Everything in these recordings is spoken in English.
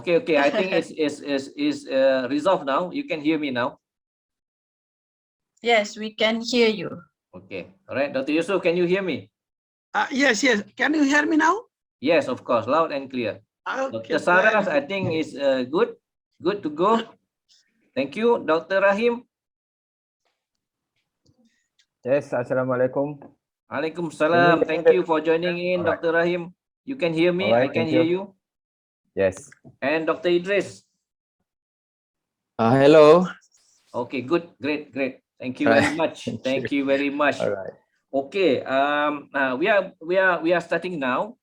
Okay. I think it's resolved now. You can hear me now. Yes, we can hear you. Okay. All right. Dr. Yusuf, can you hear me? Yes. Can you hear me now? Yes, of course. Loud and clear. Okay, Dr. Saras, I think is good. Good to go. Thank you. Dr. Rahim. Yes, Assalamualaikum. Waalaikumsalam. Thank you for joining in, All right. Dr. Rahim. You can hear me. All right, I can thank hear you. you. Yes. And Dr. Idris. Hello. Okay, good. Great. Thank you All very right. much. Thank Thank you. you very much. All right. Okay. We are starting now.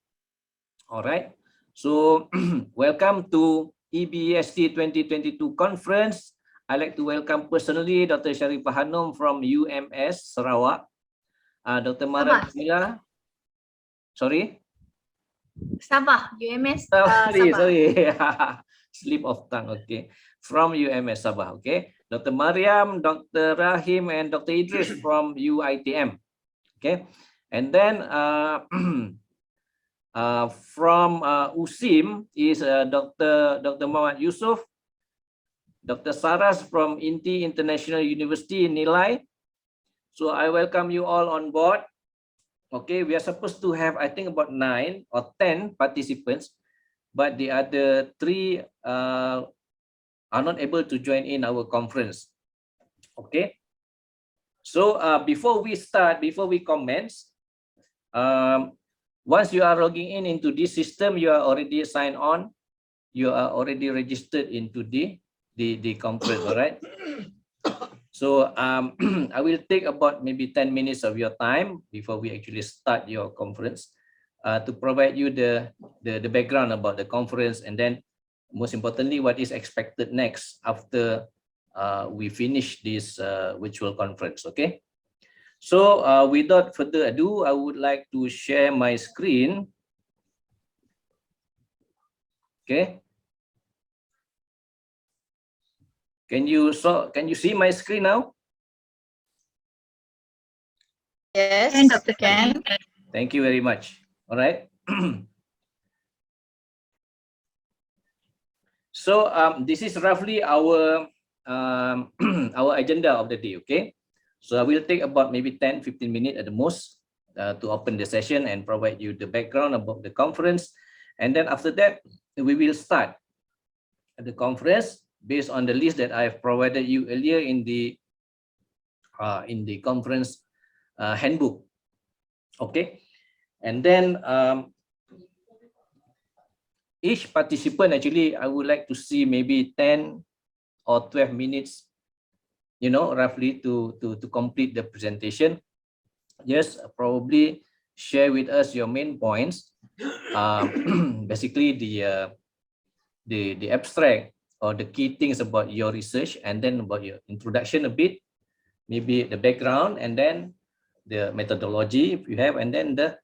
All right. So welcome to EBEST 2022 conference. I'd like to welcome personally Dr. Sharifah Hanum from UMS Sarawak. Dr. Mara Jamila. Sorry. Sabah, UMS. Sorry. Sabah. Slip of tongue. Okay. From UMS Sabah. Okay. Dr. Mariam, Dr. Rahim, and Dr. Idris from UITM. Okay. And then from USIM is Dr. Muhammad Yusuf, Dr. Saras from INTI International University in Nilai. So I welcome you all on board. Okay, we are supposed to have, I think, about 9 or 10 participants, but the other 3 are not able to join in our conference. Okay. So before we start, before we commence, once you are logging in into this system, you are already signed on. You are already registered into the conference. All right. So I will take about maybe 10 minutes of your time before we actually start your conference to provide you the background about the conference, and then most importantly, what is expected next after we finish this virtual conference. Okay. So without further ado, I would like to share my screen. Okay. Can you see my screen now? Yes. And Dr. Ken. Thank you very much. All right. So this is roughly our our agenda of the day. Okay. So I will take about maybe 10-15 minutes at the most to open the session and provide you the background about the conference. And then after that, we will start the conference based on the list that I have provided you earlier in the conference handbook. Okay. And then each participant, actually, I would like to see maybe 10 or 12 minutes, you know, roughly to complete the presentation. Just probably share with us your main points. Basically the abstract or the key things about your research, and then about your introduction a bit, maybe the background, and then the methodology if you have, and then the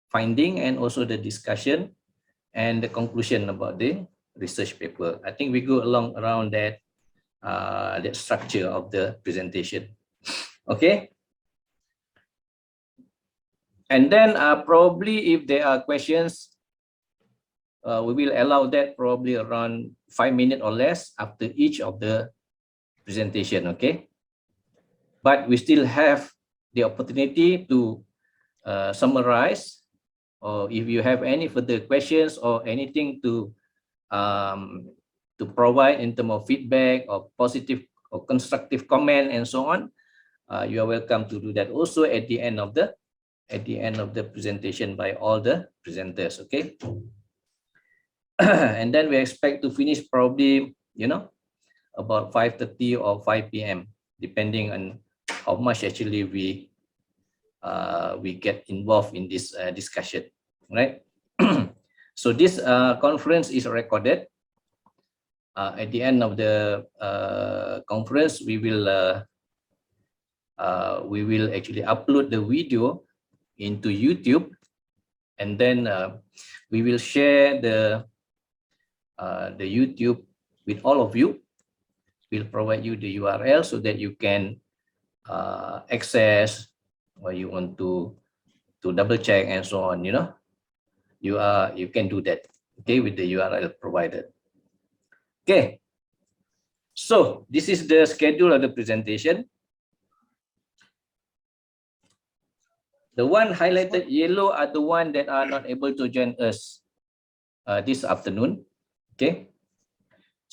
finding, and also the discussion and the conclusion about the research paper. I think we go along around that that structure of the presentation. Okay. And then probably if there are questions, we will allow that probably around 5 minutes or less after each of the presentation. Okay. But we still have the opportunity to summarize, or if you have any further questions or anything to provide in terms of feedback or positive or constructive comment and so on, you are welcome to do that also at the end of the presentation by all the presenters. Okay. And then we expect to finish probably, you know, about 5:30 or 5 p.m. depending on how much actually we get involved in this discussion, right? So this conference is recorded. At the end of the conference, we will actually upload the video into YouTube, and then we will share the YouTube with all of you. We'll provide you the URL so that you can access, or you want to double check and so on. You know, you can do that. Okay, with the URL provided. Okay. So this is the schedule of the presentation. The one highlighted yellow are the one that are not able to join us this afternoon. Okay.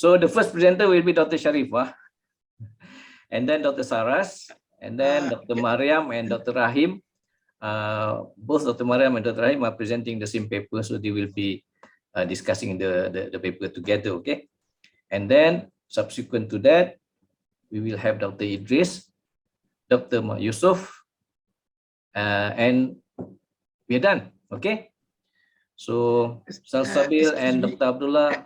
So the first presenter will be Dr. Sharifah, and then Dr. Saras, and then Dr. Mariam and Dr. Rahim. Both Dr. Mariam and Dr. Rahim are presenting the same paper, so they will be discussing the paper together. Okay. And then subsequent to that, we will have Dr. Idris, Dr. Yusuf, and we are done. Okay. So Salsabil and Dr. Abdullah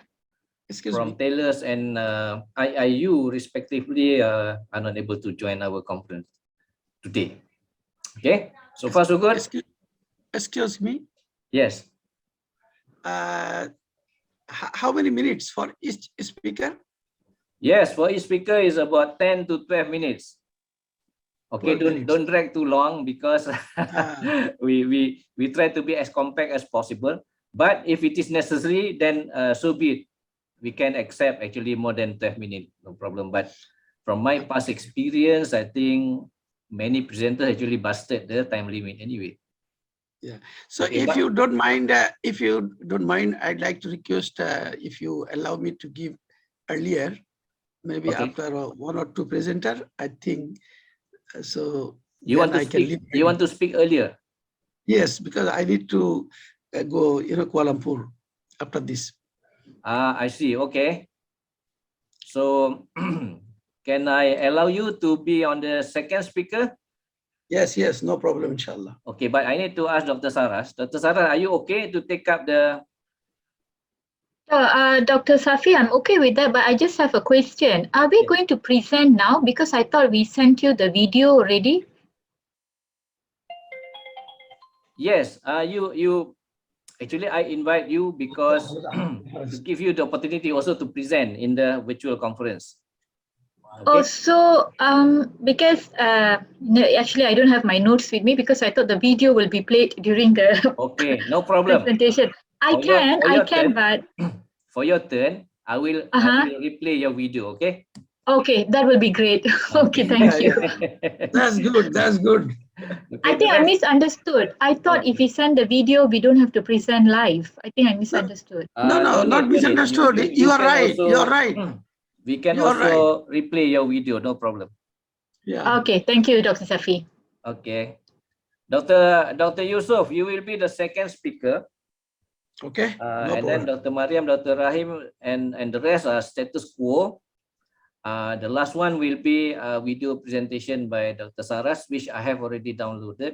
from Taylors and IIU respectively are not able to join our conference today. Okay. So far so good. Excuse me. Yes. How many minutes for each speaker? Yes, for each speaker is about 10 to 12 minutes. Okay, 12 don't drag too long because we try to be as compact as possible. But if it is necessary, then so be it. We can accept actually more than 12 minutes, no problem. But from my past experience, I think many presenters actually busted the time limit anyway. Yeah. So Okay, if you don't mind, I'd like to request if you allow me to give earlier, maybe okay. after one or two presenter. I think so. You want to speak? You want to speak earlier? Yes, because I need to go, Kuala Lumpur after this. I see. Okay. So can I allow you to be on the second speaker? Yes, no problem, inshallah. Okay, but I need to ask Dr. Saras. Dr. Saras, are you okay to take up the... Dr. Safi, I'm okay with that, but I just have a question. Are we going to present now? Because I thought we sent you the video already. Yes, you actually I invite you because to give you the opportunity also to present in the virtual conference. Okay. Oh, so because actually I don't have my notes with me because I thought the video will be played during the Okay, no problem. presentation. I can, but for your turn, I will replay your video. Okay. Okay, that will be great. Okay, thank you. That's good. That's good. Okay, I think I misunderstood. I thought if we send the video, we don't have to present live. I think I misunderstood. No, not misunderstood. You are right. You are right. We can You are also replay your video, no problem. Yeah. Okay, thank you, Dr. Safi. Okay. Dr. Yusuf, you will be the second speaker. Okay. No And then Dr. Mariam, Dr. Rahim, and the rest are status quo. The last one will be a video presentation by Dr. Saras, which I have already downloaded.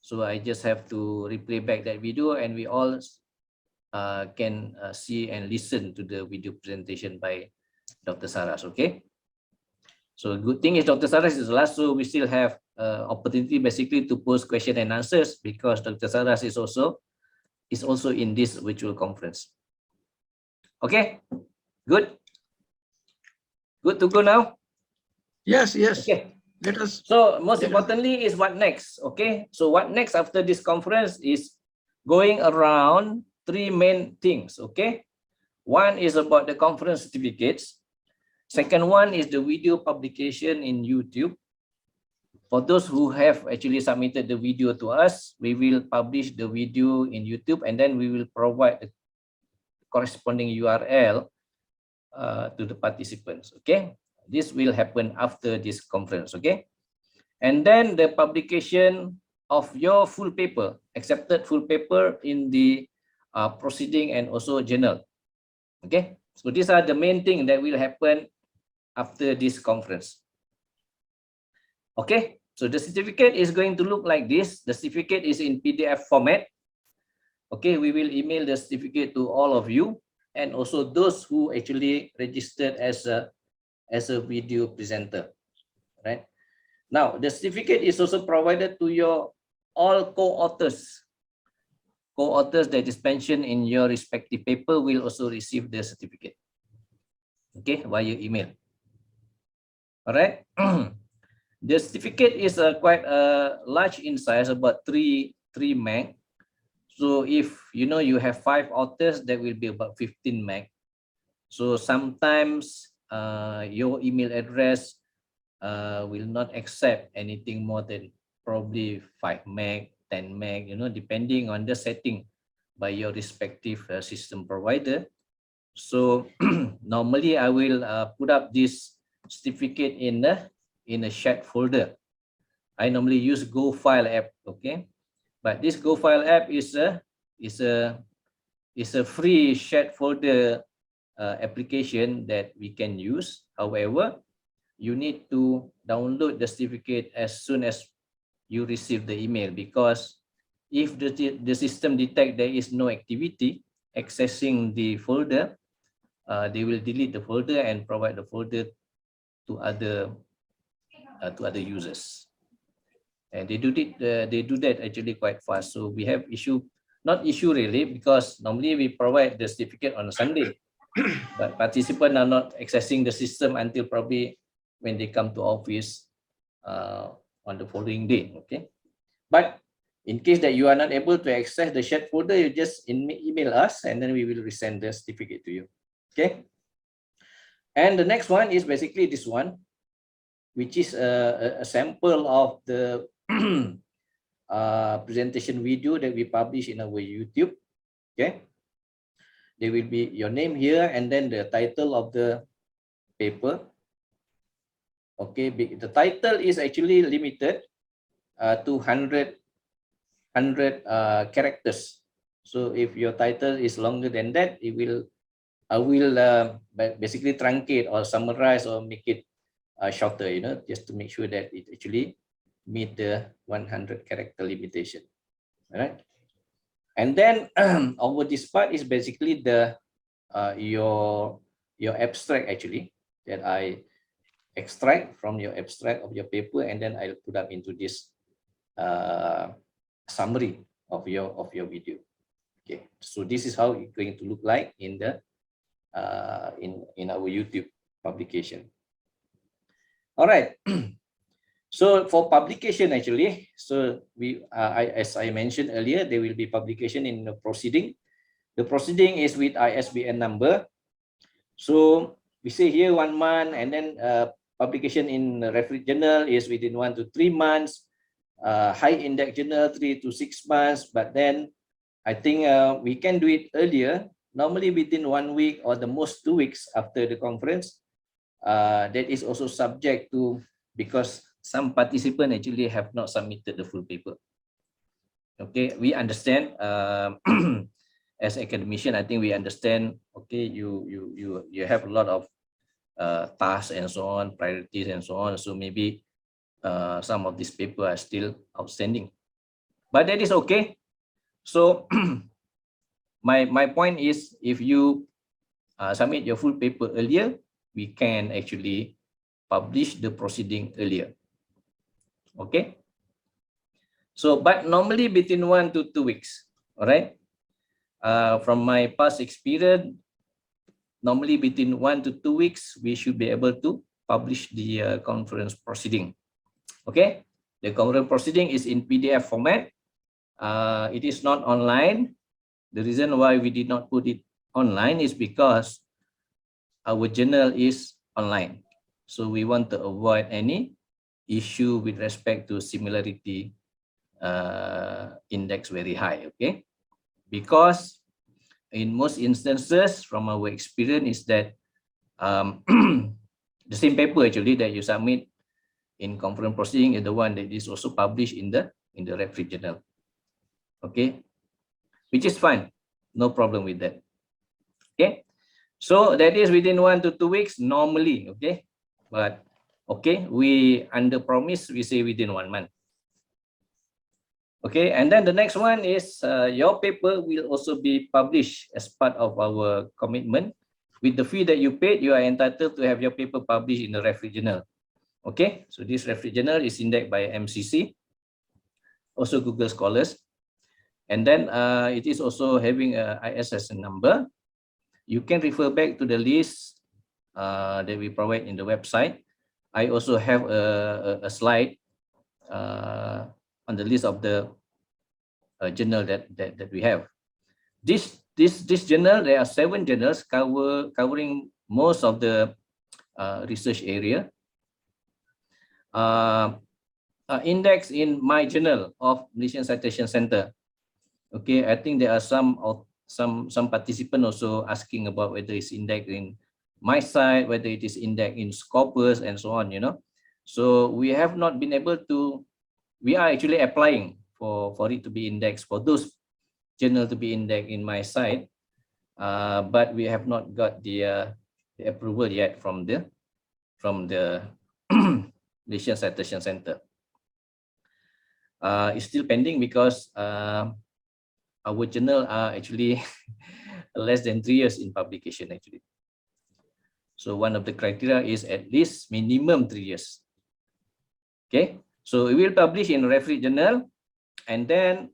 So I just have to replay back that video and we all can see and listen to the video presentation by Dr. Saras, okay? So good thing is Dr. Saras is last, so we still have opportunity basically to post question and answers because Dr. Saras is also in this virtual conference. Okay, good. Good to go now? Yes. Okay. Let us. So most importantly is what next, okay? So what next after this conference is going around three main things, okay? One is about the conference certificates. Second one is the video publication in YouTube. For those who have actually submitted the video to us, we will publish the video in YouTube and then we will provide the corresponding URL to the participants, okay? This will happen after this conference, okay? And then the publication of your full paper, accepted full paper in the proceeding and also journal, okay? So these are the main things that will happen after this conference. Okay, so the certificate is going to look like this. The certificate is in PDF format. Okay, we will email the certificate to all of you and also those who actually registered as a video presenter, right? Now, the certificate is also provided to your all co-authors. Co-authors that is mentioned in your respective paper will also receive the certificate, okay, via email. All right. The certificate is quite large in size, about 3 meg. So if you have 5 authors, that will be about 15 meg. So sometimes your email address will not accept anything more than probably 5 meg, 10 meg, depending on the setting by your respective system provider. So normally I will put up this certificate in a shared folder. I normally use Go File app, okay? But this Go File app is a free shared folder application that we can use. However, you need to download the certificate as soon as you receive the email, because if the system detect there is no activity accessing the folder, they will delete the folder and provide the folder to other users. And they do that actually quite fast. So we have not issue really, because normally we provide the certificate on a Sunday, but participants are not accessing the system until probably when they come to office on the following day. Okay, but in case that you are not able to access the shared folder, you just email us and then we will resend the certificate to you. Okay, and the next one is basically this one, which is a sample of the presentation video that we publish in our YouTube. Okay, there will be your name here and then the title of the paper. Okay, the title is actually limited to 100 characters. So if your title is longer than that, I will basically truncate or summarize or make it shorter, just to make sure that it actually meet the 100 character limitation. All right. And then over this part is basically the your abstract actually, that I extract from your abstract of your paper, and then I'll put up into this summary of your video. Okay, so this is how it's going to look like in the in our YouTube publication. All right. So for publication actually, so as I mentioned earlier, there will be publication in the proceeding. The proceeding is with ISBN number. So we say here 1 month, and then publication in the reference journal is within 1 to 3 months. High index journal 3 to 6 months. But then I think we can do it earlier, normally within 1 week or the most 2 weeks after the conference. That is also subject to, because some participants actually have not submitted the full paper. Okay, we understand. As academician, I think we understand. Okay, you have a lot of tasks and so on, priorities and so on. So maybe some of these papers are still outstanding, but that is okay. So my point is, if you submit your full paper earlier, we can actually publish the proceeding earlier. Okay. So, but normally between 1 to 2 weeks. All right. From my past experience, normally between 1 to 2 weeks, we should be able to publish the conference proceeding. Okay. The conference proceeding is in PDF format. It is not online. The reason why we did not put it online is because our journal is online. So we want to avoid any issue with respect to similarity index very high. Okay, because in most instances from our experience is that the same paper actually that you submit in conference proceeding is the one that is also published in the reference journal. Okay, which is fine, no problem with that. Okay, so that is within 1 to 2 weeks normally. Okay, but okay, we under promise, we say within 1 month. Okay, and then the next one is your paper will also be published as part of our commitment. With the fee that you paid, you are entitled to have your paper published in the reference journal. Okay, so this reference journal is indexed by MCC, also Google Scholars, and then it is also having a ISSN number. You can refer back to the list that we provide in the website. I also have a slide on the list of the journal that we have. This this journal, there are 7 journals covering most of the research area. Index in my journal of Malaysian Citation Center. Okay, I think there are some participants also asking about whether it's indexed in my site, whether it is indexed in Scopus and so on, you know. So we have not been able to, we are actually applying for it to be indexed, for those journals to be indexed in my site, but we have not got the approval yet from the Malaysian Citation Center. It's still pending because our journal are actually less than 3 years in publication actually. So one of the criteria is at least minimum 3 years. Okay, so we will publish in referee journal, and then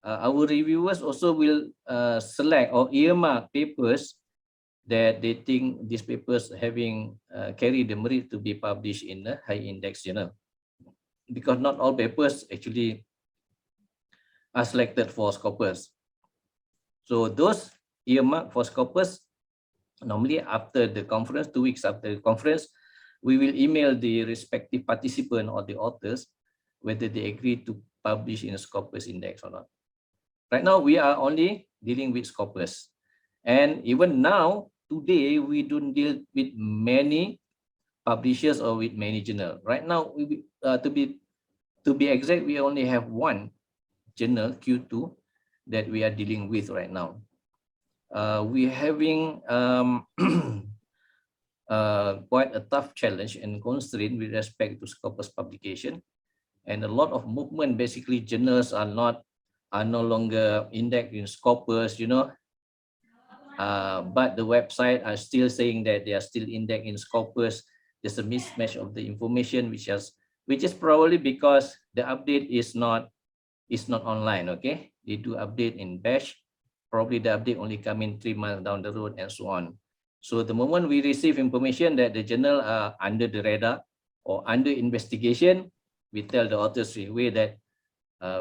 our reviewers also will select or earmark papers that they think these papers having carry the merit to be published in a high index journal, because not all papers actually are selected for Scopus. So those earmarked for Scopus, normally after the conference, 2 weeks after the conference, we will email the respective participant or the authors whether they agree to publish in a Scopus index or not. Right now, we are only dealing with Scopus. And even now, today, we don't deal with many publishers or with many journals. Right now, to be exact, we only have 1 journal, Q2, that we are dealing with right now. We're having quite a tough challenge and constraint with respect to Scopus publication, and a lot of movement. Basically, journals are no longer indexed in Scopus, you know, but the website are still saying that they are still indexed in Scopus. There's a mismatch of the information, which is probably because the update is not online. Okay, they do update in batch. Probably the update only come in 3 months down the road and so on. So the moment we receive information that the journal are under the radar or under investigation, we tell the authors straight away that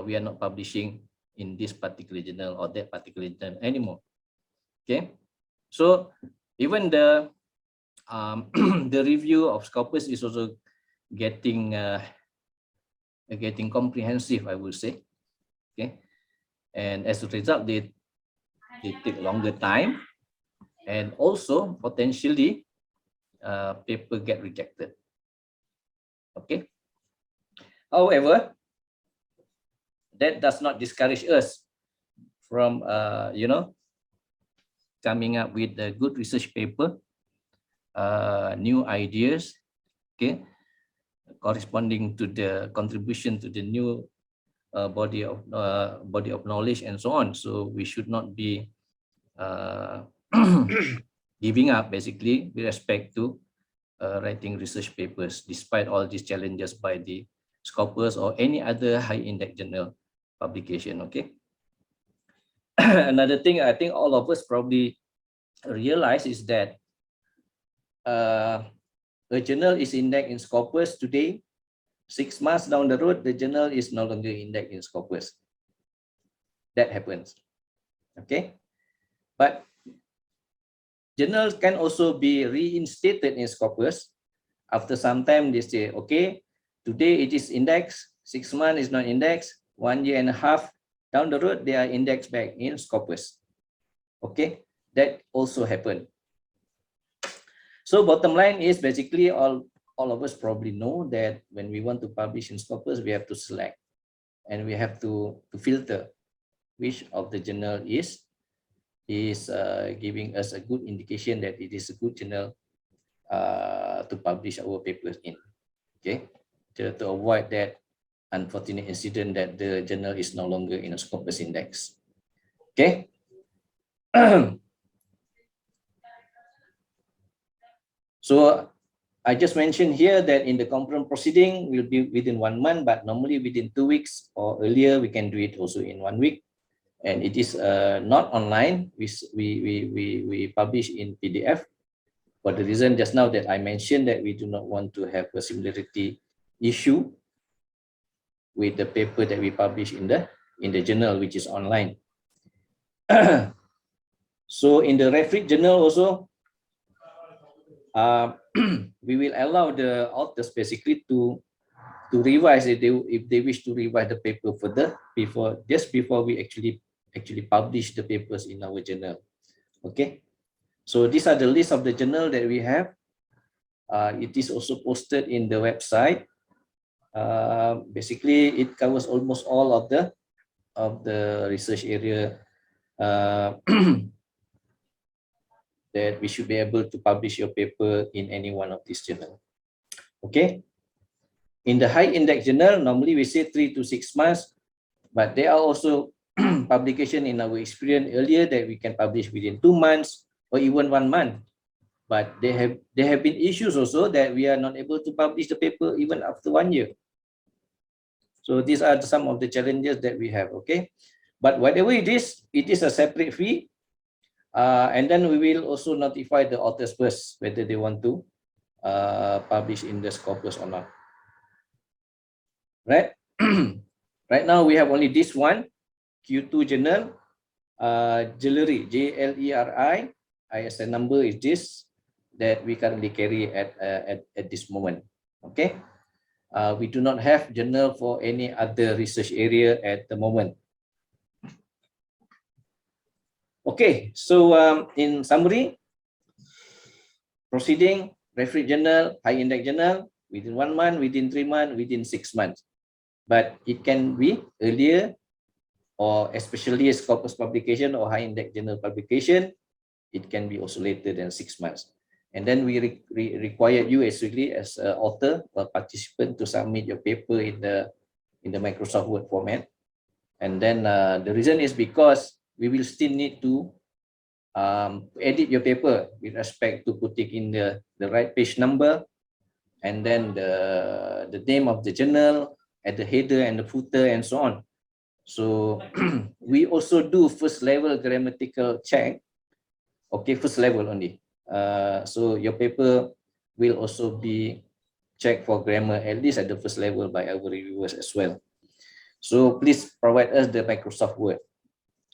we are not publishing in this particular journal or that particular journal anymore. Okay, so even the the review of Scopus is also getting comprehensive, I would say. Okay, and as a result, they take longer time. And also potentially paper get rejected. Okay. However, that does not discourage us from coming up with a good research paper, new ideas, okay, corresponding to the contribution to the new body of knowledge and so on. So we should not be giving up basically with respect to writing research papers, despite all these challenges by the Scopus or any other high index journal publication. Okay. Another thing I think all of us probably realize is that a journal is indexed in Scopus today. 6 months down the road, the journal is no longer indexed in Scopus. That happens. Okay. But journals can also be reinstated in Scopus. After some time, they say, okay, today it is indexed, 6 months is not indexed, 1 year and a half down the road, they are indexed back in Scopus. Okay, that also happened. So bottom line is basically all of us probably know that when we want to publish in Scopus, we have to select and we have to filter which of the journal is giving us a good indication that it is a good journal to publish our papers in. Okay, to avoid that unfortunate incident that the journal is no longer in a Scopus index. Okay. So I just mentioned here that in the conference proceeding will be within 1 month, but normally within 2 weeks or earlier, we can do it also in 1 week. And it is not online. We publish in PDF for the reason just now that I mentioned, that we do not want to have a similarity issue with the paper that we publish in the journal, which is online. So in the referee journal also, we will allow the authors basically to revise if they wish to revise the paper further before we actually publish the papers in our journal. Okay, so these are the list of the journal that we have. It is also posted in the website. Basically, it covers almost all of the research area that we should be able to publish your paper in any one of these journals. Okay. In the high index journal, normally we say 3 to 6 months, but there are also publication in our experience earlier that we can publish within 2 months or even 1 month. But there have been issues also that we are not able to publish the paper even after 1 year. So these are some of the challenges that we have. Okay, but whatever it is a separate fee, and then we will also notify the authors first whether they want to publish in the Scopus or not. Right. Right now we have only this one Q2 journal, Jewelry, JLERI. ISN number is this that we currently carry at this moment. Okay. We do not have journal for any other research area at the moment. Okay, so in summary, proceeding, referee journal, high index journal, within 1 month, within 3 months, within 6 months. But it can be earlier, or especially a Scopus publication or high index journal publication, it can be also later than 6 months. And then we require you actually as an author or participant to submit your paper in the Microsoft Word format. And then the reason is because we will still need to edit your paper with respect to putting in the right page number, and then the name of the journal at the header and the footer and so on. So we also do first level grammatical check. Okay, first level only. So your paper will also be checked for grammar at least at the first level by our reviewers as well. So please provide us the Microsoft Word.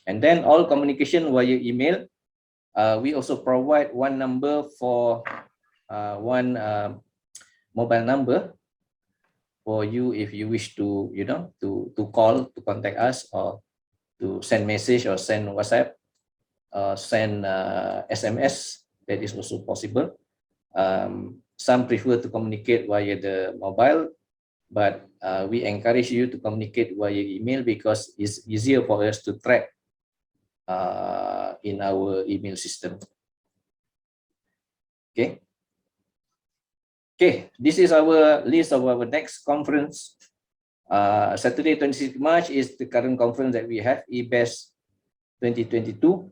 And then all communication via email. We also provide one number for one mobile number for you if you wish to, to call, to contact us, or to send message or send WhatsApp, send SMS. That is also possible. Some prefer to communicate via the mobile, but we encourage you to communicate via email because it's easier for us to track in our email system. Okay. Okay, this is our list of our next conference. Saturday, 26 March is the current conference that we have, EBEST2022.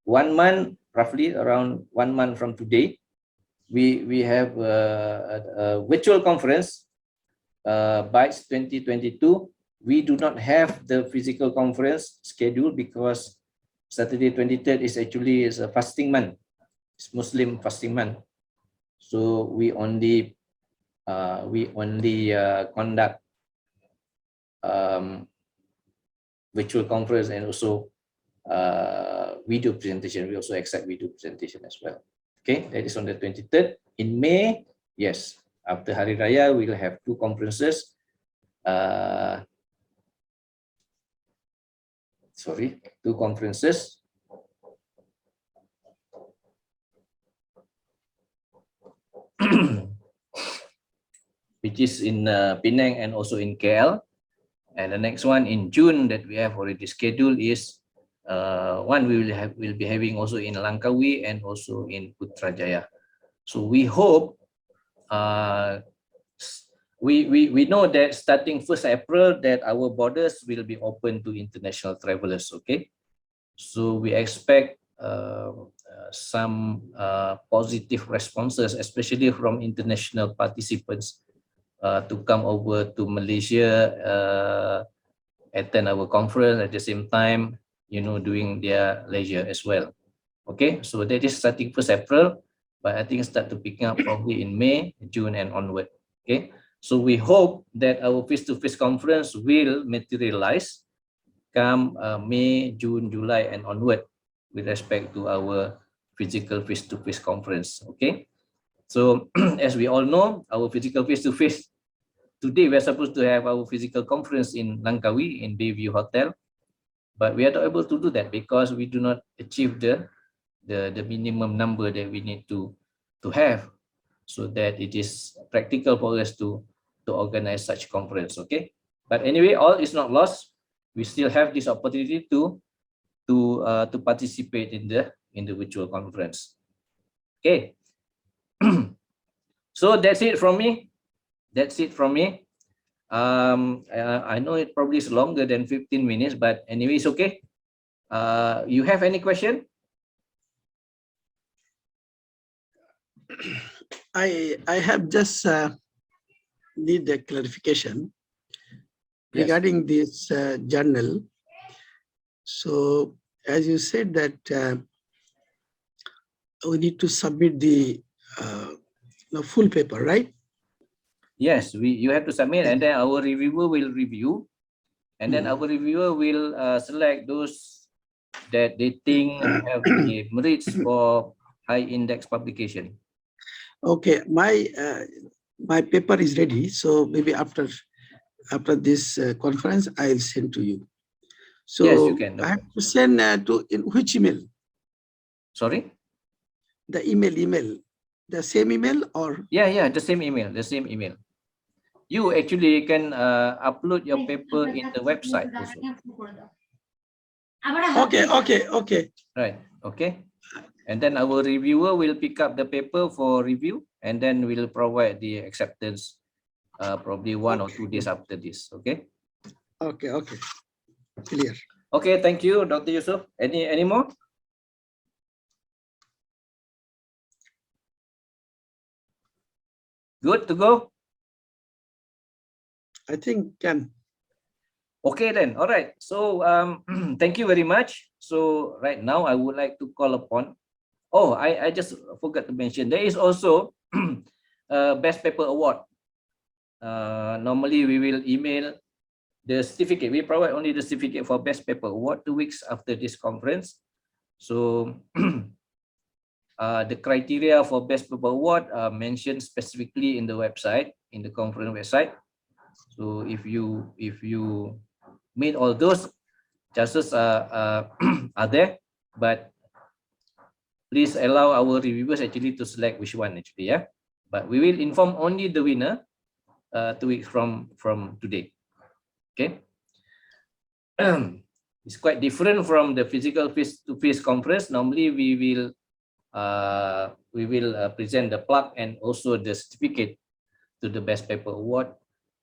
1 month, roughly around 1 month from today, we have a virtual conference, BITES 2022. We do not have the physical conference scheduled because Saturday 23rd is actually a fasting month. It's Muslim fasting month. So we only conduct virtual conference and also video presentation. We also accept video presentation as well. Okay, that is on the 23rd. In May, yes, after Hari Raya, we will have 2 conferences. Two conferences. Which is in Penang and also in KL. And the next one in June that we have already scheduled is one we will be having also in Langkawi and also in Putrajaya. So we hope we know that starting 1st April that our borders will be open to international travelers. Okay, so we expect some positive responses, especially from international participants, to come over to Malaysia, attend our conference at the same time, doing their leisure as well. Okay, so that is starting 1st April, but I think start to pick up probably in May, June and onward. Okay, so we hope that our face-to-face conference will materialize come May, June, July and onward. with respect to our physical face-to-face conference. Okay, so as we all know, our physical face-to-face today, we're supposed to have our physical conference in Langkawi in Bayview Hotel, but we are not able to do that because we do not achieve the minimum number that we need to have, so that it is practical for us to organize such conference. Okay, but anyway, all is not lost. We still have this opportunity to participate in the virtual conference. Okay, so that's it from me. I know it probably is longer than 15 minutes, but anyway, it's okay. You have any question? I have just need a clarification regarding this journal. So as you said that we need to submit the full paper, right? Yes, you have to submit, and then our reviewer will review, and then our reviewer will select those that they think have the merits for high index publication. Okay, my paper is ready, so maybe after this conference I'll send to you. So yes, you can. I have to send to in which email? Sorry? The email, the same email or? Yeah, the same email. You actually can upload your paper in the website also. Okay. Right, okay. And then our reviewer will pick up the paper for review, and then we'll provide the acceptance probably 1 or 2 days after this. Okay. Okay. Clear. Okay, thank you, Dr. Yusuf. Any more? Good to go? I think can. Okay then, all right. So thank you very much. So right now I would like to call upon, I just forgot to mention, there is also Best Paper Award. Normally we will email the certificate. We provide only the certificate for Best Paper Award 2 weeks after this conference. So the criteria for Best Paper Award are mentioned specifically in the website, in the conference website. So if you meet all those, chances are there, but please allow our reviewers actually to select which one actually, yeah. But we will inform only the winner 2 weeks from today. Okay. It's quite different from the physical face-to-face conference. Normally we will present the plaque and also the certificate to the Best Paper Award,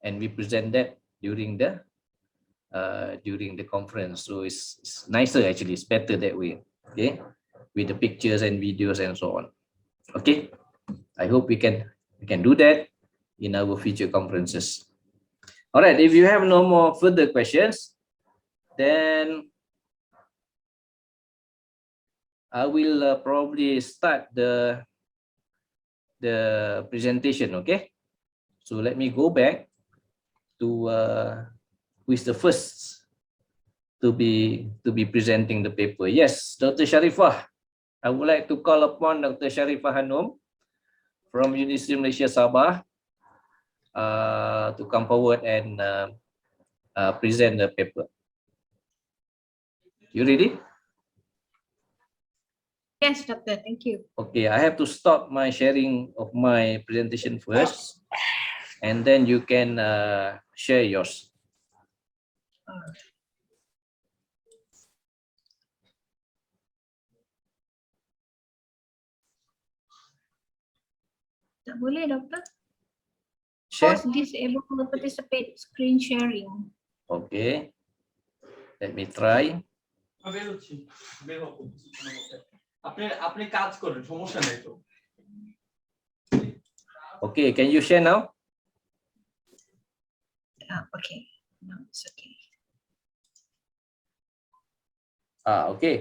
and we present that during the conference. So it's nicer actually. It's better that way. Okay, with the pictures and videos and so on. Okay, I hope we can do that in our future conferences. All right, if you have no more further questions, then I will probably start the presentation. Okay, so let me go back to who is the first to be presenting the paper. Yes, Dr. Sharifah. I would like to call upon Dr. Sharifah Hanum from University of Malaysia Sabah to come forward and present the paper. You ready? Yes, doctor. Thank you. Okay, I have to stop my sharing of my presentation first, and then you can share yours. Tak boleh, doktor. Share. Pause disable participate screen sharing. Okay, let me try. আপনি কাজ করেন, সমস্যা নাই তো। Okay, can you share now? Okay. No, it's okay. Okay,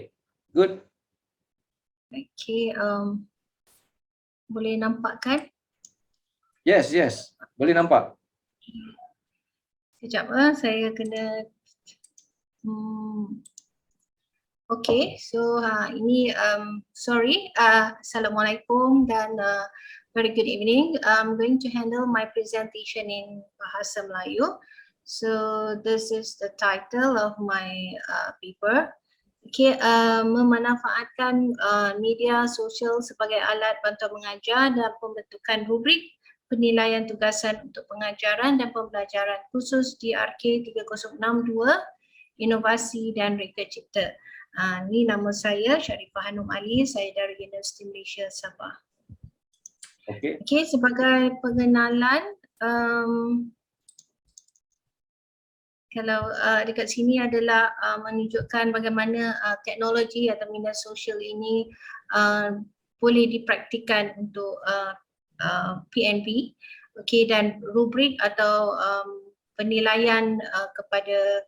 good. Okay. Boleh nampak kan? Yes, boleh nampak. Sekejap, saya kena Okay, so ini sorry, Assalamualaikum dan very good evening. I'm going to handle my presentation in Bahasa Melayu. So this is the title of my paper. Okay, memanfaatkan media sosial sebagai alat bantuan mengajar dan pembentukan rubrik penilaian tugasan untuk pengajaran dan pembelajaran khusus di RK 3062, Inovasi dan Reka Cipta. Ni nama saya Syarifah Hanum Ali, saya dari Universiti Malaysia Sabah. Okay. Okay, sebagai pengenalan, kalau dekat sini adalah menunjukkan bagaimana teknologi atau media sosial ini boleh dipraktikkan untuk PNP. Okay, dan rubrik atau penilaian kepada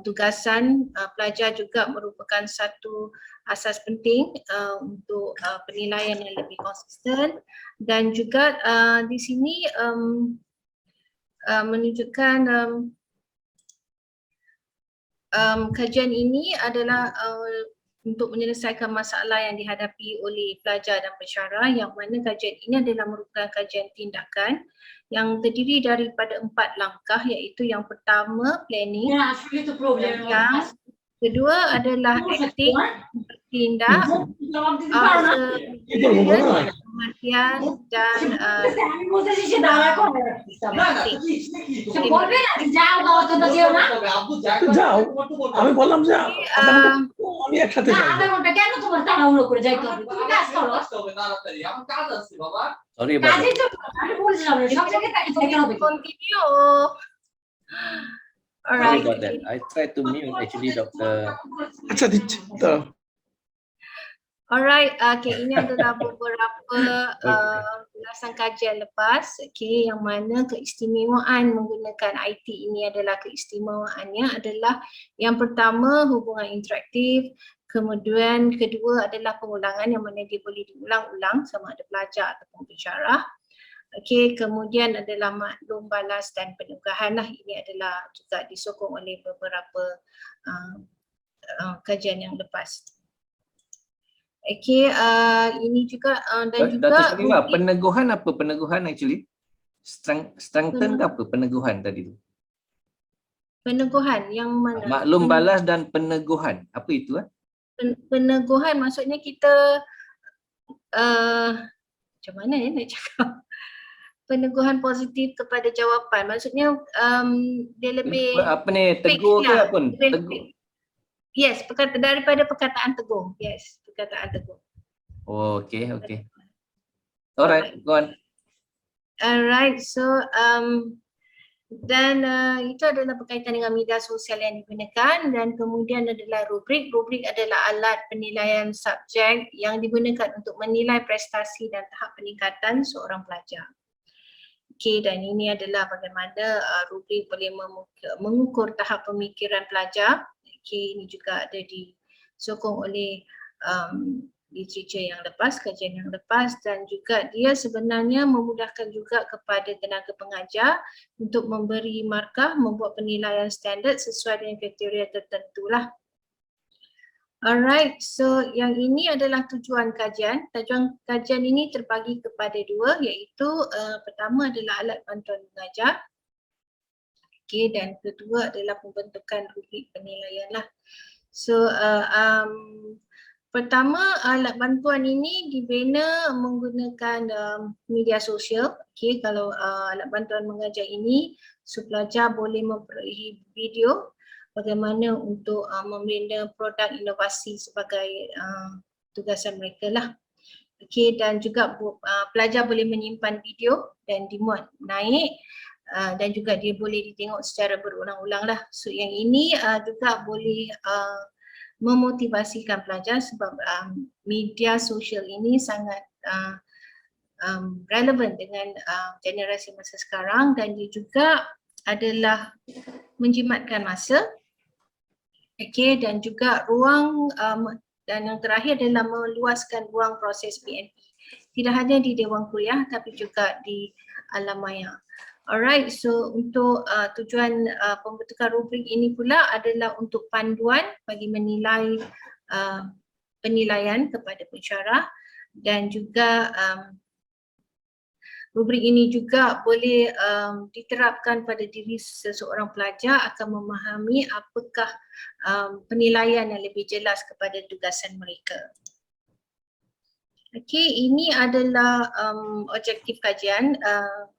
tugasan pelajar juga merupakan satu asas penting untuk penilaian yang lebih konsisten, dan juga di sini menunjukkan kajian ini adalah untuk menyelesaikan masalah yang dihadapi oleh pelajar dan pensyarah, yang mana kajian ini adalah merupakan kajian tindakan yang terdiri daripada 4 langkah, iaitu yang pertama planning, yang kedua adalah acting, bertindak, pengertian dan যাও আমি বললাম যে আমি একসাথে যাই Sorry about that. continue. Sorry Alright. about that. I tried to mute actually, Dr. আচ্ছা দিচ্ছি তো Alright, okay, ini adalah beberapa ulasan kajian lepas, okay, yang mana keistimewaan menggunakan IT ini adalah keistimewaannya adalah yang pertama hubungan interaktif, kemudian kedua adalah pengulangan yang mana dia boleh diulang-ulang sama ada pelajar ataupun pensyarah. Okay, kemudian adalah maklum balas dan penugahan lah. Ini adalah juga disokong oleh beberapa kajian yang lepas. Okay, ini juga dan juga Dr. Syarifah, peneguhan apa peneguhan actually? Strengthen ke apa peneguhan tadi tu? peneguhan yang mana? Maklum balas dan peneguhan. Apa itu? Peneguhan maksudnya kita macam mana nak cakap? Peneguhan positif kepada jawapan. Maksudnya dia lebih Apa ni, tegur ke apa? Tegur. Yes, daripada perkataan tegur. Yes, perkataan tegur. Oh, okay, okay. Alright, go on. Alright, so dan itu adalah berkaitan dengan media sosial yang digunakan, dan kemudian adalah rubrik. Rubrik adalah alat penilaian subjek yang digunakan untuk menilai prestasi dan tahap peningkatan seorang pelajar. Okay, dan ini adalah bagaimana rubrik boleh mengukur tahap pemikiran pelajar. Okay, ini juga ada disokong oleh literature yang lepas, kajian yang lepas, dan juga dia sebenarnya memudahkan juga kepada tenaga pengajar untuk memberi markah, membuat penilaian standard sesuai dengan kriteria tertentu lah. Alright, so yang ini adalah tujuan kajian. Tujuan kajian ini terbagi kepada dua, iaitu pertama adalah alat bantuan mengajar. Okay, dan kedua adalah pembentukan rubrik penilaian lah. So pertama, alat bantuan ini dibina menggunakan media sosial. Okay, kalau alat bantuan mengajar ini, so pelajar boleh memperolehi video bagaimana untuk membina produk inovasi sebagai tugasan mereka lah. Okay, dan juga pelajar boleh menyimpan video dan dimuat naik, dan juga dia boleh ditengok secara berulang-ulang lah. So yang ini juga boleh memotivasikan pelajar sebab media sosial ini sangat relevan dengan generasi masa sekarang, dan dia juga adalah menjimatkan masa. Okay, dan juga ruang dan yang terakhir adalah meluaskan ruang proses PNP. Tidak hanya di Dewan Kuliah tapi juga di alam maya. Alright, so untuk tujuan pembentukan rubrik ini pula adalah untuk panduan bagi menilai penilaian kepada pensyarah, dan juga rubrik ini juga boleh diterapkan pada diri seseorang pelajar akan memahami apakah penilaian yang lebih jelas kepada tugasan mereka. Okey, ini adalah objektif kajian.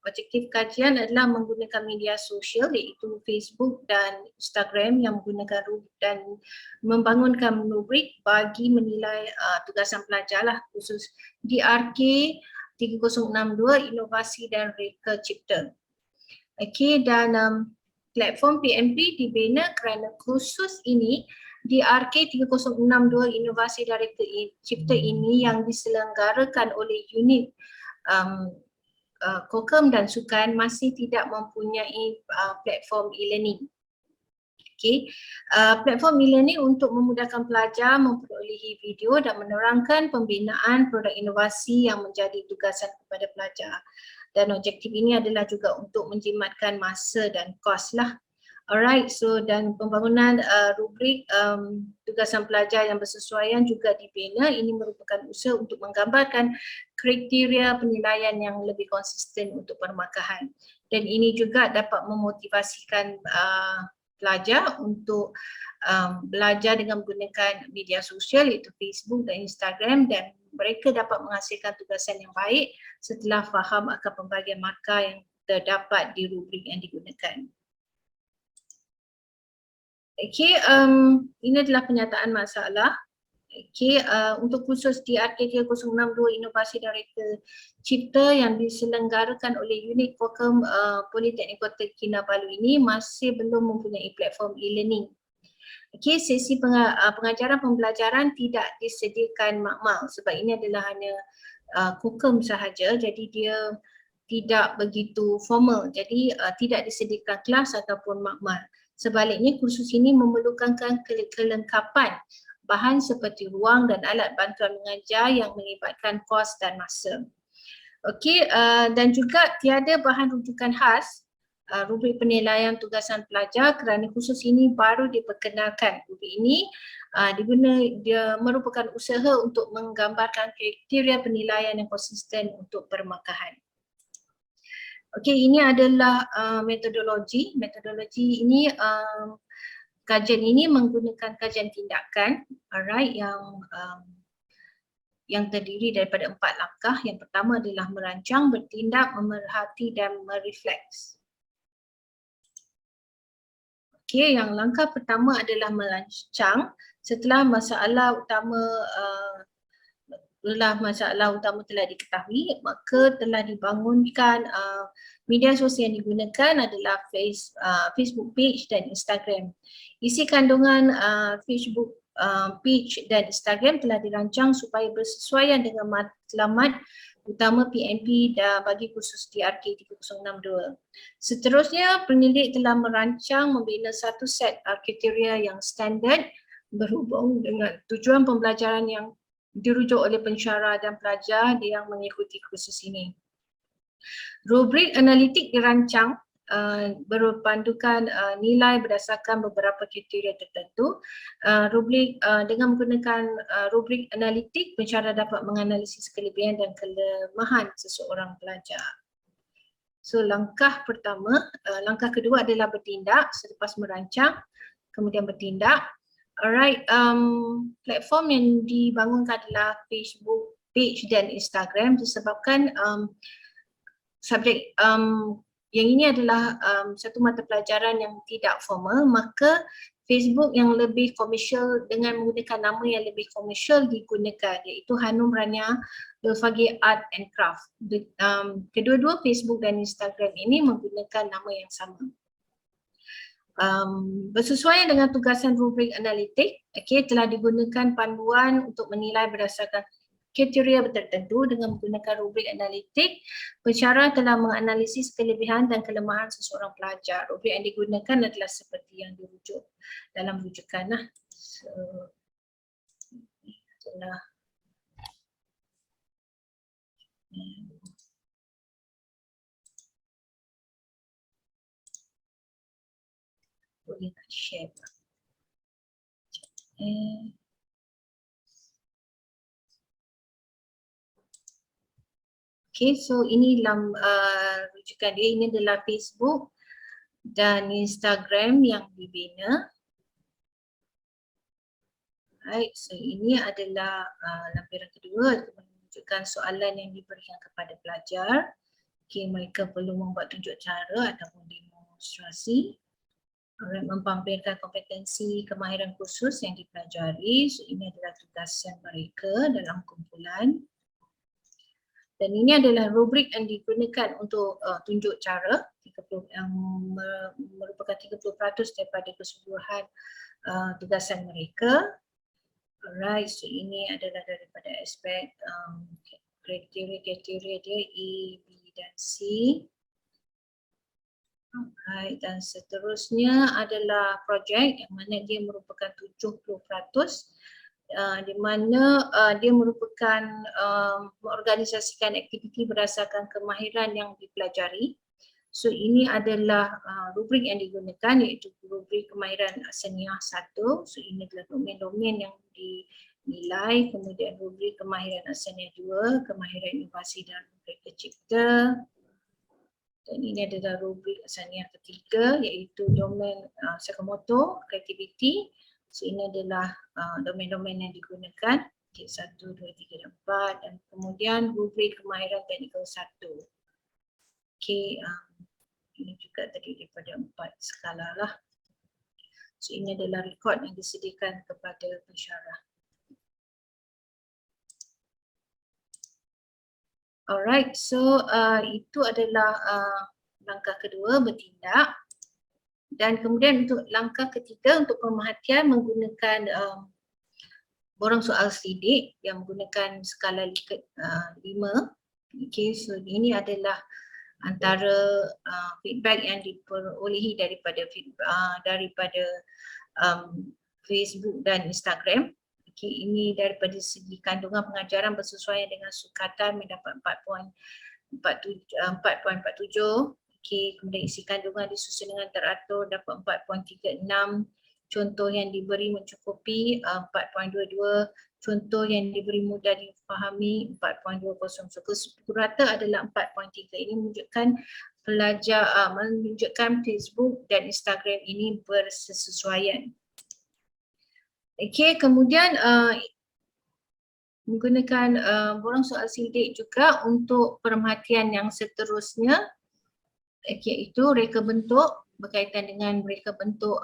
Objektif kajian adalah menggunakan media sosial iaitu Facebook dan Instagram yang menggunakan rubrik dan membangunkan rubrik bagi menilai tugasan pelajar lah, khusus DRK 3062 Inovasi dan Reka Cipta. Okey, dan platform PMP dibina kerana khusus ini DRK 3062 Inovasi dan Reka Cipta ini yang diselenggarakan oleh unit Kokem dan Sukan masih tidak mempunyai platform e-learning. Okay. Platform e-learning untuk memudahkan pelajar memperolehi video dan menerangkan pembinaan produk inovasi yang menjadi tugasan kepada pelajar. Dan objektif ini adalah juga untuk menjimatkan masa dan kos lah. Alright, so dan pembangunan rubrik tugasan pelajar yang bersesuaian juga dibina. Ini merupakan usaha untuk menggambarkan kriteria penilaian yang lebih konsisten untuk permakahan. Dan ini juga dapat memotivasikan pelajar untuk belajar dengan menggunakan media sosial iaitu Facebook dan Instagram, dan mereka dapat menghasilkan tugasan yang baik setelah faham akan pembagian markah yang terdapat di rubrik yang digunakan. Okey, ini adalah penyataan masalah. Okey, untuk khusus DRK 3062 Inovasi dan Reka Cipta yang diselenggarakan oleh unit Kokem Politeknik Kota Kinabalu ini masih belum mempunyai platform e-learning. Okey, sesi pengajaran pembelajaran tidak disediakan makmal sebab ini adalah hanya Kokem sahaja, jadi dia tidak begitu formal, jadi tidak disediakan kelas ataupun makmal. Sebaliknya, kursus ini memerlukan kelengkapan bahan seperti ruang dan alat bantuan mengajar yang melibatkan kos dan masa. Okey, dan juga tiada bahan rujukan khas rubrik penilaian tugasan pelajar kerana kursus ini baru diperkenalkan. Rubrik ini dia merupakan usaha untuk menggambarkan kriteria penilaian yang konsisten untuk permakahan. Okey, ini adalah metodologi. Metodologi ini, kajian ini menggunakan kajian tindakan, alright, yang terdiri daripada 4 langkah. Yang pertama adalah merancang, bertindak, memerhati dan merefleks. Okey, yang langkah pertama adalah merancang. Setelah masalah utama telah diketahui, maka telah dibangunkan media sosial yang digunakan adalah Facebook page dan Instagram. Isi kandungan Facebook page dan Instagram telah dirancang supaya bersesuaian dengan matlamat utama PMP bagi kursus DRK 3062. Seterusnya, pendidik telah merancang membina satu set kriteria yang standard berhubung dengan tujuan pembelajaran yang dirujuk oleh pensyarah dan pelajar yang mengikuti kursus ini. Rubrik analitik dirancang berpandukan nilai berdasarkan beberapa kriteria tertentu. Dengan menggunakan rubrik analitik, pensyarah dapat menganalisis kelebihan dan kelemahan seseorang pelajar. So langkah kedua adalah bertindak selepas merancang, kemudian bertindak. Alright, platform yang dibangunkan adalah Facebook page dan Instagram disebabkan subjek yang ini adalah satu mata pelajaran yang tidak formal, maka Facebook yang lebih komersial dengan menggunakan nama yang lebih komersial digunakan, iaitu Hanum Rania Berfagi Art and Craft. Kedua-dua Facebook dan Instagram ini menggunakan nama yang sama. Bersesuaian dengan tugasan rubrik analitik, telah digunakan panduan untuk menilai berdasarkan kriteria tertentu. Dengan menggunakan rubrik analitik, pensyarah telah menganalisis kelebihan dan kelemahan seseorang pelajar. Rubrik yang digunakan adalah seperti yang dirujuk dalam rujukan. So, itulah. Boleh nak share. Okay, so ini rujukan dia. Ini adalah Facebook dan Instagram yang dibina. Right, so ini adalah lampiran kedua, menunjukkan soalan yang diberikan kepada pelajar. Okay, mereka perlu membuat tunjuk cara ataupun demonstrasi. Alright, mempamerkan kompetensi kemahiran khusus yang dipelajari. So ini adalah tugasan mereka dalam kumpulan. Dan ini adalah rubrik yang digunakan untuk tunjuk cara 30, yang merupakan 30% daripada keseluruhan tugasan mereka. Alright, so ini adalah daripada aspek kriteria dia A, B dan C. Alright, dan seterusnya adalah projek yang mana dia merupakan 70%, di mana dia merupakan mengorganisasikan aktiviti berdasarkan kemahiran yang dipelajari. So ini adalah rubrik yang digunakan, iaitu rubrik kemahiran senior 1. So ini adalah domain-domain yang dinilai. Kemudian rubrik kemahiran senior 2, kemahiran inovasi dan rubrik cipta. Dan ini adalah rubrik senior ketiga, iaitu domain psikomotor, kreativiti. So ini adalah domain-domain yang digunakan. Okay, 1, 2, 3 dan 4. Dan kemudian rubrik kemahiran teknikal 1. Okay, ini juga terdiri daripada 4 skala lah. So ini adalah rekod yang disediakan kepada pensyarah. Alright, so itu adalah langkah kedua, bertindak. Dan kemudian untuk langkah ketiga, untuk pemerhatian menggunakan borang soal selidik yang menggunakan skala Likert 5. Okay, so ini adalah antara feedback yang diperolehi daripada Facebook dan Instagram. Okay, ini daripada segi kandungan pengajaran bersesuaian dengan sukatan mendapat 4.47. Okay, kemudian isi kandungan disusun dengan teratur dapat 4.36. Contoh yang diberi mencukupi 4.22. Contoh yang diberi mudah difahami 4.20. So rata adalah 4.3. Ini menunjukkan pelajar menunjukkan Facebook dan Instagram ini bersesuaian. Okey, kemudian menggunakan borang soal selidik juga untuk pemerhatian yang seterusnya, iaitu reka bentuk berkaitan dengan reka bentuk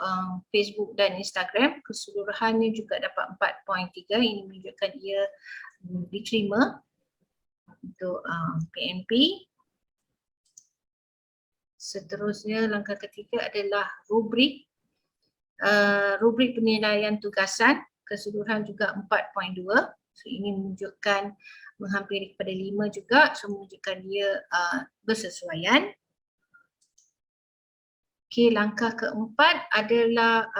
Facebook dan Instagram. Keseluruhannya juga dapat 4.3. Ini menunjukkan ia diterima untuk PNP. Seterusnya langkah ketiga adalah rubrik. Rubrik penilaian tugasan, keseluruhan juga 4.2. So ini menunjukkan menghampiri kepada 5 juga, so menunjukkan dia bersesuaian. Okay, langkah keempat adalah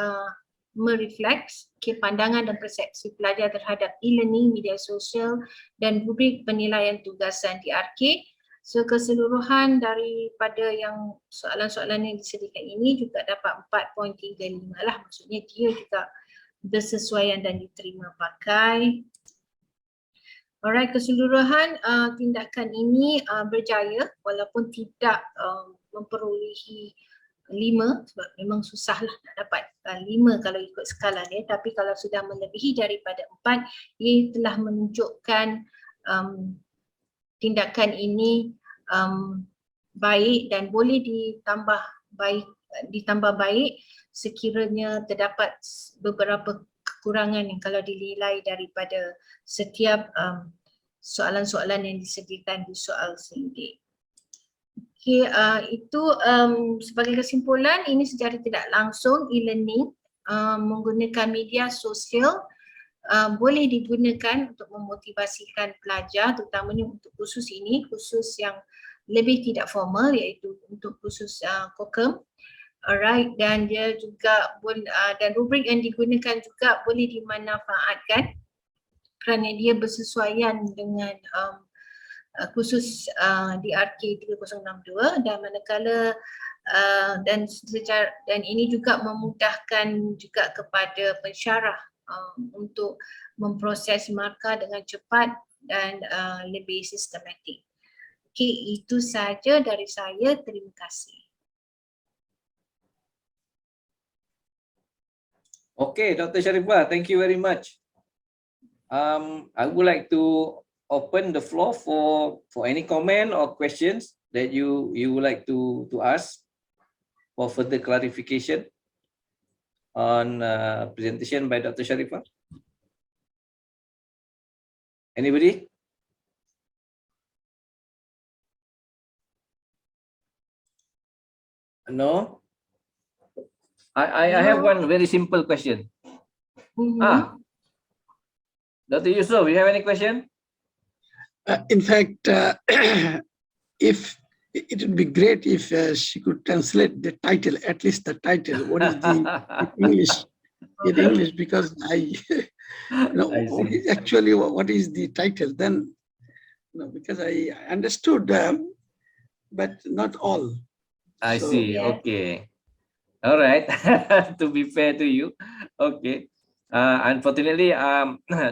merefleks pandangan dan persepsi pelajar terhadap e-learning, media sosial dan rubrik penilaian tugasan DRK. So keseluruhan daripada yang soalan-soalan yang disediakan ini juga dapat 4.35 lah. Maksudnya dia juga bersesuaian dan diterima pakai. Alright, keseluruhan tindakan ini berjaya walaupun tidak memperolehi 5, sebab memang susahlah nak dapat 5 kalau ikut skala dia, tapi kalau sudah melebihi daripada 4, ia telah menunjukkan tindakan ini baik dan boleh ditambah baik sekiranya terdapat beberapa kekurangan yang kalau dinilai daripada setiap soalan-soalan yang disediakan di soal selidik. Okay, itu sebagai kesimpulan, ini secara tidak langsung e-learning menggunakan media sosial boleh digunakan untuk memotivasikan pelajar, terutamanya untuk khusus ini, khusus yang lebih tidak formal, iaitu untuk khusus COCEM. Alright, dan dia juga dan rubrik yang digunakan juga boleh dimanfaatkan kerana dia bersesuaian dengan khusus DRK 3062, dan manakala dan ini juga memudahkan juga kepada pensyarah untuk memproses markah dengan cepat dan lebih sistematik. Okey, itu saja dari saya. Terima kasih. Okay, Dr. Sharifah, thank you very much. I would like to open the floor for any comment or questions that you would like to ask for further clarification on presentation by Dr. Sharifah. Anybody? No? I have one very simple question. Dr. Yusuf, you have any question? In fact, if it would be great if she could translate the title, at least the title. What is the English? In English, because I actually what is the title? Then, because I understood, but not all. I see. Okay. All right. To be fair to you, okay. Unfortunately,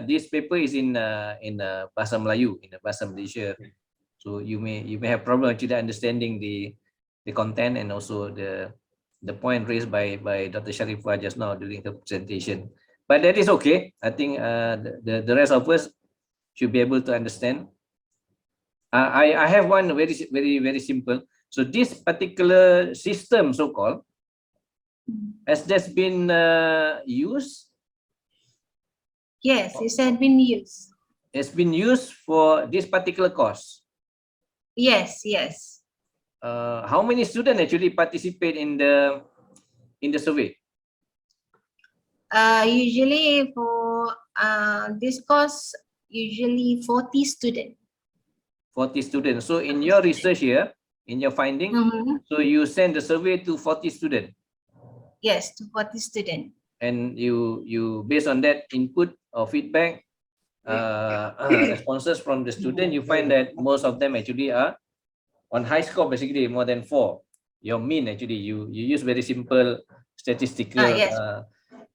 this paper is in Bahasa Melayu, in Bahasa Malaysia. So you may have problem actually understanding the content and also the point raised by Dr. Sharifah just now during the presentation. But that is okay. I think the rest of us should be able to understand. I have one very simple. So this particular system, so-called, has that been used? Yes, it has been used. It's been used for this particular course. Yes, yes. How many students actually participate in the survey? Usually for this course, usually 40 students. 40 students. So in your research here, in your finding, so you send the survey to 40 students. Yes, to 40 students. And you based on that input or feedback, responses from the student, you find that most of them actually are on high score, basically more than 4. Your mean actually you use very simple statistical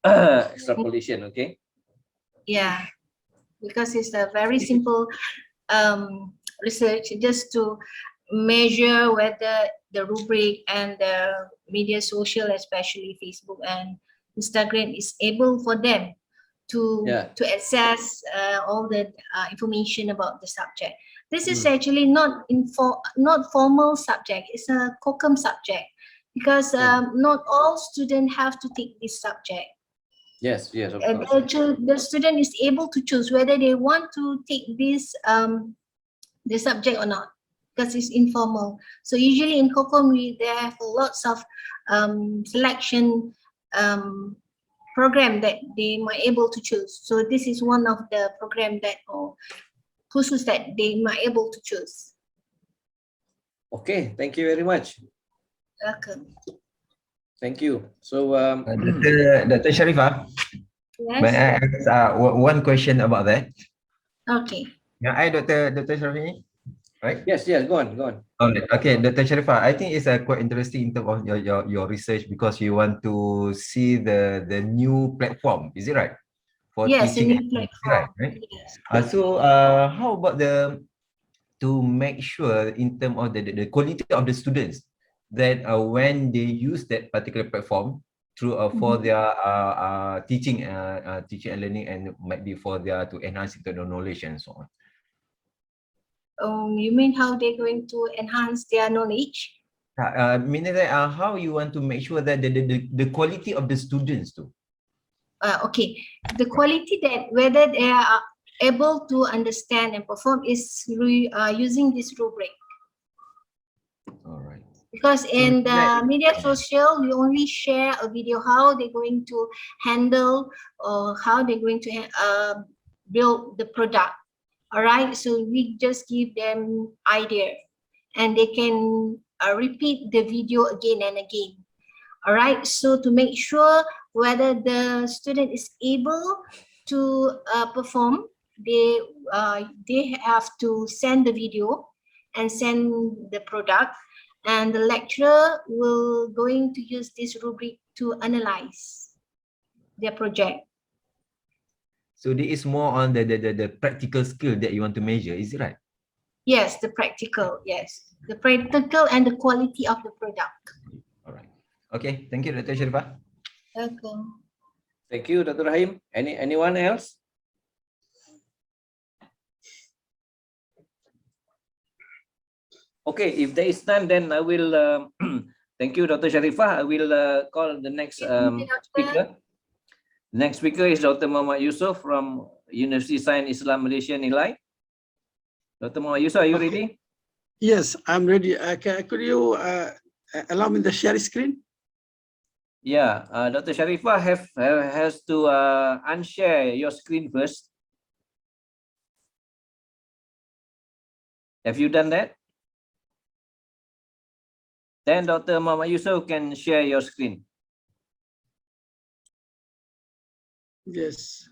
extrapolation. Okay. Yeah, because it's a very simple research just to measure whether the rubric and the media social, especially Facebook and Instagram, is able for them to access all the information about the subject. This is actually not formal subject. It's a COCUM subject because not all students have to take this subject. Yes, of course. The student is able to choose whether they want to take this the subject or not, because it's informal. So usually in COCUM there have lots of selection program that they might able to choose. So this is one of the program that or khusus that they might able to choose. Okay, thank you very much. Welcome. Thank you. So Dr. Sharifah, may I ask one question about that? Okay. Yeah, Dr. Sharifah, right? Yes, go on. Okay, Dr. Sharifah, I think it's quite interesting in terms of your research, because you want to see the new platform, is it right? For teaching, a new platform. right? Yes. So how about to make sure in terms of the quality of the students, that when they use that particular platform through for their teaching and learning, and might be for their to enhance their knowledge and so on. You mean how they're going to enhance their knowledge? Meaning that how you want to make sure that the quality of the students too. Okay, the quality that whether they are able to understand and perform is using this rubric. All right. Because in the media social, we only share a video how they're going to handle or how they're going to build the product. All right, so we just give them idea, and they can repeat the video again and again. All right, so to make sure whether the student is able to perform they have to send the video and send the product, and the lecturer will going to use this rubric to analyze their project. So this is more on the practical skill that you want to measure, is it right? Yes, the practical, yes. The practical and the quality of the product. All right. Okay, thank you, Dr. Sharifah. Welcome. Thank you, Dr. Rahim. Anyone else? Okay, if there is none, then I will, thank you, Dr. Sharifah. I will call the next speaker. Next speaker is Dr. Muhammad Yusuf from University Science Islam Malaysia, Nilai. Dr. Muhammad Yusuf, are you ready? Yes, I'm ready. Could you allow me to share screen? Yeah, Dr. Sharifah has to unshare your screen first. Have you done that? Then Dr. Muhammad Yusuf can share your screen. Yes.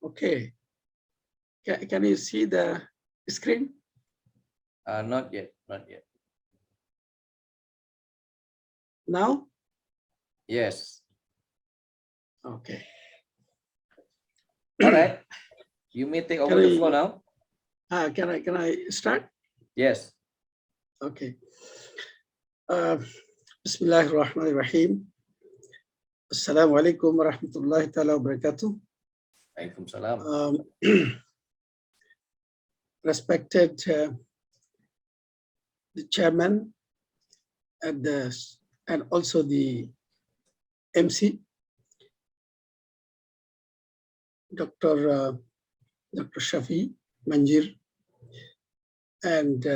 Okay. Can you see the screen? Not yet, not yet. Now? Yes. Okay. All right. You may take over the floor now. Can I start? Yes. Okay. Bismillahirrahmanirrahim. Assalamu alaikum warahmatullahi ta'ala wabarakatuh. Waalaikumsalam. Respected the chairman and also the MC, Dr. Shafi Manjir, and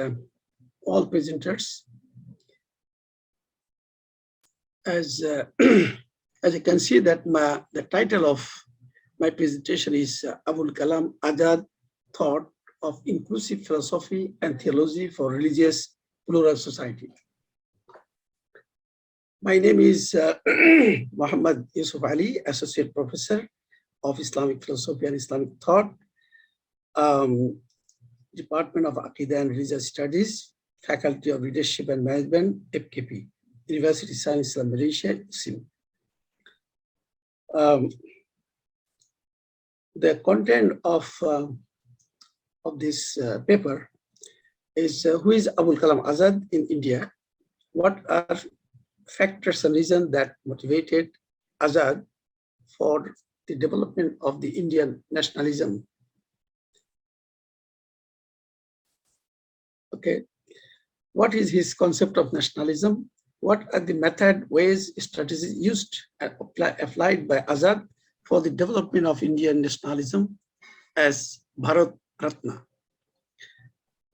all presenters. As as you can see that the title of my presentation is Abul Kalam Azad, Thought of Inclusive Philosophy and Theology for Religious Plural Society. My name is Muhammad Yusuf Ali, Associate Professor of Islamic Philosophy and Islamic Thought, Department of Aqidah and Religious Studies, Faculty of Leadership and Management, FKP, University Science Islam Malaysia, SIM. The content of this paper is who is Abul Kalam Azad in India? What are factors and reasons that motivated Azad for the development of the Indian nationalism? Okay, what is his concept of nationalism? What are the method, ways, strategies used and applied by Azad for the development of Indian nationalism as Bharat Ratna?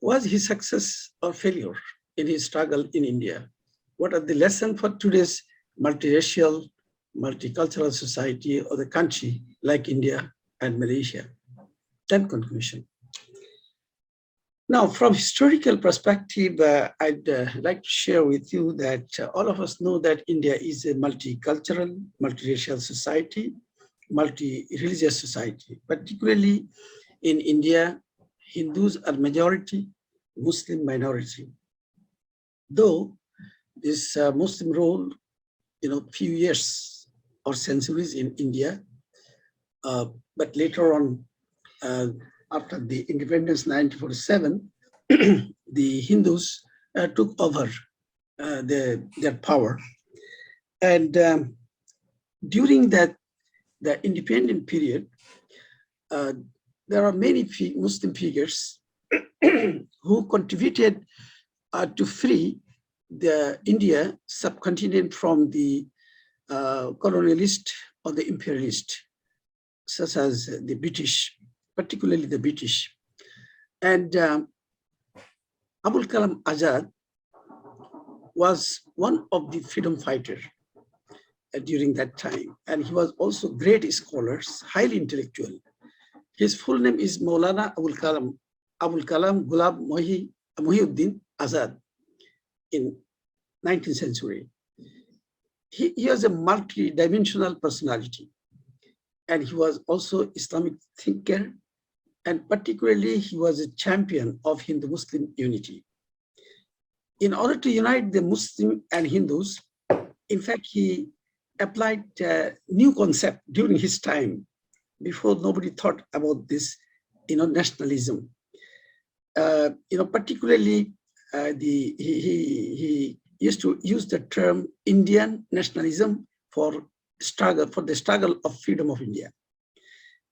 Was he success or failure in his struggle in India? What are the lessons for today's multiracial, multicultural society or the country like India and Malaysia? Then conclusion. Now, from historical perspective, I'd like to share with you that all of us know that India is a multicultural, multiracial society, multi-religious society. Particularly in India, Hindus are majority, Muslim minority. Though this Muslim role, few years or centuries in India, but later on, after the independence 1947, the Hindus took over their power. And during the independent period, there are many Muslim figures who contributed to free the India subcontinent from the colonialist or the imperialist, such as the British, particularly the British. And Abul Kalam Azad was one of the freedom fighters during that time. And he was also great scholar, highly intellectual. His full name is Maulana Abul Kalam Gulab Muhyiddin Azad in 19th century. He was a multi-dimensional personality, and he was also Islamic thinker, and particularly he was a champion of Hindu-Muslim unity. In order to unite the Muslim and Hindus, in fact, he applied a new concept during his time, before nobody thought about this, nationalism. Particularly he used to use the term Indian nationalism for the struggle of freedom of India.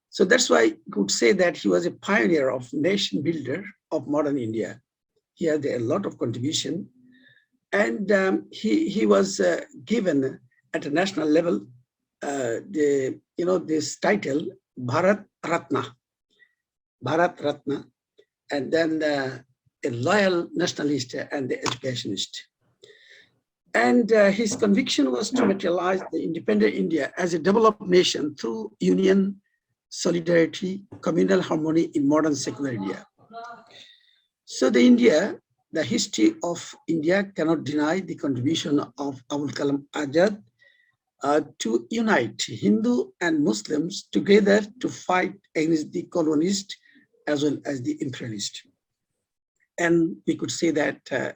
So that's why you could say that he was a pioneer of nation builder of modern India. He had a lot of contribution, and he was given at a national level this title Bharat Ratna, and then a loyal nationalist and the educationist. And his conviction was to materialize the independent India as a developed nation through union, solidarity, communal harmony in modern secular India. So the history of India cannot deny the contribution of Abul Kalam Azad to unite Hindu and Muslims together to fight against the colonist as well as the imperialist. And we could say that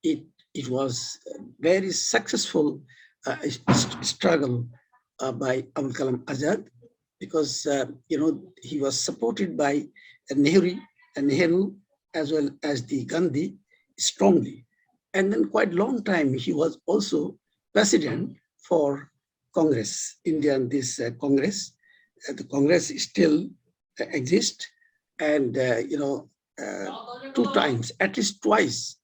it was a very successful struggle by Abul Kalam Azad, because he was supported by Nehru as well as the Gandhi strongly. And then quite long time he was also president for Congress, Congress. The Congress still exists, and two times, at least twice,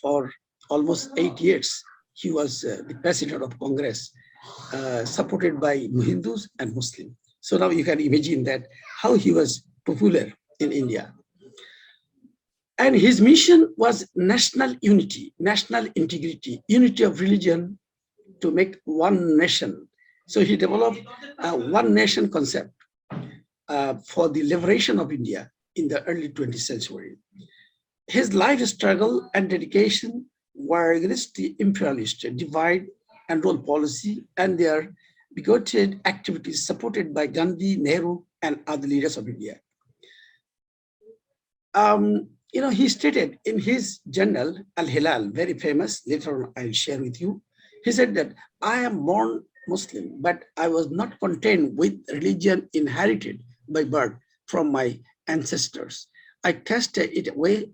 for almost 8 years, he was the president of Congress, supported by Hindus and Muslims. So now you can imagine that how he was popular in India. And his mission was national unity, national integrity, unity of religion, to make one nation. So he developed a one nation concept for the liberation of India in the early 20th century. His life struggle and dedication were against the imperialist divide and rule policy and their bigoted activities supported by Gandhi, Nehru, and other leaders of India. He stated in his journal, Al-Hilal, very famous, later on I'll share with you. He said that I am born Muslim, but I was not content with religion inherited by birth from my ancestors. I casted it away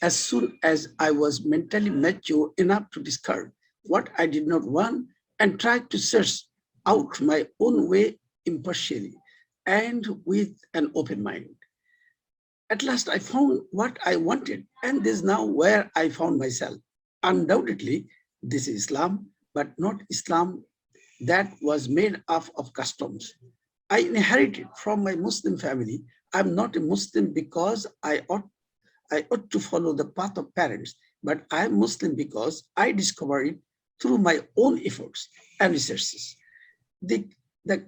as soon as I was mentally mature enough to discard what I did not want and tried to search out my own way impartially and with an open mind. At last I found what I wanted, and this is now where I found myself. Undoubtedly, this is Islam, but not Islam that was made up of customs. I inherited from my Muslim family. I'm not a Muslim because I ought to follow the path of parents, but I'm Muslim because I discovered it through my own efforts and researches. The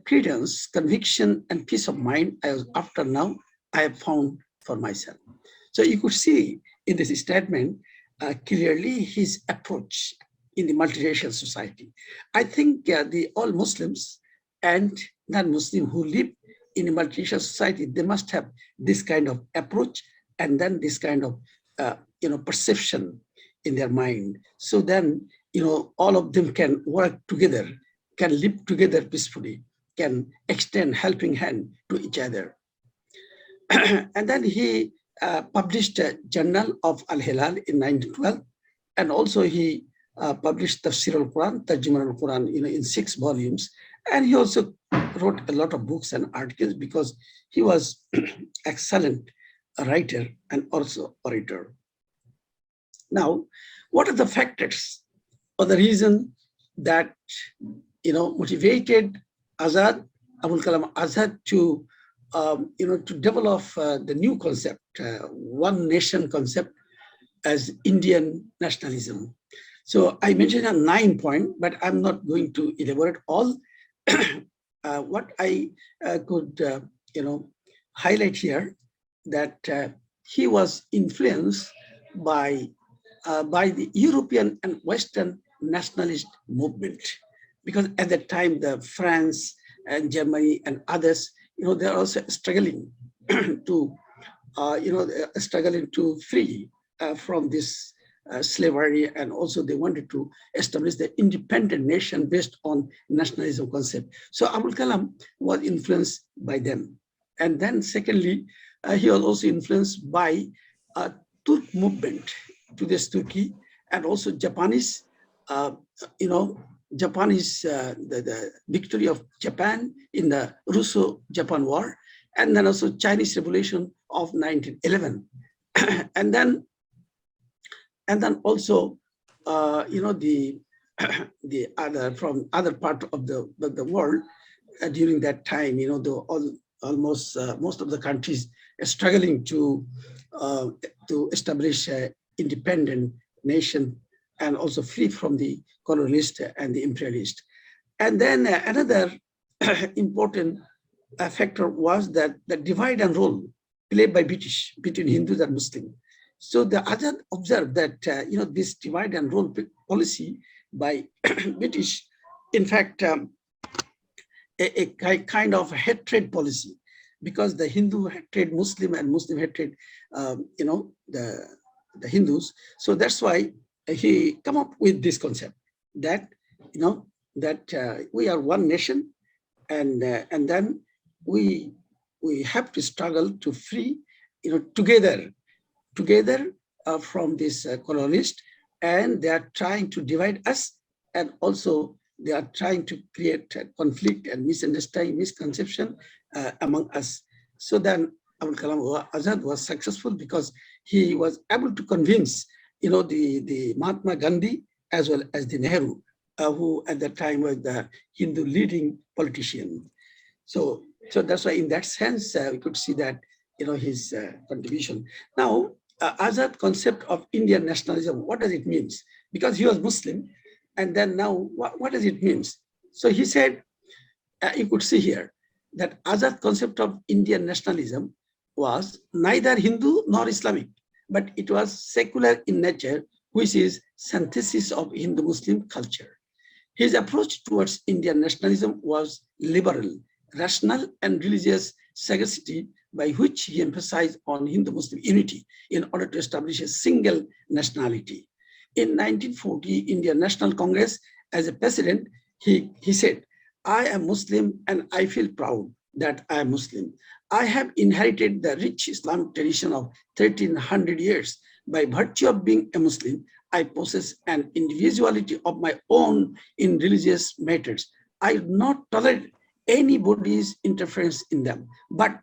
credence, conviction, and peace of mind I was after now, I have found for myself. So you could see in this statement clearly his approach in the multiracial society. I think all Muslims and non-Muslim who live in a multiracial society, they must have this kind of approach and then this kind of perception in their mind. So then all of them can work together, can live together peacefully, can extend helping hand to each other. And then he published a journal of Al-Hilal in 1912, and also he published Tafsir al-Quran, Tarjuma al-Quran, in 6 volumes. And he also wrote a lot of books and articles because he was excellent writer and also orator. Now, what are the factors or the reason that motivated Abul Kalam Azad to develop the new concept, one nation concept as Indian nationalism? So I mentioned a 9 point, but I'm not going to elaborate all. what I could highlight here, that he was influenced by the European and Western nationalist movement, because at that time the France and Germany and others, they are also struggling to struggling to free from this slavery, and also they wanted to establish the independent nation based on nationalism concept. So Abul Kalam was influenced by them. And then secondly, he was also influenced by Turk movement to this Turkey, and also Japanese, Japanese, the victory of Japan in the Russo-Japan War, and then also Chinese Revolution of 1911. and then also, the other, from other part of the world during that time, almost most of the countries are struggling to establish an independent nation and also free from the colonialist and the imperialist. And then another important factor was that the divide and rule played by British between Hindus and Muslims. So the other observed that this divide and rule policy by British, in fact, a kind of hatred policy, because the Hindu hatred Muslim and Muslim hatred, the Hindus. So that's why he come up with this concept that we are one nation, and then we have to struggle to free, together from this colonialist, and they are trying to divide us, and also they are trying to create conflict and misunderstanding, misconception among us. So then Abul Kalam Azad was successful because he was able to convince, the Mahatma Gandhi as well as the Nehru, who at that time was the Hindu leading politician. So that's why in that sense, we could see that, his contribution. Now, Azad concept of Indian nationalism, what does it mean? Because he was Muslim, and then now what does it mean? So he said, you could see here that Azad concept of Indian nationalism was neither Hindu nor Islamic, but it was secular in nature, which is synthesis of Hindu-Muslim culture. His approach towards Indian nationalism was liberal, rational, and religious sagacity, by which he emphasized on Hindu-Muslim unity in order to establish a single nationality. In 1940, Indian National Congress, as a president, he said, "I am Muslim and I feel proud that I am Muslim. I have inherited the rich Islamic tradition of 1300 years. By virtue of being a Muslim, I possess an individuality of my own in religious matters. I do not tolerate anybody's interference in them. But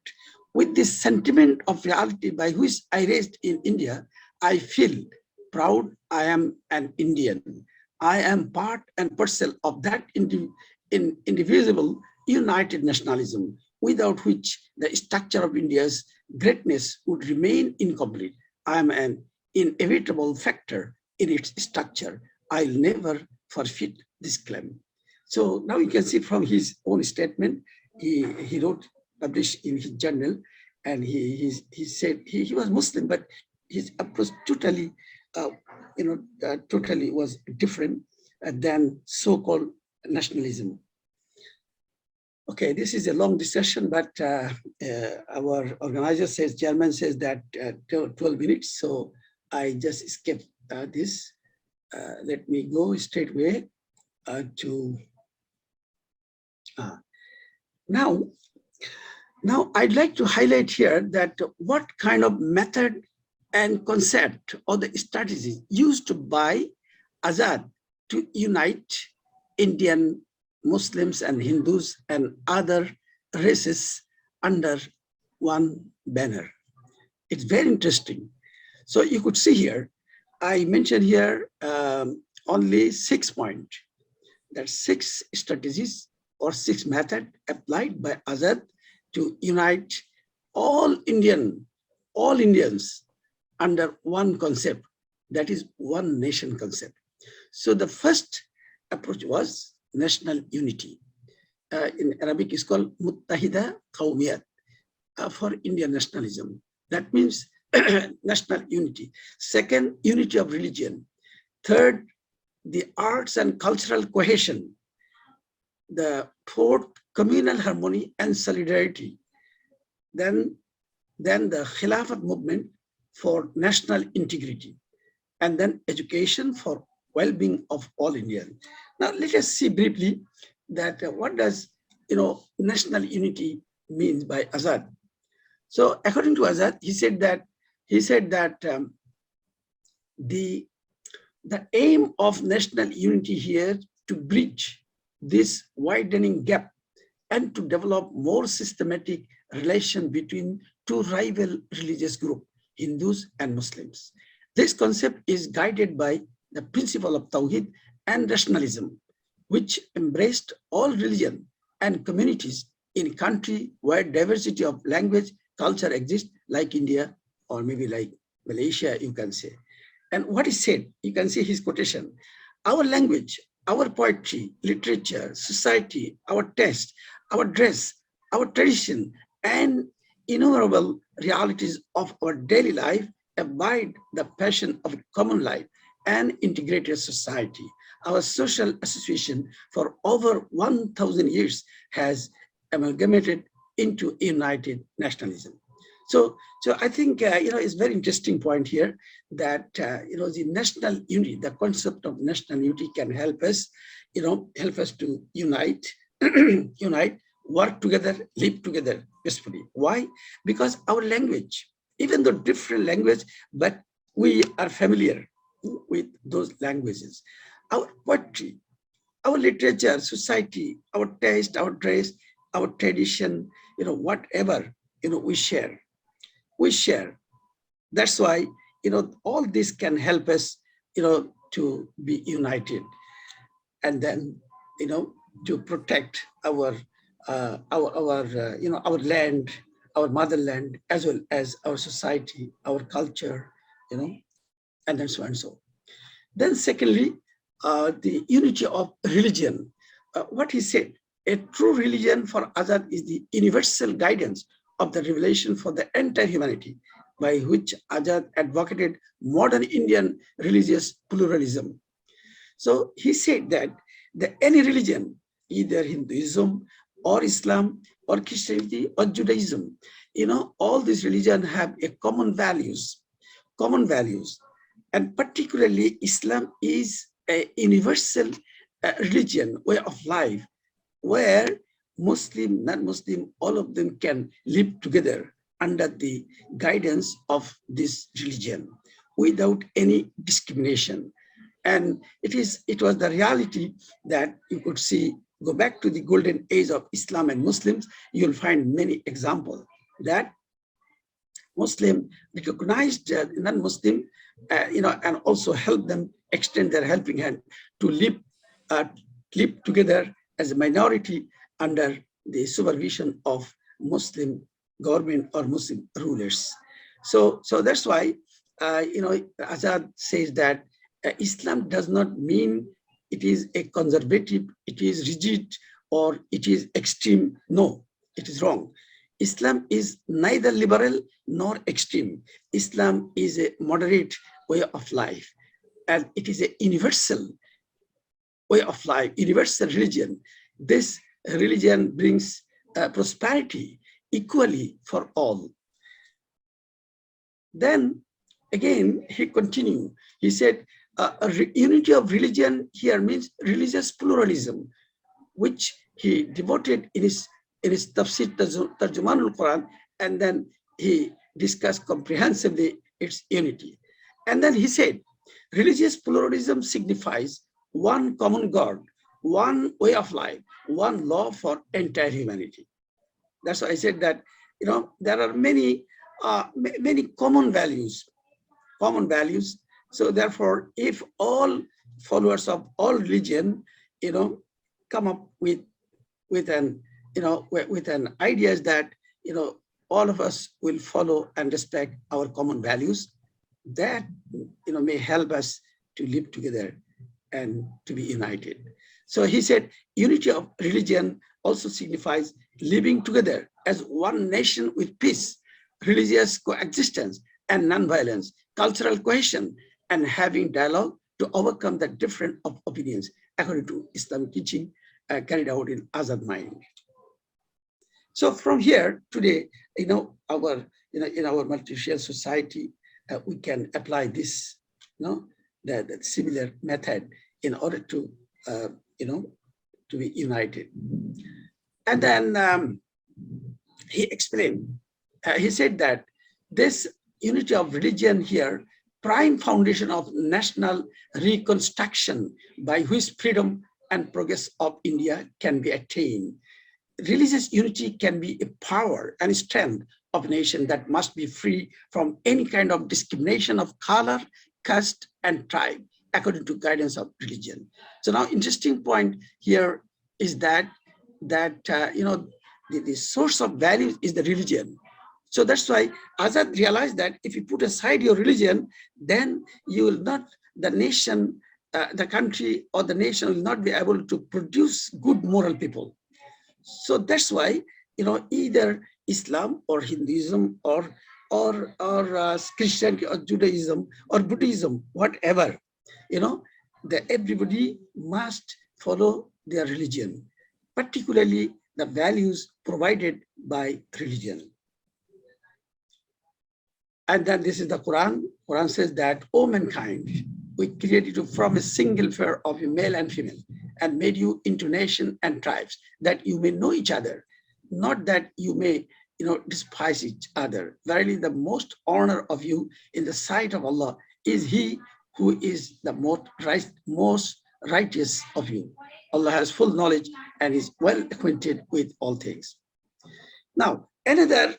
with this sentiment of reality by which I raised in India, I feel proud I am an Indian. I am part and parcel of that indivisible united nationalism, without which the structure of India's greatness would remain incomplete. I am an inevitable factor in its structure. I'll never forfeit this claim." So now you can see from his own statement, he wrote, published in his journal, and he said he was Muslim, but his approach totally, totally was different than so-called nationalism. Okay, this is a long discussion, but our organizer says, chairman says that 12 minutes, so I just skipped this. Let me go straight away to now I'd like to highlight here that what kind of method and concept or the strategies used by Azad to unite Indian Muslims and Hindus and other races under one banner. It's very interesting. So you could see here, I mentioned here only 6 points. That's 6 strategies or 6 methods applied by Azad to unite all Indians under one concept, that is one nation concept. So the first approach was national unity. in Arabic is called Muttahida Qawmiyat, for Indian nationalism. That means national unity. Second, unity of religion. Third, the arts and cultural cohesion. The fourth, communal harmony and solidarity. Then the Khilafat movement for national integrity. And then education for well-being of all Indians. Now let us see briefly that what does national unity means by Azad. So according to Azad, he said that the aim of national unity here to bridge this widening gap and to develop more systematic relation between two rival religious groups, Hindus and Muslims. This concept is guided by the principle of Tawhid and rationalism, which embraced all religion and communities in a country where diversity of language, culture exists, like India or maybe like Malaysia, you can say. And what he said, you can see his quotation: our language, our poetry, literature, society, our taste, our dress, our tradition, and innumerable realities of our daily life abide the passion of common life and integrated society. Our social association for over 1,000 years has amalgamated into united nationalism. So I think it's very interesting point here that the national unity, the concept of national unity, can help us, to unite, work together, live together peacefully. Why? Because our language, even though different language, but we are familiar with those languages. Our poetry, our literature, society, our taste, our dress, our tradition, whatever, we share. We share. That's why, all this can help us, to be united, and then, to protect our land, our motherland, as well as our society, our culture, and then so and so. Then secondly, the unity of religion. What he said, a true religion for Azad is the universal guidance of the revelation for the entire humanity, by which Azad advocated modern Indian religious pluralism. So he said that any religion, either Hinduism or Islam or Christianity or Judaism, all these religions have a common values, and particularly Islam is a universal religion, way of life, where Muslim, non-Muslim, all of them can live together under the guidance of this religion without any discrimination. And it was the reality that you could see, go back to the golden age of Islam and Muslims, you'll find many examples that Muslim recognized non-Muslim, and also help them extend their helping hand to live together as a minority under the supervision of Muslim government or Muslim rulers. So that's why, Azad says that Islam does not mean it is a conservative, it is rigid, or it is extreme. No, it is wrong. Islam is neither liberal nor extreme. Islam is a moderate way of life, and it is a universal way of life, universal religion. This religion brings prosperity equally for all. Then again, he continued. He said, unity of religion here means religious pluralism, which he devoted in his Tafsir Tarjumanul Quran, and then he discussed comprehensively its unity. And then he said, religious pluralism signifies one common God, one way of life, one law for entire humanity. That's why I said that, there are many common values. So therefore, if all followers of all religion, come up with an ideas that, all of us will follow and respect our common values, that, may help us to live together and to be united. So he said, unity of religion also signifies living together as one nation with peace, religious coexistence and non-violence, cultural cohesion, and having dialogue to overcome the different opinions according to Islamic teaching carried out in Azad Mind. So from here today, in our multiracial society, we can apply this, the similar method in order to, to be united. And then he explained, he said that this unity of religion here, prime foundation of national reconstruction by which freedom and progress of India can be attained. Religious unity can be a power and strength of a nation that must be free from any kind of discrimination of color, caste, and tribe, according to guidance of religion. So now, interesting point here is that the source of value is the religion. So that's why Azad realized that if you put aside your religion, then you will not, the nation, the country or the nation will not be able to produce good moral people. So that's why, either Islam or Hinduism or Christianity or Judaism or Buddhism, whatever, everybody must follow their religion, particularly the values provided by religion. And then this is the Quran. Quran says that, O mankind, we created you from a single pair of a male and female and made you into nation and tribes that you may know each other, not that you may despise each other. Verily, the most honor of you in the sight of Allah is He who is the most righteous of you. Allah has full knowledge and is well acquainted with all things. Now, another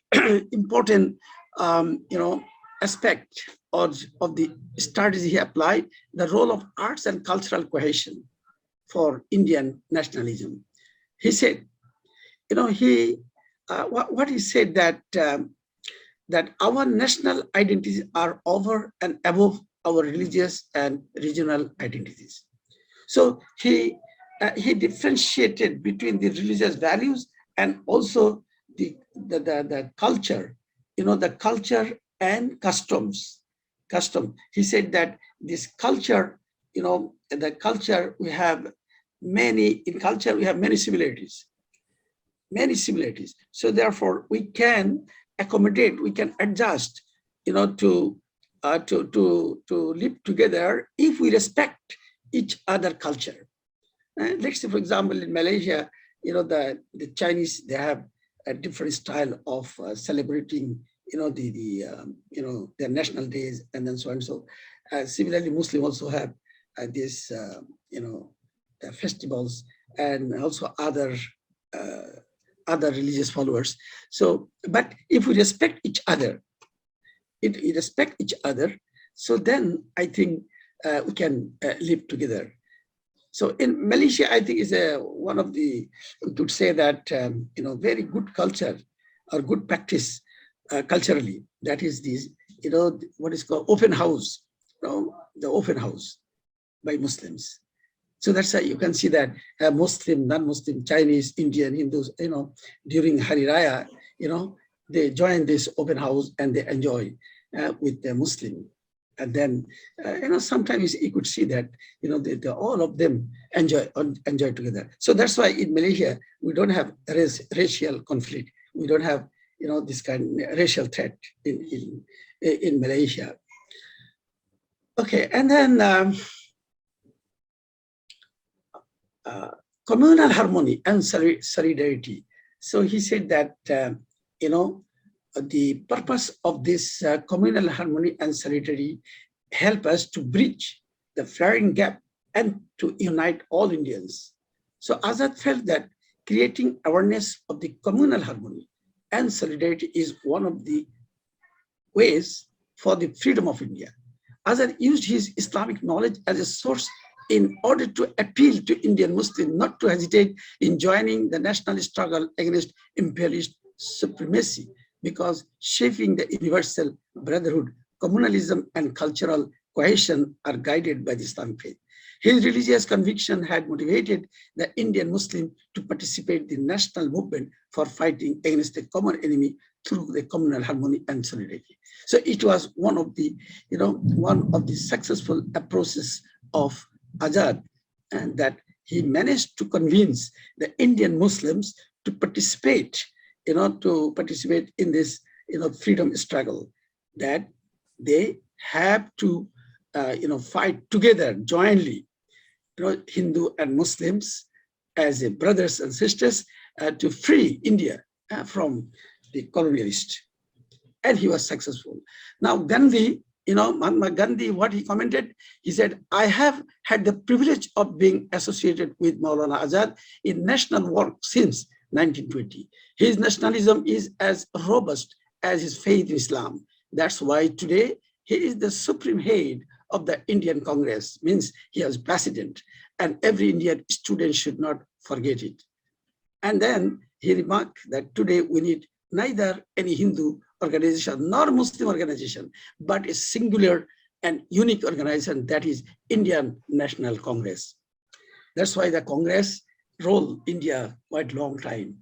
important aspect of the strategy he applied, the role of arts and cultural cohesion for Indian nationalism. He said, what he said that our national identities are over and above our religious and regional identities. So he differentiated between the religious values and also the culture, the culture and customs. He said that this culture, the culture we have many similarities. So therefore we can accommodate, we can adjust, to live together if we respect each other culture. Let's say, for example, in Malaysia, the Chinese, they have a different style of celebrating, their national days and then so on. So similarly, Muslim also have this, festivals and also other religious followers. So, but if we respect each other, so then I think we can live together. So in Malaysia, I think is one of the, we could say that, very good culture or good practice culturally. That is this, what is called open house, the open house by Muslims. So that's why you can see that Muslim, non-Muslim, Chinese, Indian, Hindus, during Hari Raya, they join this open house and they enjoy with the Muslim. And then, sometimes you could see that, all of them enjoy together. So that's why in Malaysia, we don't have racial conflict. We don't have, this kind of racial threat in Malaysia. Okay, and then communal harmony and solidarity. So he said that, the purpose of this communal harmony and solidarity help us to bridge the flaring gap and to unite all Indians. So Azad felt that creating awareness of the communal harmony and solidarity is one of the ways for the freedom of India. Azad used his Islamic knowledge as a source in order to appeal to Indian Muslims not to hesitate in joining the national struggle against imperialist supremacy, because shaping the universal brotherhood, communalism, and cultural cohesion are guided by the Islamic faith. His religious conviction had motivated the Indian Muslim to participate in the national movement for fighting against the common enemy through the communal harmony and solidarity. So it was one of the, one of the successful approaches of Azad, and that he managed to convince the Indian Muslims to participate, in this, freedom struggle, that they have to, fight together jointly, Hindu and Muslims as brothers and sisters, to free India from the colonialist. And he was successful. Now Gandhi, Mahatma Gandhi, what he commented, he said, I have had the privilege of being associated with Maulana Azad in national work since 1920. His nationalism is as robust as his faith in Islam. That's why today he is the supreme head of the Indian Congress, means he is president, and every Indian student should not forget it. And then he remarked that today we need neither any Hindu organization nor Muslim organization, but a singular and unique organization, that is Indian National Congress. That's why the Congress ruled India quite long time.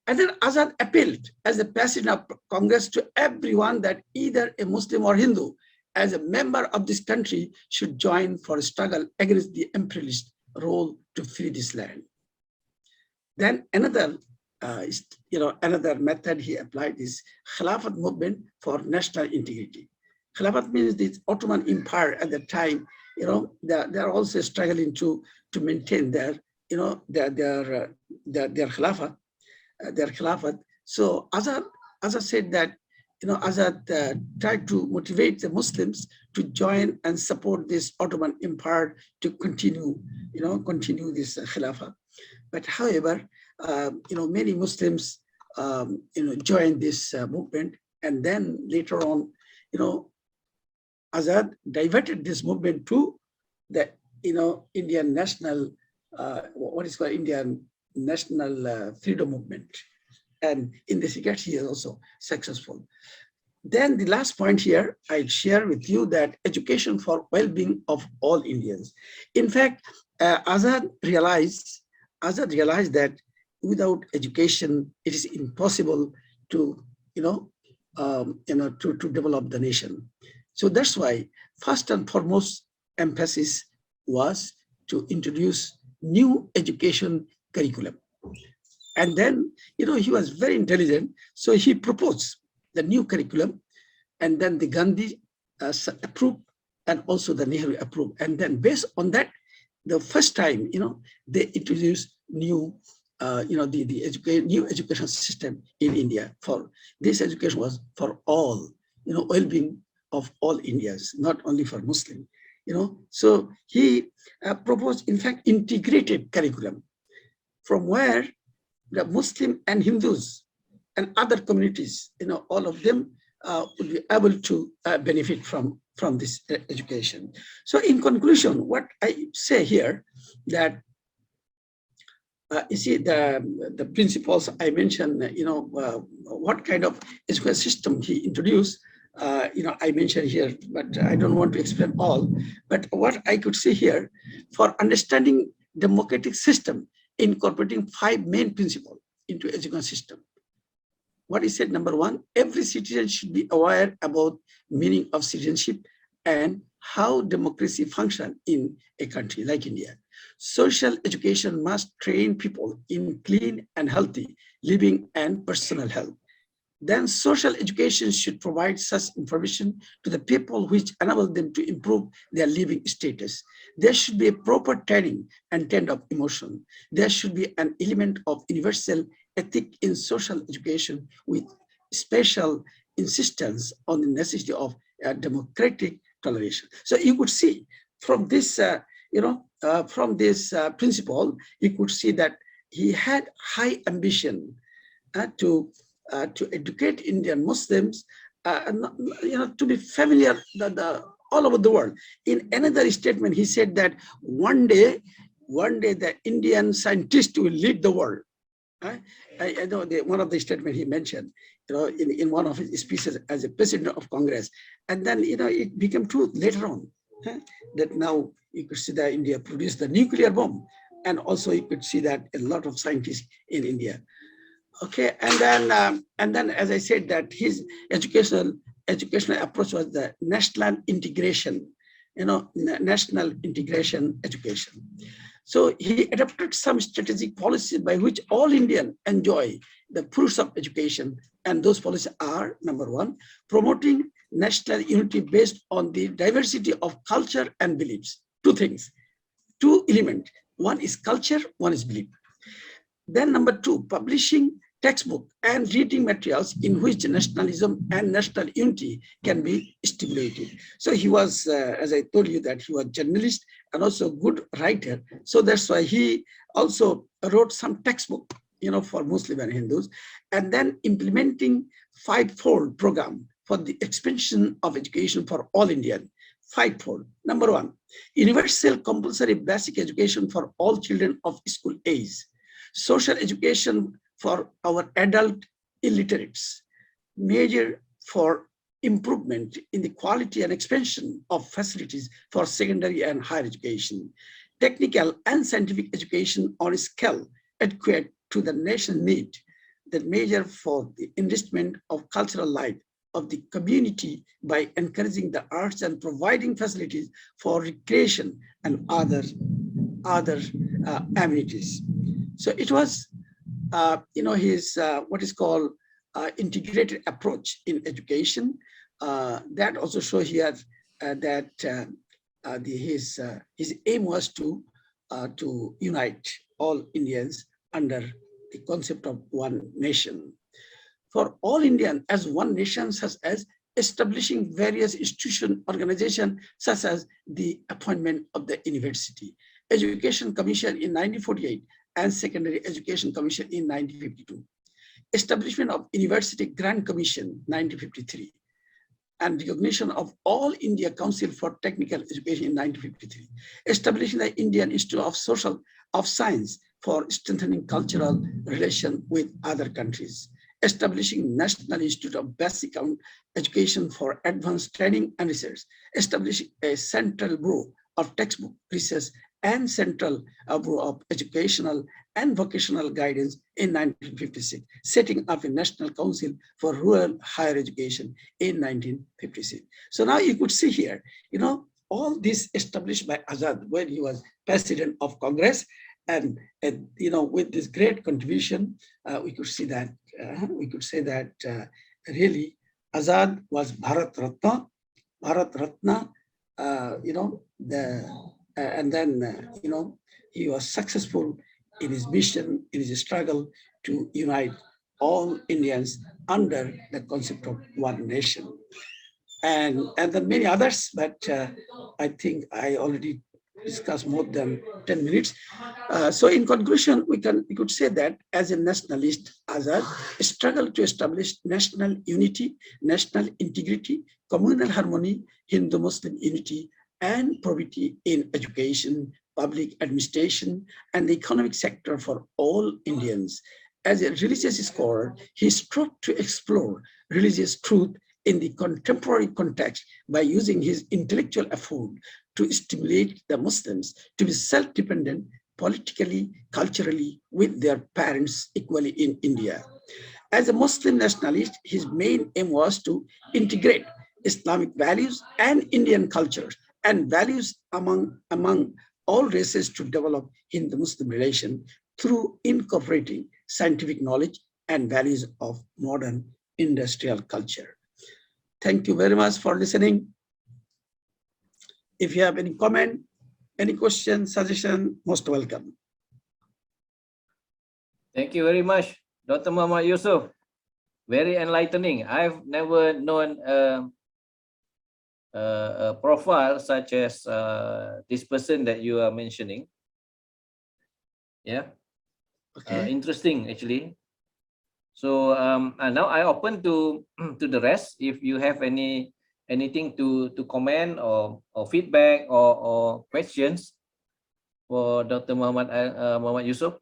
And then Azad appealed as the president of Congress to everyone that either a Muslim or Hindu, as a member of this country, should join for a struggle against the imperialist rule to free this land. Then another another method he applied is Khilafat movement for national integrity. Khilafat means the Ottoman Empire at the time, they're also struggling to maintain their, their Khilafat. So Azad said that, Azad tried to motivate the Muslims to join and support this Ottoman Empire to continue, continue this Khilafat. But however, many Muslims, joined this movement, and then later on, Azad diverted this movement to the, Indian national, what is called Indian National Freedom Movement, and in this regard, he is also successful. Then the last point here, I share with you that education for well-being of all Indians. In fact, Azad realized that without education, it is impossible to, to develop the nation. So that's why first and foremost emphasis was to introduce new education curriculum. And then, he was very intelligent. So he proposed the new curriculum, and then the Gandhi approved, and also the Nehru approved. And then based on that, the first time, they introduced new, new education system in India. For this education was for all, well-being of all Indians, not only for Muslim, So he proposed, in fact, integrated curriculum, from where the Muslim and Hindus and other communities, all of them would be able to benefit from this education. So in conclusion, what I say here, that you see the principles I mentioned, what kind of education system he introduced, I mentioned here, but I don't want to explain all. But what I could say here, for understanding democratic system, incorporating 5 main principles into education system. What is said, number 1, every citizen should be aware about meaning of citizenship and how democracy functions in a country like India. Social education must train people in clean and healthy living and personal health. Then social education should provide such information to the people which enable them to improve their living status. There should be a proper training and tend of emotion. There should be an element of universal ethic in social education, with special insistence on the necessity of democratic toleration. So you could see from this, principle, you could see that he had high ambition to educate Indian Muslims, to be familiar all over the world. In another statement, he said that one day the Indian scientist will lead the world. I know one of the statements he mentioned, in one of his speeches as a president of Congress, and then it became true later on. that now you could see that India produced the nuclear bomb, and also you could see that a lot of scientists in India. Okay, and then as I said, that his educational approach was the national integration, national integration education. So he adopted some strategic policies by which all Indians enjoy the fruits of education, and those policies are: number one, promoting national unity based on the diversity of culture and beliefs. Two things, two elements. One is culture, one is belief. Then number two, publishing textbook and reading materials in which nationalism and national unity can be stimulated. So he was, as I told you, that he was a journalist and also a good writer. So that's why he also wrote some textbook, for Muslim and Hindus, and then implementing fivefold program for the expansion of education for all Indians. Fivefold. Number one, universal compulsory basic education for all children of school age. Social education for our adult illiterates, measure for improvement in the quality and expansion of facilities for secondary and higher education, technical and scientific education on a scale adequate to the nation's need, that measure for the enrichment of cultural life of the community by encouraging the arts and providing facilities for recreation and other amenities. So it was his what is called integrated approach in education. That also shows here that his aim was to unite all Indians under the concept of one nation. For all Indians as one nation, such as establishing various institution organizations, such as the appointment of the University Education Commission in 1948 and Secondary Education Commission in 1952. Establishment of University Grant Commission 1953, and recognition of All India Council for Technical Education in 1953. Establishing the Indian Institute of Science for strengthening cultural relation with other countries. Establishing National Institute of Basic Education for Advanced Training and Research. Establishing a Central Bureau of Textbook Research and Central Bureau of Educational and Vocational Guidance in 1956, setting up a National Council for Rural Higher Education in 1956. So now you could see here, all this established by Azad when he was President of Congress, and with this great contribution, we could see that really Azad was Bharat Ratna, and then he was successful in his mission, in his struggle to unite all Indians under the concept of one nation, and then many others, but I think I already discussed more than 10 minutes. So in conclusion, we could say that as a nationalist, Azad struggled to establish national unity, national integrity, communal harmony, Hindu-Muslim unity, and probity in education, public administration, and the economic sector for all Indians. As a religious scholar, he strove to explore religious truth in the contemporary context by using his intellectual effort to stimulate the Muslims to be self-dependent politically, culturally, with their parents equally in India. As a Muslim nationalist, his main aim was to integrate Islamic values and Indian cultures and values among all races to develop Hindu-Muslim relation through incorporating scientific knowledge and values of modern industrial culture. Thank you very much for listening. If you have any comment, any question, suggestion, most welcome. Thank you very much, Dr. Muhammad Yusuf. Very enlightening. I've never known a profile such as this person that you are mentioning. Yeah, okay. Interesting actually. So and now I open to the rest. If you have anything to comment or feedback or questions for Dr. Muhammad Yusuf.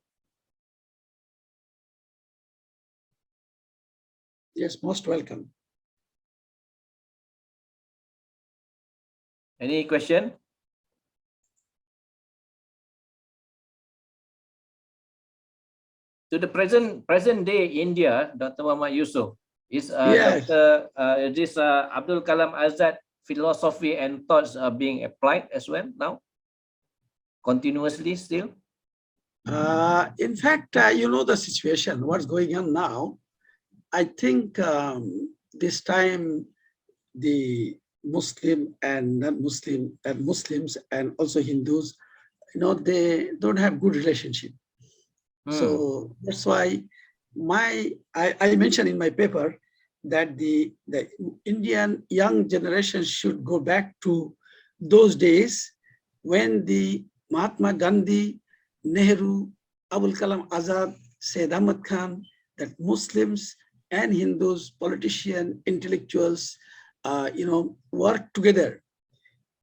Yes, most welcome. Any question? To the present day India, Dr. Muhammad Yusuf, is Yes. Abdul Kalam Azad philosophy and thoughts are being applied as well now, continuously still? In fact, you know the situation, what's going on now. I think this time the Muslim and non-Muslim and Muslims and also Hindus, you know, they don't have good relationship. So that's why I mentioned in my paper that the Indian young generation should go back to those days when the Mahatma Gandhi, Nehru, Abul Kalam Azad, Sayyid Ahmad Khan, that Muslims and Hindus, politicians, intellectuals, you know, work together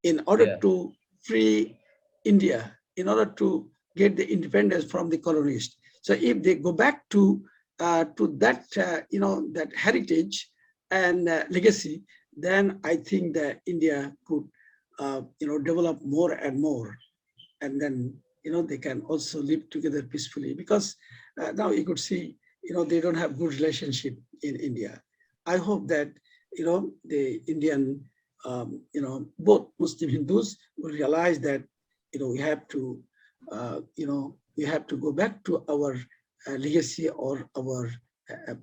in order to free India, in order to get the independence from the colonists. So if they go back to that, you know, that heritage and legacy, then I think that India could, you know, develop more and more, and then, you know, they can also live together peacefully. Because now you could see, you know, they don't have good relationship in India. I hope that, you know, the Indian, you know, both Muslim Hindus will realize that, you know, we have to, you know, we have to go back to our legacy or our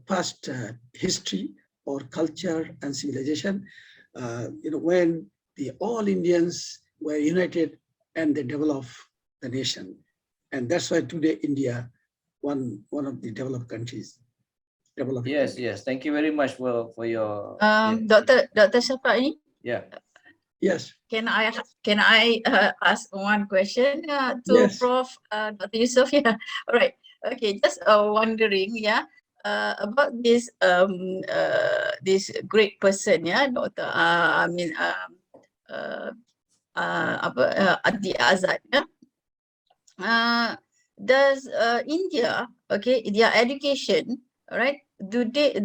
past history or culture and civilization. You know, when all Indians were united and they developed the nation, and that's why today India, one of the developed countries. Yes, yes. Thank you very much for your. Dr. Shafra'i? Yeah. Yes. Can I ask one question to Yes. Prof. Dr. Yusuf? Yeah. All right. Okay. Just wondering, yeah, about this this great person, yeah, Dr. Adi Azad, yeah. Does India, okay, their education, right? Do they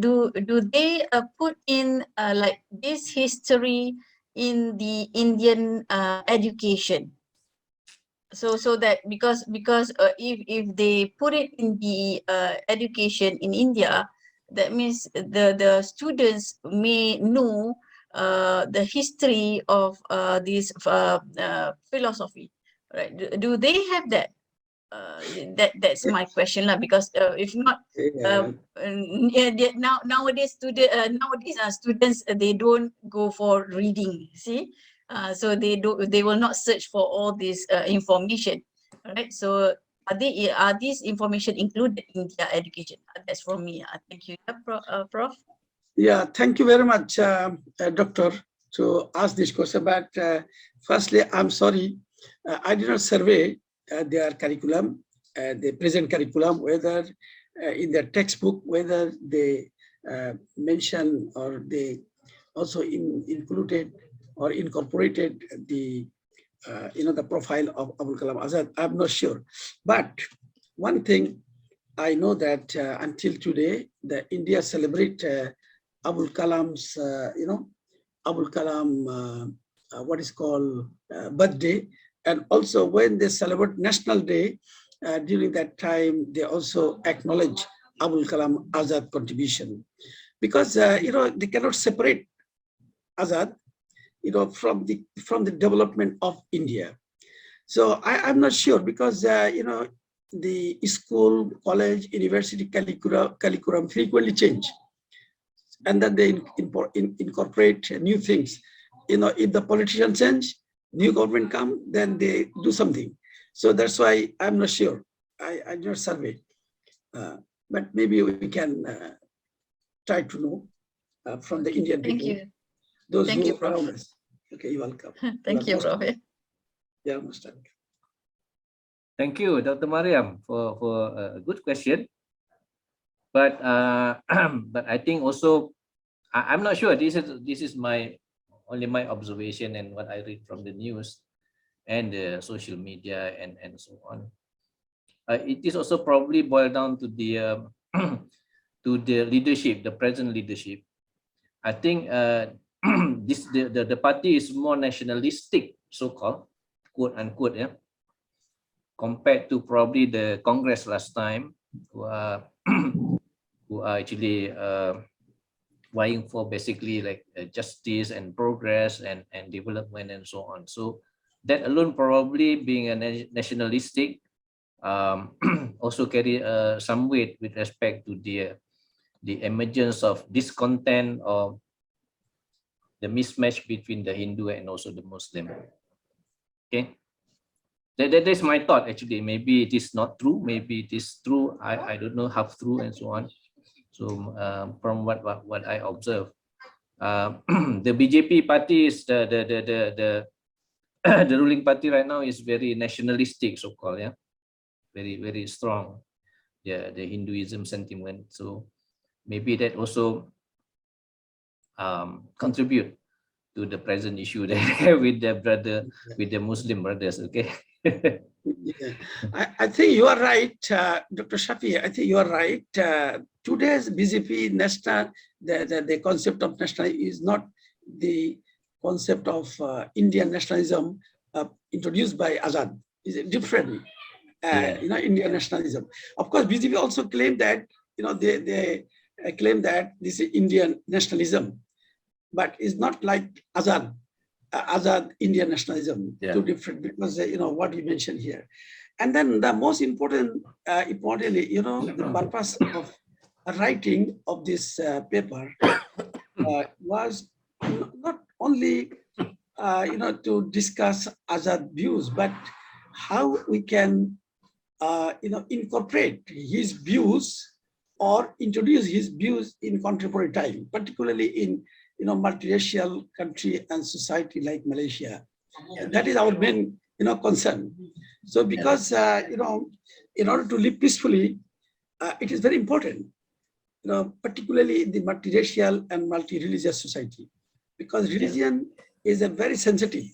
put in like this history in the Indian education? So that because if they put it in the education in India, that means the students may know the history of this philosophy, right? Do they have that? That's my question lah. Because if not, nowadays students they don't go for reading. See, so they will not search for all this information. All right. So are these information included in their education? That's from me. Thank you, Prof. Yeah, thank you very much, Doctor, to ask this question. But firstly, I'm sorry, I did not survey their curriculum, the present curriculum, whether in their textbook, whether they mention or they also included or incorporated the you know, the profile of Abul Kalam Azad. I'm not sure, but one thing I know that until today, the India celebrate Abul Kalam's you know, Abul Kalam what is called birthday. And also when they celebrate National Day, during that time, they also acknowledge Abul Kalam Azad contribution. Because, you know, they cannot separate Azad, you know, from the development of India. So I'm not sure because, you know, the school, college, university curriculum frequently change. And then they incorporate new things. You know, if the politicians change, new government come, then they do something. So that's why I'm not sure. I did not survey, but maybe we can try to know from the Indian people. Thank you. Those Thank who you, Prof. around us. Okay, you're welcome. Thank you, Prof. Yeah, most welcome. Thank you, Dr. Mariam, for a good question. But but I think also I'm not sure. This is only my observation and what I read from the news and the social media and so on. It is also probably boiled down to the to the leadership, the present leadership. I think the party is more nationalistic, so-called, quote unquote, yeah, compared to probably the Congress last time, who are actually vying for basically like justice and progress and development and so on. So that alone, probably being a nationalistic, also carry some weight with respect to the emergence of discontent or the mismatch between the Hindu and also the Muslim. Okay, that is my thought actually. Maybe it is not true, maybe it is true, I don't know, half true and so on. So from what I observe, the BJP party is the ruling party right now is very nationalistic, so-called, yeah, very strong, yeah, the Hinduism sentiment. So maybe that also contribute to the present issue there with the Muslim brothers. Okay. Yeah. I think you are right, Dr. Shafi. I think you are right. Today's BJP national, the concept of nationalism is not the concept of Indian nationalism introduced by Azad. Is different, Indian nationalism. Of course, BJP also claimed that, they claim that this is Indian nationalism, but it's not like Azad. Azad Indian nationalism, two different, because what you mentioned here. And then the most importantly, the purpose of writing of this paper was not only to discuss Azad views, but how we can incorporate his views or introduce his views in contemporary time, particularly in multiracial country and society like Malaysia. That is our main concern. So because in order to live peacefully, it is very important, particularly in the multiracial and multi-religious society, because religion is a very sensitive,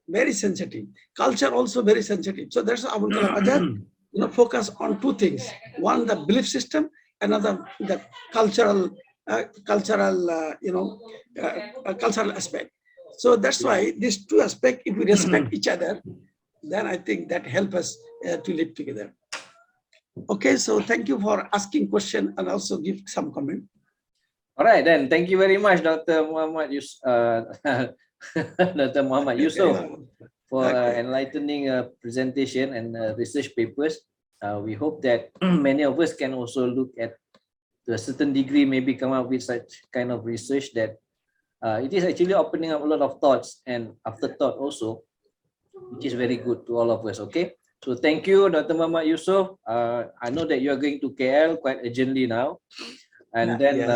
very sensitive. Culture also very sensitive. So that's our Azad, focus on two things: one, the belief system; another, the cultural aspect. So that's why these two aspects, if we respect each other, then I think that help us to live together. Okay, so thank you for asking question and also give some comment. All right, then. Thank you very much, Dr. Muhammad Dr. Muhammad Yusuf, for enlightening presentation and research papers. We hope that many of us can also look at, to a certain degree, maybe come up with such kind of research that it is actually opening up a lot of thoughts and afterthought also, which is very good to all of us. Okay, so thank you, Dr. Muhammad Yusuf. I know that you are going to KL quite urgently now, and then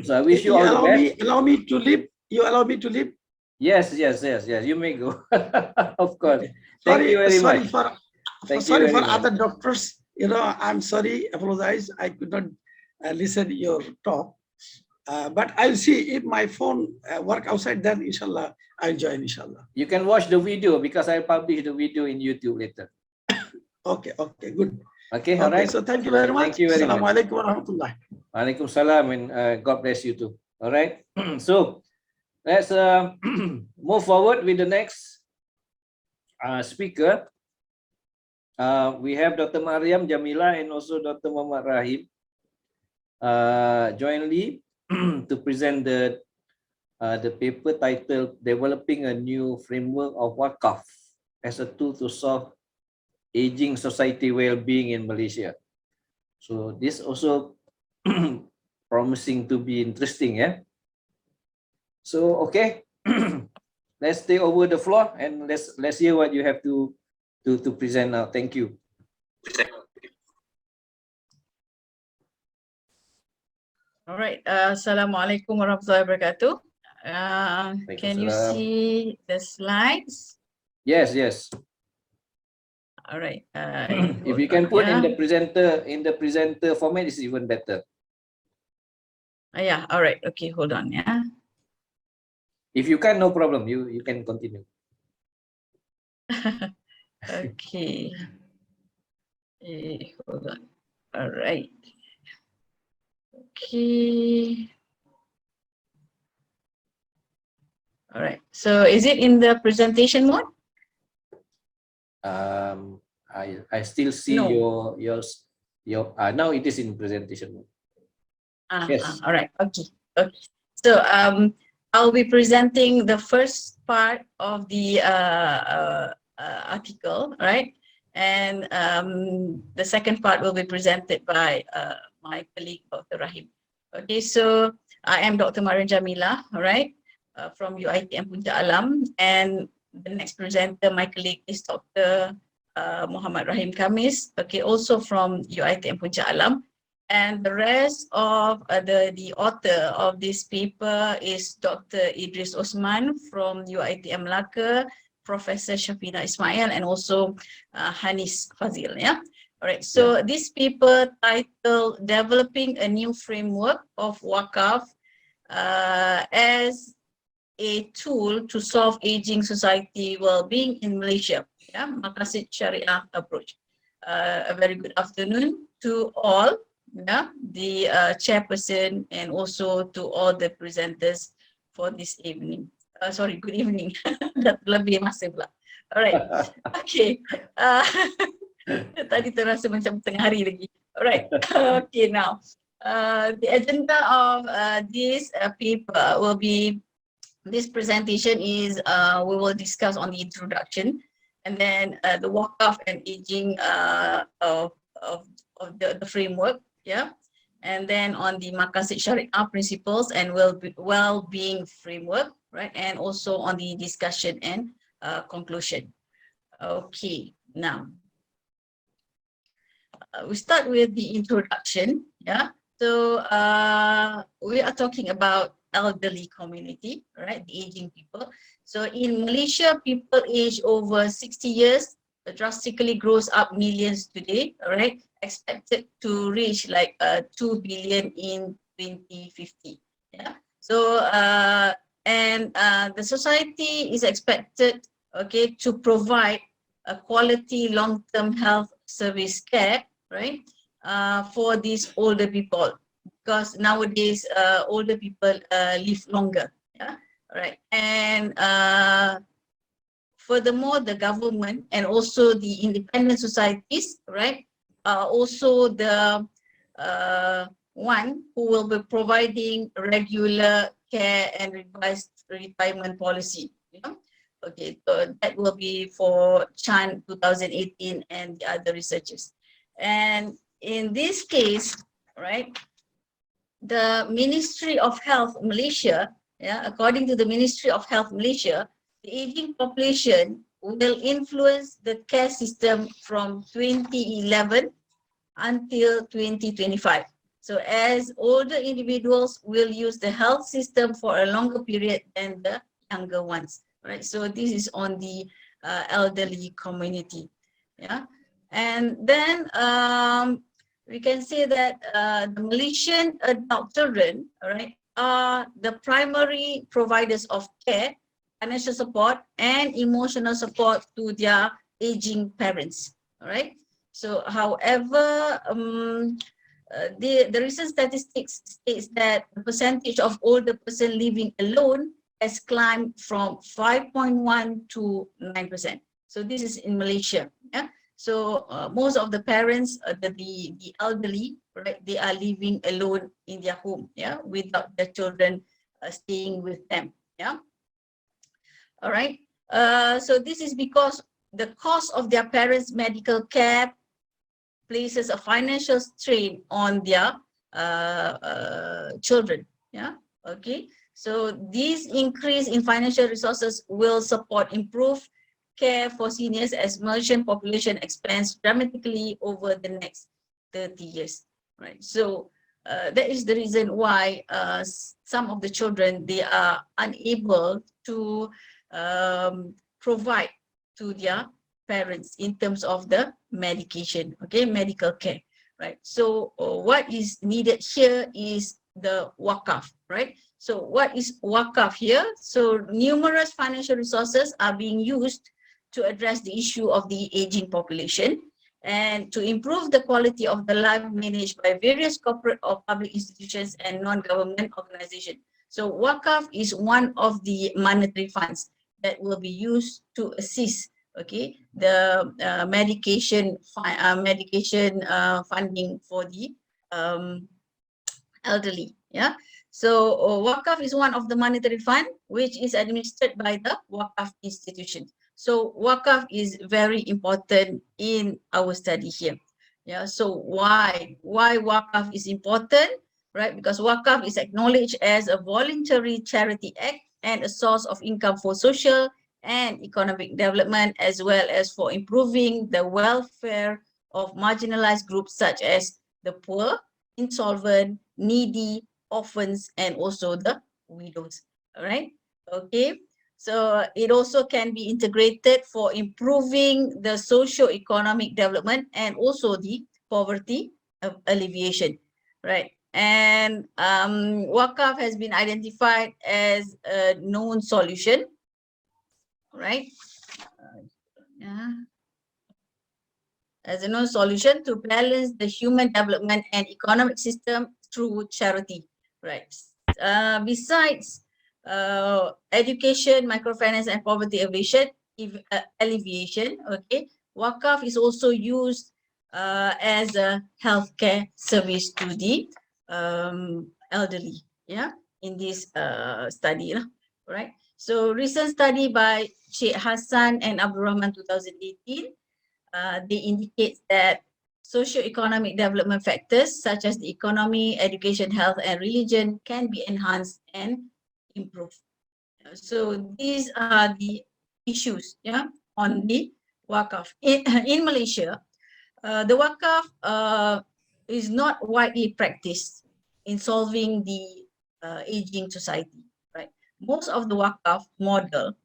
so I wish you all the best. Allow me to leave. You allow me to leave? Yes. You may go. Of course. Thank you very much. Sorry for other doctors. I'm sorry. Apologize. I could not listen your talk. But I'll see if my phone work outside. Then inshallah I'll join. Inshallah. You can watch the video because I'll publish the video in YouTube later. Okay. Good. Okay. All right. So thank you very much. Thank you very much. Assalamualaikum warahmatullahi. Walaikum salam, and God bless you too. All right. So let's move forward with the next speaker. We have Dr. Mariam Jamila and also Dr. Muhammad Rahim jointly to present the paper titled "Developing a New Framework of Wakaf as a Tool to Solve Aging Society Well-being in Malaysia." So this also promising to be interesting, yeah. So okay, let's take over the floor and let's hear what you have to present now. Thank you. All right. Assalamualaikum warahmatullahi wabarakatuh. Can you see the slides? Yes. All right. If you can put in the presenter format, is even better. Yeah. All right. Okay. Hold on. Yeah. If you can, no problem. You can continue. Okay. Hold on. All right. Okay. All right. So is it in the presentation mode? I still see No. your now it is in presentation mode. Yes. All right. Okay. Okay. So I'll be presenting the first part of the article, right? And the second part will be presented by my colleague, Dr. Rahim. Okay, so I am Dr. Marian Jamila, all right, from UiTM Puncak Alam. And the next presenter, my colleague, is Dr. Muhammad Rahim Khamis, okay, also from UiTM Puncak Alam. And the rest of the author of this paper is Dr. Idris Osman from UiTM Melaka, Professor Shafina Ismail, and also Hanis Fazil. Yeah. All right. So this paper titled "Developing a New Framework of Wakaf as a Tool to Solve Aging Society Wellbeing in Malaysia." Yeah. Mahakashi Syariah Approach. A very good afternoon to all. Yeah, the chairperson and also to all the presenters for this evening. Sorry, good evening. Lebih masa pula. Alright, okay. Tadi terasa macam tengah hari lagi. Alright, okay now. The agenda of this paper will be, this presentation is, we will discuss on the introduction and then the walk-off and aging of the framework. Yeah, and then on the Mahakashi Syariah principles and well-being framework, right? And also on the discussion and conclusion. Okay, now we start with the introduction. Yeah, so we are talking about elderly community, right? The aging people. So in Malaysia, people age over 60 years drastically grows up millions today, right? Expected to reach like 2 billion in 2050. Yeah. So the society is expected, okay, to provide a quality long-term health service care, right, for these older people, because nowadays older people live longer. Yeah. Right. And furthermore, the government and also the independent societies, right, also the one who will be providing regular care and revised retirement policy. Yeah? Okay, so that will be for Chan 2018 and the other researchers. And in this case, right, the Ministry of Health Malaysia, yeah, according to the Ministry of Health Malaysia, the aging population will influence the care system from 2011 until 2025. So as older individuals will use the health system for a longer period than the younger ones, right? So this is on the elderly community, yeah. And then we can say that the Malaysian adult children, right, are the primary providers of care, financial support, and emotional support to their aging parents. All right. So, however, the recent statistics states that the percentage of older person living alone has climbed from 5.1 to 9%. So this is in Malaysia. Yeah. So most of the parents, the elderly, right, they are living alone in their home, yeah, without their children staying with them. Yeah. All right. So this is because the cost of their parents' medical care places a financial strain on their children. Yeah. Okay. So this increase in financial resources will support improved care for seniors as Malaysian population expands dramatically over the next 30 years. Right. So that is the reason why some of the children, they are unable to provide to their parents in terms of the medication, okay, medical care, right? So what is needed here is the wakaf, right? So what is wakaf here? So numerous financial resources are being used to address the issue of the aging population and to improve the quality of the life managed by various corporate or public institutions and non-government organizations. So Wakaf is one of the monetary funds that will be used to assist, okay, the medication funding for the elderly. Yeah. So Wakaf is one of the monetary fund which is administered by the Wakaf institution. So Wakaf is very important in our study here. Yeah. So why Wakaf is important, right? Because Wakaf is acknowledged as a voluntary charity act and a source of income for social and economic development, as well as for improving the welfare of marginalized groups such as the poor, insolvent, needy, orphans, and also the widows. All right. Okay. So it also can be integrated for improving the socio-economic development and also the poverty alleviation. Right. And Wakaf has been identified as a known solution. Right. As a known solution to balance the human development and economic system through charity, right? Besides education, microfinance, and poverty alleviation, okay, Wakaf is also used as a healthcare service to the elderly, yeah, in this study, right? So recent study by Sheikh Hassan and Abdul Rahman 2018, they indicate that socio-economic development factors such as the economy, education, health, and religion can be enhanced and improved. So these are the issues, yeah, on the Wakaf. In Malaysia, the Wakaf is not widely practiced in solving the aging society, right? Most of the Wakaf model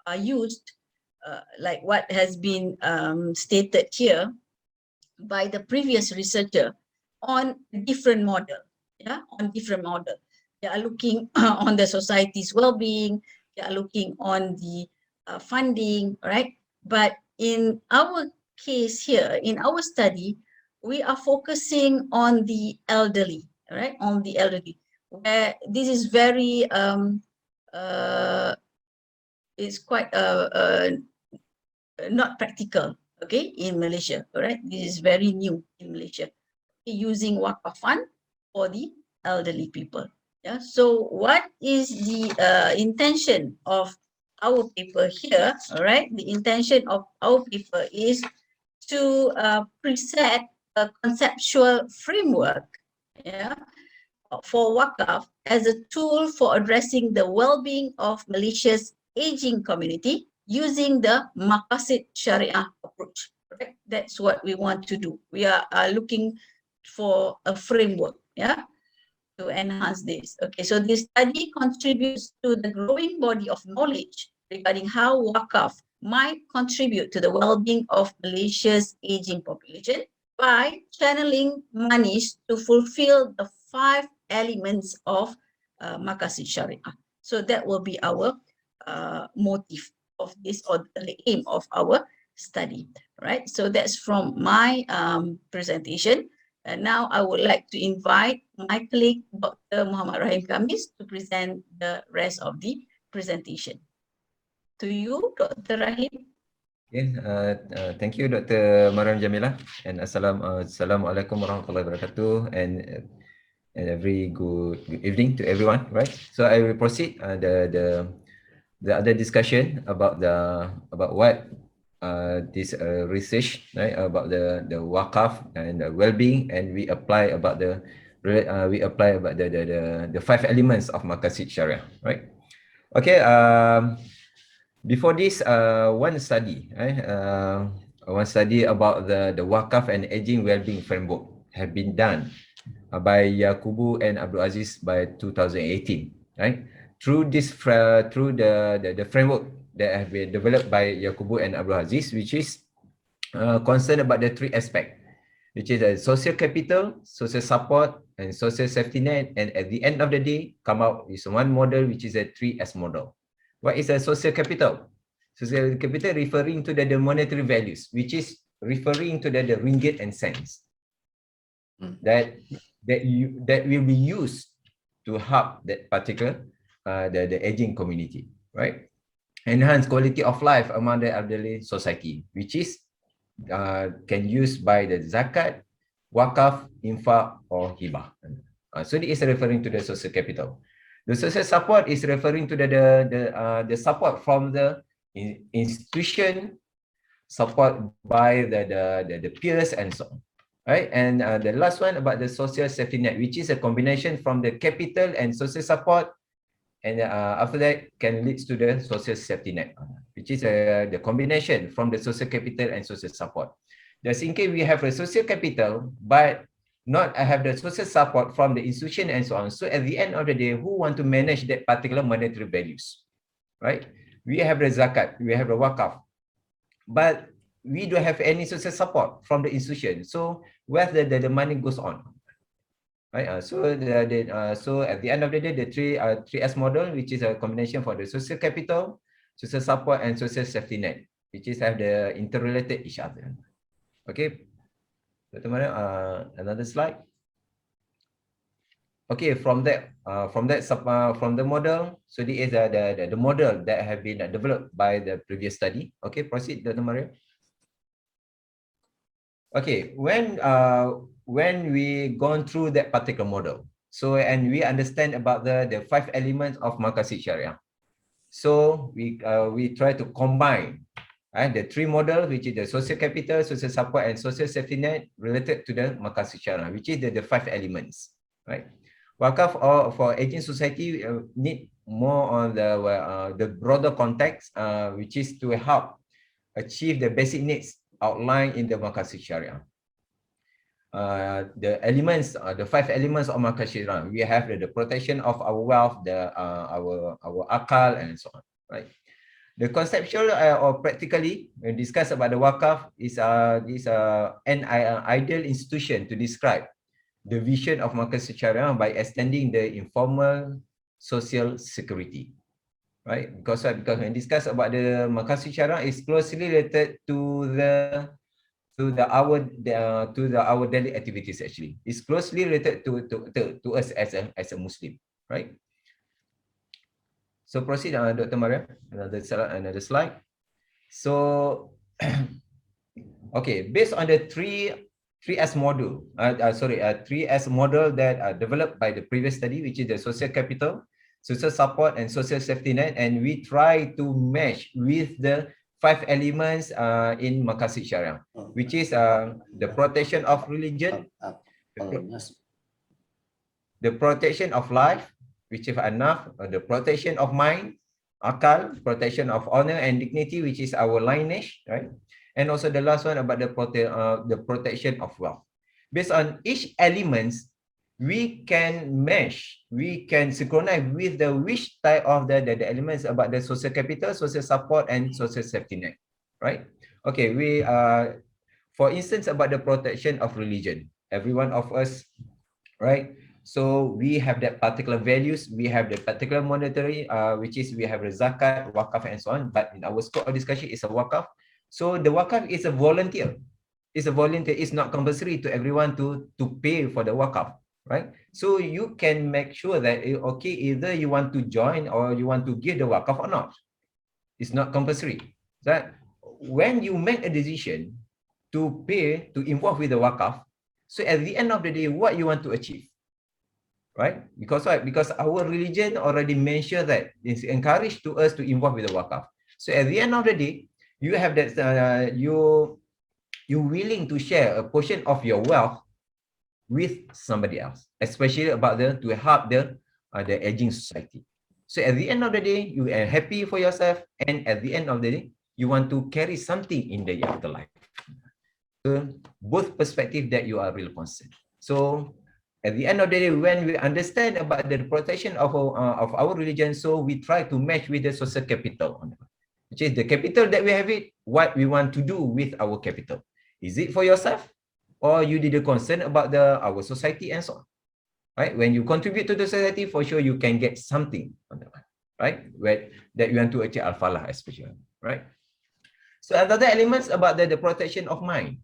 are used like what has been stated here by the previous researcher on different model, yeah, on different model. They are looking on the society's well-being, they are looking on the funding, right? But in our case here, in our study, we are focusing on the elderly, right? On the elderly, where this is very it's quite not practical, okay, in Malaysia, all right? This is very new in Malaysia, using Wakaf fund for the elderly people. Yeah. So what is the intention of our paper here? All right. The intention of our paper is to preset a conceptual framework, yeah, for Wakaf as a tool for addressing the well-being of Malaysia's aging community using the Maqasid Sharia approach. Right? That's what we want to do. We are looking for a framework, yeah, to enhance this. Okay, so this study contributes to the growing body of knowledge regarding how Wakaf might contribute to the well-being of Malaysia's aging population by channeling monies to fulfill the 5 elements of Maqasid Sharia. So that will be our motive of this, or the aim of our study, right? So that's from my presentation. And now I would like to invite my colleague, Dr. Muhammad Rahim Khamis, to present the rest of the presentation. To you, Dr. Rahim. Okay, thank you, Dr. Mariam Jamila, and Assalamualaikum warahmatullahi wabarakatuh, and a very good evening to everyone. Right, so I will proceed the other discussion about what this research, right, about the Wakaf and the well-being, and we apply about the 5 elements of Maqasid Sharia, right? Okay. Before this, one study about the Wakaf and aging well-being framework have been done by Yakubu and Abdul Aziz by 2018, right? Through the framework that have been developed by Yakubu and Abdul Aziz, which is concerned about the 3 aspects, which is the social capital, social support, and social safety net. And at the end of the day, come out with one model, which is a 3S model. What is a social capital? Social capital referring to the monetary values, which is referring to the ringgit and cents that will be used to help that particular the aging community, right? Enhance quality of life among the elderly society, which is can use by the zakat, wakaf, infak, or hibah. So it is referring to the social capital. The social support is referring to the support from the institution, support by the peers and so on, right? And the last one about the social safety net, which is a combination from the capital and social support, and after that can leads to the social safety net, which is the combination from the social capital and social support. Just in case we have a social capital, but not have the social support from the institution and so on. So at the end of the day, who want to manage that particular monetary values, right? We have the zakat, we have the wakaf, but we don't have any social support from the institution. So where the money goes on, right? So at the end of the day, the 3S model, which is a combination for the social capital, social support, and social safety net, which is have the interrelated each other. Okay, Dr. Maria, another slide. Okay, from the model, so this is the model that have been developed by the previous study. Okay, proceed, Dr. Maria. Okay, when we gone through that particular model, so and we understand about the 5 elements of Mahakashi Sharia. So we try to combine the 3 models, which is the social capital, social support, and social safety net related to the Mahakashi Sharia, which is the 5 elements, right? Wakaf for aging society need more on the broader context, which is to help achieve the basic needs outlined in the Mahakashi Sharia. The elements, the 5 elements of Mahakashi Sharia, we have the protection of our wealth, our akal, and so on, right? The conceptual or practically, when discuss about the wakaf, is an ideal institution to describe the vision of Mahakashi Sharia by extending the informal social security, right? Because when discuss about the Mahakashi Sharia, is closely related to our daily activities. Actually, it's closely related to us as a Muslim, right? So proceed, Dr. Maria, another slide. So, okay, based on the 3S model, 3S model that are developed by the previous study, which is the social capital, social support, and social safety net, and we try to match with the 5 elements in Mahakashi Sharia, which is the protection of religion, the protection of life, which is enough, the protection of mind, akal, protection of honor and dignity, which is our lineage, right? And also the last one about the protection of wealth. Based on each elements, we can mesh, we can synchronize with the which type of the elements about the social capital, social support, and social safety net, right? Okay, we for instance about the protection of religion, every one of us, right? So we have that particular values, we have the particular monetary, which is we have the zakat, wakaf, and so on. But in our scope of discussion is a wakaf. So the wakaf is a volunteer. It's a volunteer. It's not compulsory to everyone to pay for the wakaf, right? So you can make sure that okay, either you want to join or you want to give the wakaf or not. It's not compulsory. That when you make a decision to pay, to involve with the wakaf, so at the end of the day, what you want to achieve? Right? Because why? Because our religion already mentioned that it's encouraged to us to involve with the wakaf. So at the end of the day, you have that you willing to share a portion of your wealth with somebody else, especially about to help the aging society. So at the end of the day, you are happy for yourself, and at the end of the day, you want to carry something in the afterlife. So both perspective that you are really concerned. So at the end of the day, when we understand about the protection of our religion, so we try to match with the social capital, which is the capital that we have it, what we want to do with our capital. Is it for yourself, or you did a concern about our society and so on, right? When you contribute to the society, for sure you can get something on that one, right? Where that you want to achieve al-falah, especially, right? So another elements about the protection of mind,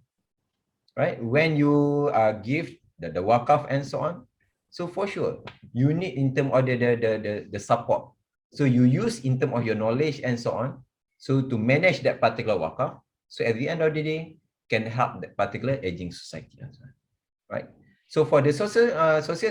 right? When you give the wakaf and so on. So for sure, you need in terms of the support. So you use in terms of your knowledge and so on. So to manage that particular wakaf. So at the end of the day, can help that particular aging society as well, right? So for the social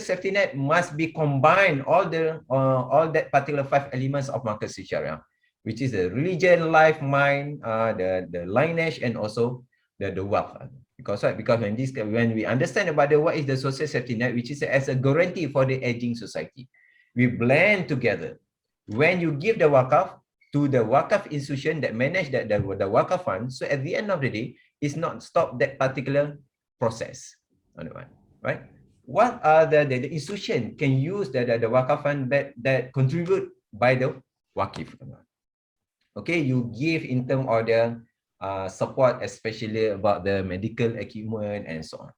safety net must be combined all that particular 5 elements of Mahakashi Sharia, which is the religion, life, mind, the lineage, and also the wealth. Because what? Because when we understand about what is the social safety net, which is as a guarantee for the aging society, we blend together. When you give the wakaf to the wakaf institution that manage the wakaf fund, so at the end of the day, it's not stop that particular process. Right? What are the institution can use the wakaf fund that contribute by the wakif? Okay, you give in terms of the support, especially about the medical equipment and so on,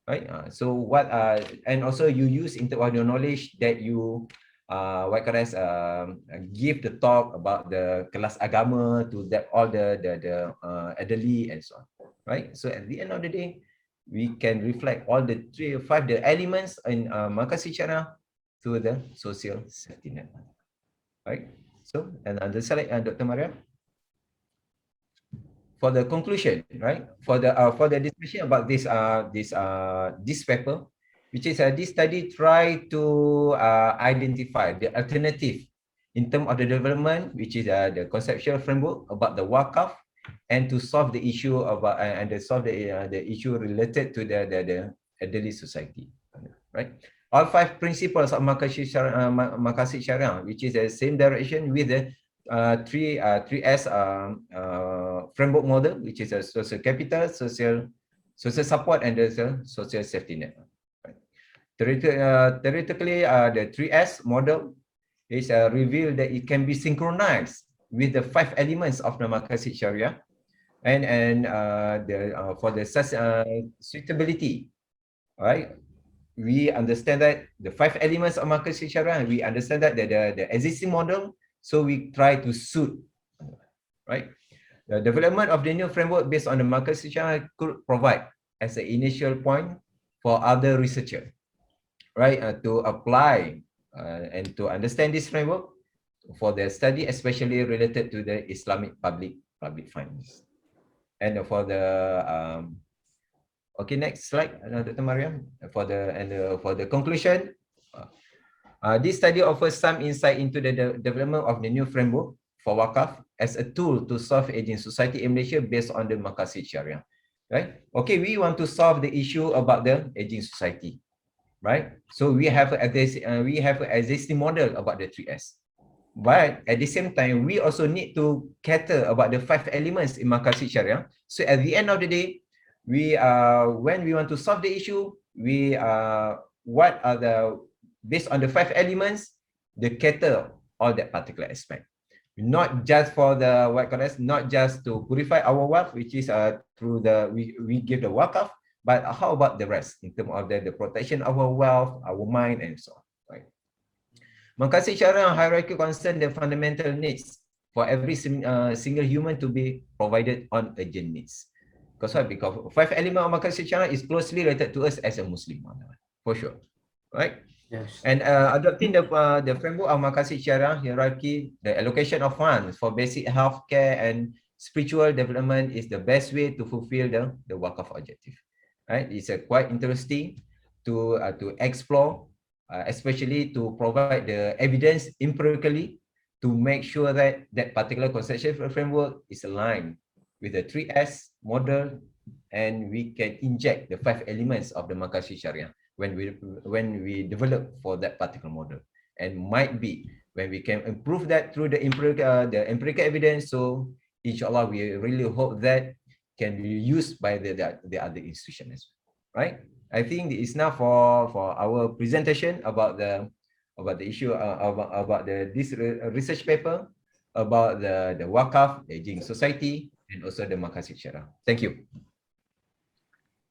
right? So what and also you use in terms of your knowledge that you give the talk about the kelas agama to all the elderly and so on, right? So at the end of the day, we can reflect all the 3 or 5 the elements in Mahakashi Sharia to the social safety net, right? So and the slide, Dr. Maria. For the conclusion, right? For the discussion about this paper, which is this study try to identify the alternative in terms of the development, which is the conceptual framework about the wakaf, and to solve the issue about and to solve the issue related to the elderly society, right? All 5 principles of Mahakashi Sharia, which is the same direction with the 3S framework model, which is a social capital, social support, and the social safety net. Right. Theoretically, the 3S model is revealed that it can be synchronized with the 5 elements of the Mahakashi Sharia, and for the suitability, right? We understand that the 5 elements of Mahakashi Sharia, we understand that the existing model. So we try to suit, right? The development of the new framework based on the Mahakashi Sharia could provide as an initial point for other researchers, right? To apply and to understand this framework for their study, especially related to the Islamic public finance. And for the okay, next slide, Dr. Mariam. For the conclusion. This study offers some insight into the development of the new framework for wakaf as a tool to solve aging society in Malaysia based on the Mahakashi Sharia, right? Okay, we want to solve the issue about the aging society, right? So we have an existing model about the 3S, but at the same time, we also need to cater about the 5 elements in Mahakashi Sharia. So at the end of the day, we when we want to solve the issue, we what are the based on the 5 elements, the cater all that particular aspect. Not just for the not just to purify our wealth, which is through the we give the wakaf, but how about the rest in terms of the protection of our wealth, our mind, and so on, right? Mahakashi Sharia hierarchy concern the fundamental needs for every single human to be provided on urgent needs. Because why? Because 5 elements of Mahakashi Sharia is closely related to us as a Muslim, for sure, right? Yes. And adopting the framework of Mahakashi Sharia hierarchy, the allocation of funds for basic health care and spiritual development is the best way to fulfill the wakaf objective. Right? It's quite interesting to explore, especially to provide the evidence empirically to make sure that that particular conceptual framework is aligned with the 3S model, and we can inject the 5 elements of the Mahakashi Sharia when we develop for that particular model, and might be when we can improve that through the empirical evidence. So inshallah, we really hope that can be used by the other institutions, right? I think it's now for our presentation about the issue about this research paper about the wakaf, the aging society, and also the Mahakashi Sharia. Thank you.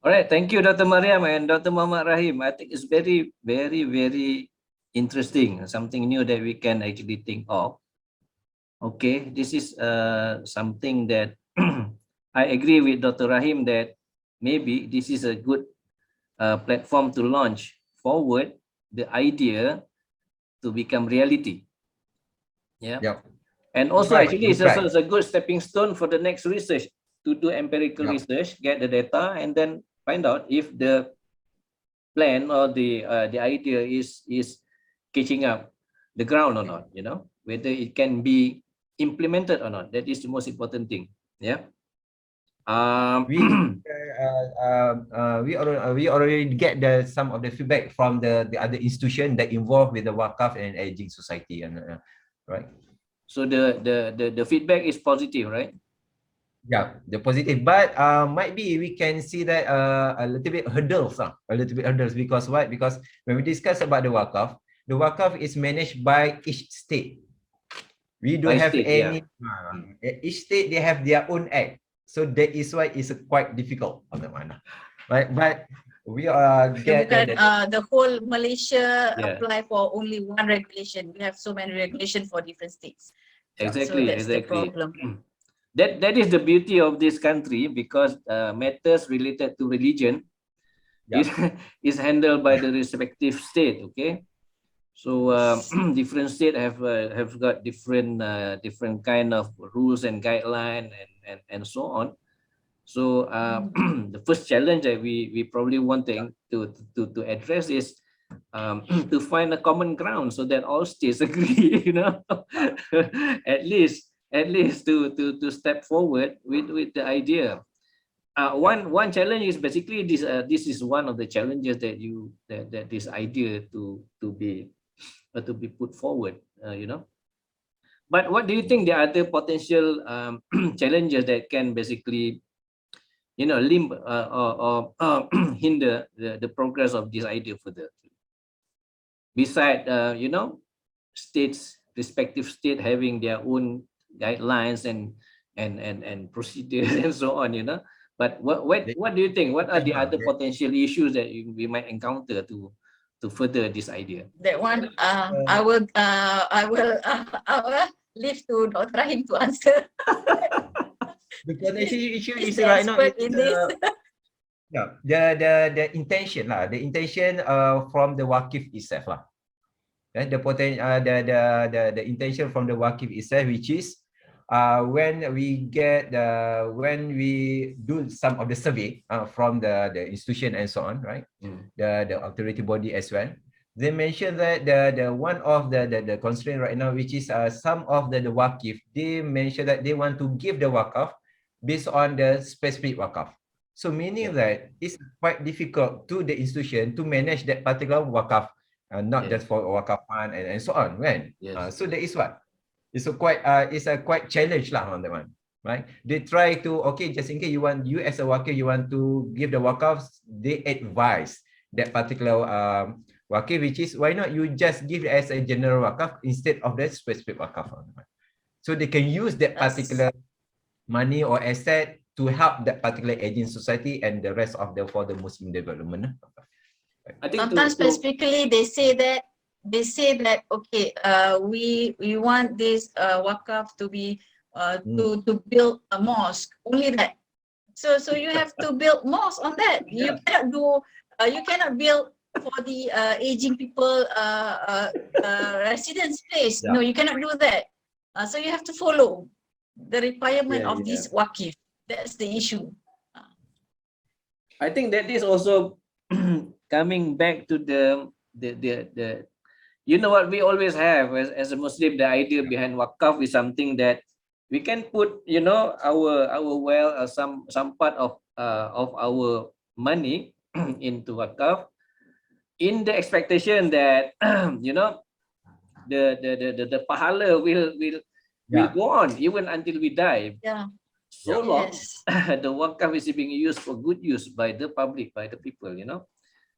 All right, thank you, Dr. Mariam and Dr. Muhammad Rahim. I think it's very, very, very interesting, something new that we can actually think of. Okay, this is something that I agree with Dr. Rahim that maybe this is a good platform to launch forward the idea to become reality. Yeah. Yeah. And also Right, actually it's right. also a good stepping stone for the next research, to do empirical Yeah. research, get the data, and then find out if the plan or the idea is catching up the ground or not, you know, whether it can be implemented or not. That is the most important thing. Yeah. We already get some of the feedback from the other institution that involved with the Wakaf and aging society, and right. So the feedback is positive, right? Yeah, the positive, but might be we can see that a little bit hurdles, because why? Because when we discuss about the Wakaf is managed by each state. We don't have State, any. Each state they have their own act, so that is why it's quite difficult on the one, right? But we are the whole Malaysia Yeah. apply for only one regulation. We have so many regulations for different states. Exactly, So that's the exactly. problem. That is the beauty of this country, because matters related to religion is handled by the respective state. Okay, so different state have got different kind of rules and guideline and so on. So the first challenge that we probably wanting to address is to find a common ground so that all states agree, you know, at least to step forward with the idea. One challenge is basically this. This is one of the challenges that that this idea to be put forward. You know. But what do you think the other potential challenges that can basically, you know, limp or hinder the progress of this idea further? Beside, you know, respective state having their own guidelines and procedures and so on, you know. But what do you think? What are the other potential issues that we might encounter to further this idea? That one, I will leave to Dr. Rahim to answer. the potential issue He's is the right now. expert in this. Yeah, the intention lah, the intention from the Waqif itself lah. And the intention from the Waqif itself, which is when we do some of the survey from the institution and so on, right? The authority body as well. They mentioned that the one of the constraint right now, which is some of the Waqif, they mentioned that they want to give the Waqaf based on the specific Waqaf. So meaning that it's quite difficult to the institution to manage that particular Waqaf, not just for Waqaf fund and so on, right? So that is what it's a quite challenge lah on that one, right? They try to, okay, just in case you as a Waqif, you want to give the Waqafs, they advise that particular Waqif, which is, why not you just give it as a general Waqaf instead of the specific Waqaf, so they can use that particular money or asset to help that particular aging society and the rest of for the Muslim development. I think sometimes specifically they say that okay, we want this Waqaf to be to build a mosque, only that. So you have to build mosque on that. You cannot build for the aging people residence place. No, you cannot do that. So you have to follow the requirement of this Waqif. That's the issue. I think that is also coming back to the you know what we always have as a Muslim, the idea behind Waqaf is something that we can put, you know, our wealth, some part of our money into Waqaf in the expectation that you know the pahala will go on even until we die. So long the Waqaf is being used for good use by the public, by the people, you know,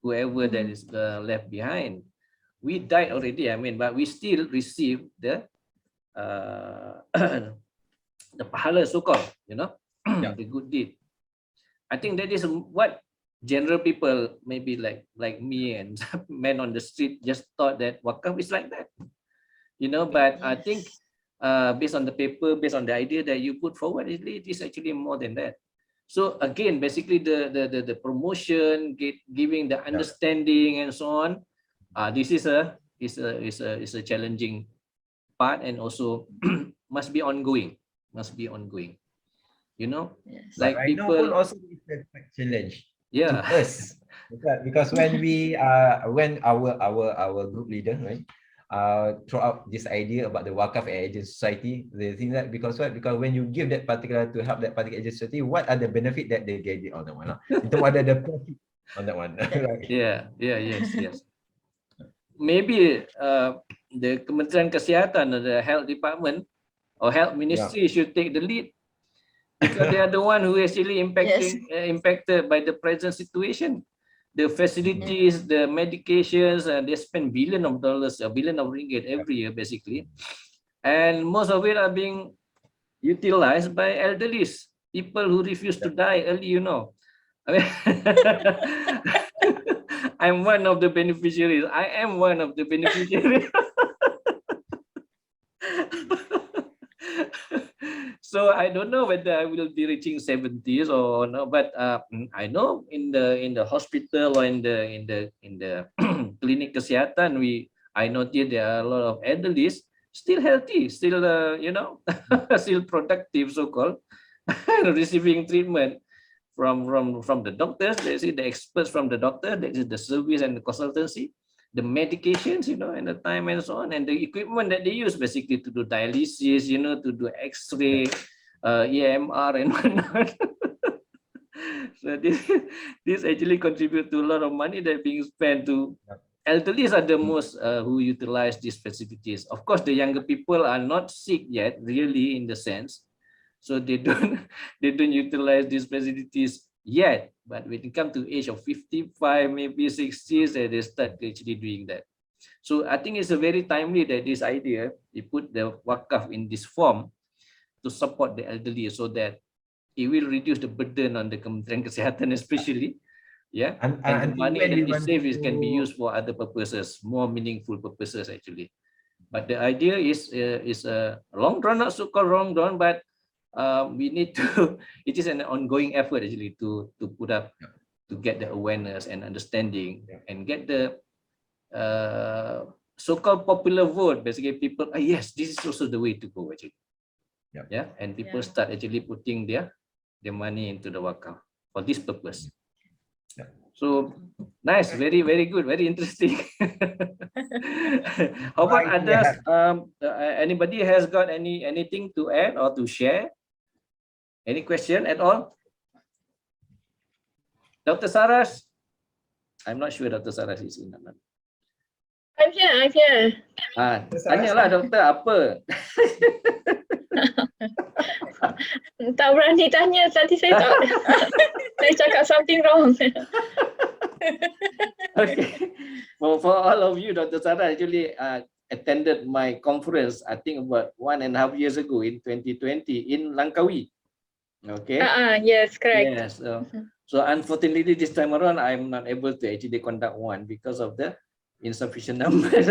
whoever that is left behind. We died already, I mean, but we still receive the pahala, so-called, you know, the good deed. I think that is what general people, maybe like me and men on the street, just thought that Waqaf is like that, you know. But I think based on the paper, based on the idea that you put forward, it is actually more than that. So again, basically the promotion, giving the understanding and so on, This is a challenging part, and also must be ongoing. You know, Yes. like I know people. also it's a challenge Yeah. to us because when we when our group leader, right, throw out this idea about the wakaf agent society, they think that because when you give that particular to help that particular agent society, what are the benefit that they get on that one? In terms of the profit on that one. Right. Yes. Maybe the Kementerian Kesihatan or the Health Department or Health Ministry should take the lead, because they are the one who actually impacted by the present situation. The facilities, the medications, they spend billion of dollars, a billion of ringgit every year, basically, and most of it are being utilized by elderlies, people who refuse to die early. You know, I mean, I'm one of the beneficiaries. I am one of the beneficiaries. So I don't know whether I will be reaching 70s or no, but I know in the hospital or in the clinic kesihatan, I noticed there are a lot of elderlies still healthy, still still productive, so called, receiving treatment from the doctors. They see the experts from the doctor. That is the service and the consultancy, the medications, and the time and so on, and the equipment that they use basically to do dialysis, to do X-ray, EMR and whatnot. So this actually contribute to a lot of money that being spent to elderlies are the most who utilize these facilities. Of course, the younger people are not sick yet, really, in the sense, so they don't utilize these facilities yet. But when it comes to age of 55, maybe 60s, they start actually doing that. So I think it's a very timely that this idea, they put the wakaf in this form to support the elderly, so that it will reduce the burden on the Kementerian Kesihatan, especially. Yeah, and the money that is saved can be used for other purposes, more meaningful purposes actually. But the idea is a long drawn, not so-called long drawn, but we need to. It is an ongoing effort actually to put up, to get the awareness and understanding, and get the so-called popular vote. Basically, people, yes, this is also the way to go actually. Yeah, and people start actually putting their money into the wakaf for this purpose. So nice, very good, very interesting. How about others? Anybody has got anything to add or to share? Any question at all? Dr. Saras? I'm not sure Dr. Saras is in. I'm here. Tanyalah doktor apa? Tak berani tanya, nanti saya tak saya cakap something wrong. Okay. For all of you, Dr. Sarah actually attended my conference, I think about 1.5 years ago in 2020 in Langkawi. Okay. Yes, correct. Yes. So unfortunately, this time around, I'm not able to actually conduct one because of the insufficient numbers.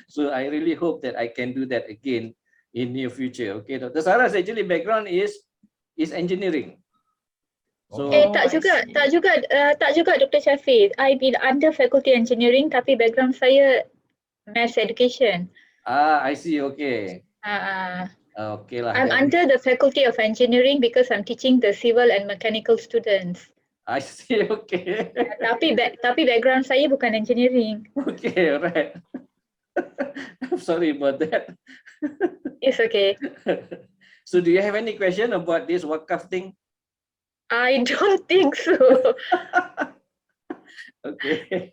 So I really hope that I can do that again in near future. Okay, Dr. Sarah's actually background is engineering. So Tak juga Dr. Syafiq. I been under faculty engineering tapi background saya mass education. I see. Okay. Okay lah. I'm under the faculty of engineering because I'm teaching the civil and mechanical students. I see. Okay. Tapi background saya bukan engineering. Okay, alright. I'm sorry about that. It's okay. So do you have any question about this wakaf thing? I don't think so. Okay.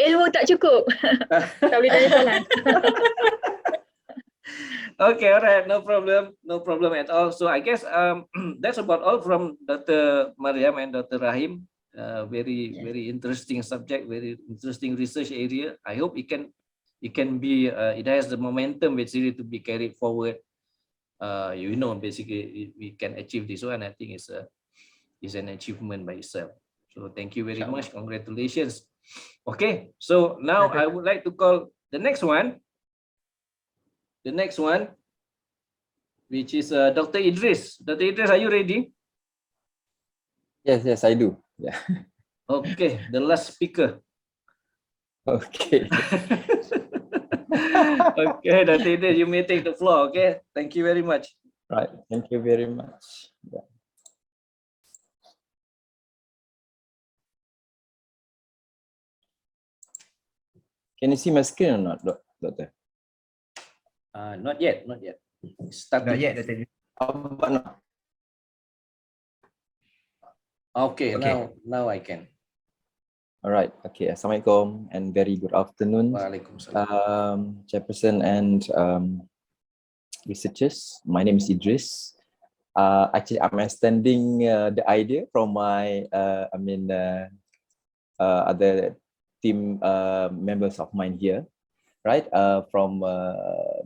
Ilmu tak cukup. Tak boleh tanya soalan. Okay, alright, no problem at all. So I guess that's about all from Dr. Mariam and Dr. Rahim. Very interesting subject, very interesting research area. I hope it can be it has the momentum basically to be carried forward. Basically we can achieve this one. I think it's an achievement by itself. So thank you very much. Congratulations. Okay, so now I would like to call the next one. The next one, which is Dr. Idris. Dr. Idris, are you ready? Yes, I do. Yeah. Okay, the last speaker. Okay. Okay, Dr. Idris, you may take the floor. Okay, thank you very much. Right. Thank you very much. Yeah. Can you see my screen or not, Doctor? Not yet, not yet. Starting. Not yet, Dr. Idris. How about now? Okay, Okay. now I can. All right. Okay. Assalamualaikum and very good afternoon, Waalaikumsalam. Chairperson and researchers. My name is Idris. Actually, I'm extending the idea from my, other team members of mine here, right? From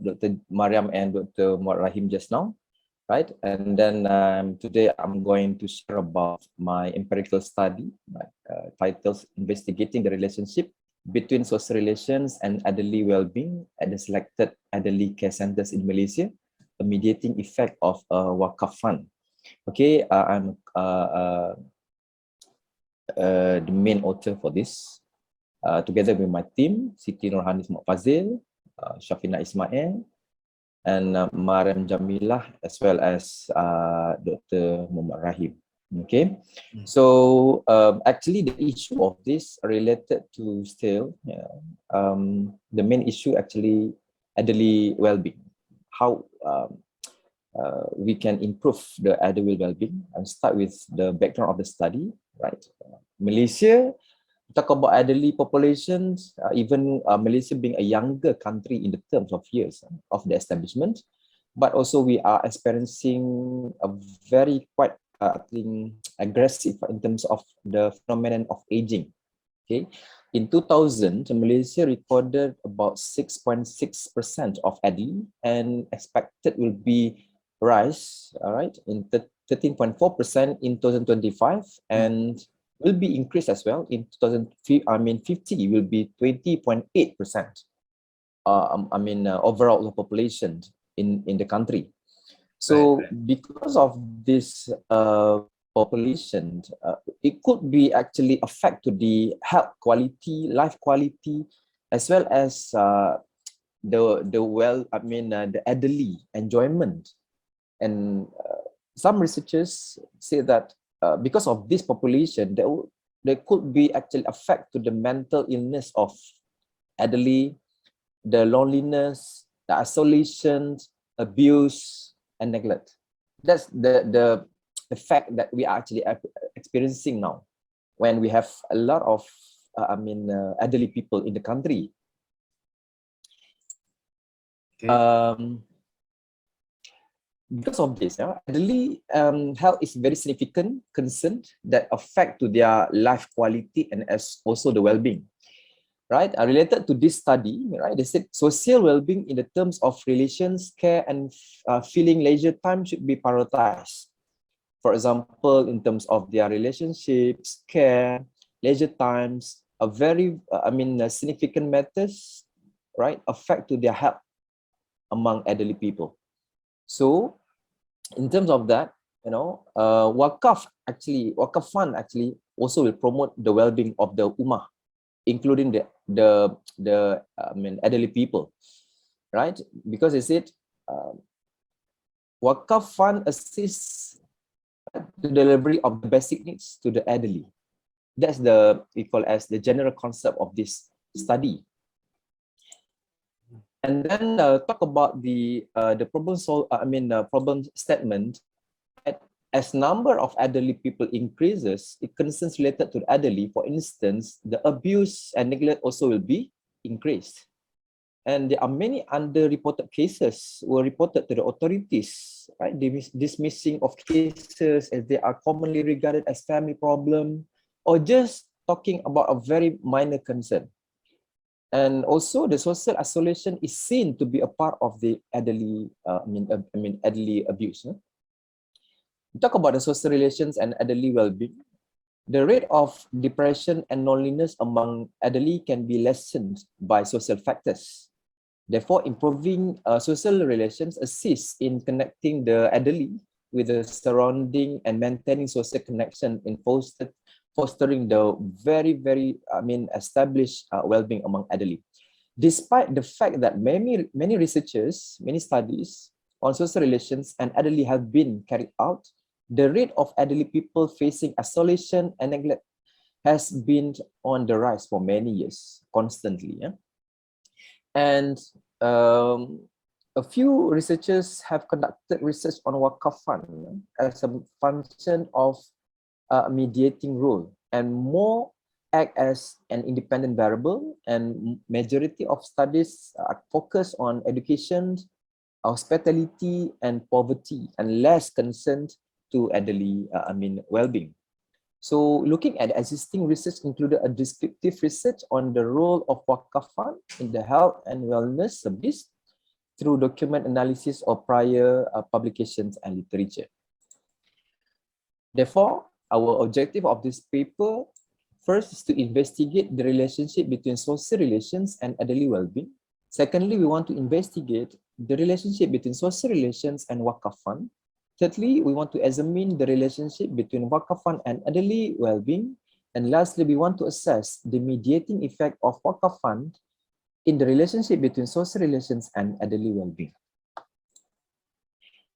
Dr. Mariam and Dr. Muhammad Rahim just now, right? And then today I'm going to share about my empirical study, right? Titled Investigating the Relationship Between Social Relations and Elderly Wellbeing at the Selected Elderly Care Centers in Malaysia, a mediating effect of a wakaf fund. Okay, I'm the main author for this, together with my team, Siti Nurhanis Fazil, Shafina Ismail, and Mariam Jamilah, as well as Dr. Muhammad Rahim. Okay, so actually the issue of this related to still, the main issue actually elderly well-being. How we can improve the elderly well-being. I'll start with the background of the study, right? Malaysia, talk about elderly populations, even Malaysia being a younger country in the terms of years of the establishment, but also we are experiencing a very quite aggressive in terms of the phenomenon of aging. Okay, in 2000, Malaysia recorded about 6.6% of elderly and expected will be rise, all right, in 13.4% in 2025 and will be increased as well in 2050 will be 20.8%. Overall the population in the country. So because of this population, it could be actually affect to the health quality, life quality, as well as the elderly enjoyment. And some researchers say that because of this population, there could be actually affect to the mental illness of elderly, the loneliness, the isolation, abuse, and neglect. That's the fact that we are actually experiencing now when we have a lot of elderly people in the country. Okay. Because of this, elderly health is very significant concern that affect to their life quality and as also the well-being. Right, related to this study, right, they said social well-being in the terms of relations, care, and feeling leisure time should be prioritized. For example, in terms of their relationships, care, leisure times, are very, significant matters, right, affect to their health among elderly people. So, in terms of that, wakaf fund actually also will promote the well-being of the ummah, including the elderly people, right? Because they said wakaf fund assists the delivery of the basic needs to the elderly. That's we call as the general concept of this study. And then talk about the problem problem statement. As number of elderly people increases, it concerns related to the elderly. For instance, the abuse and neglect also will be increased. And there are many underreported cases were reported to the authorities, right? Dismissing of cases as they are commonly regarded as family problem or just talking about a very minor concern. And also the social isolation is seen to be a part of the elderly, elderly abuse. Talk about the social relations and elderly well-being. The rate of depression and loneliness among elderly can be lessened by social factors. Therefore, improving social relations assists in connecting the elderly with the surrounding and maintaining social connection in fostered fostering the very, established well-being among elderly. Despite the fact that many researchers, many studies on social relations and elderly have been carried out, the rate of elderly people facing isolation and neglect has been on the rise for many years, constantly. Yeah? And a few researchers have conducted research on wakafan as a function of a mediating role, and more act as an independent variable, and majority of studies are focused on education, hospitality, and poverty, and less concerned to elderly well-being. So looking at existing research included a descriptive research on the role of wakafan in the health and wellness service through document analysis of prior publications and literature. Therefore, our objective of this paper first is to investigate the relationship between social relations and elderly well-being. Secondly, we want to investigate the relationship between social relations and wakafan. Thirdly, we want to examine the relationship between wakafan and elderly well-being. And lastly, we want to assess the mediating effect of wakafan in the relationship between social relations and elderly well-being.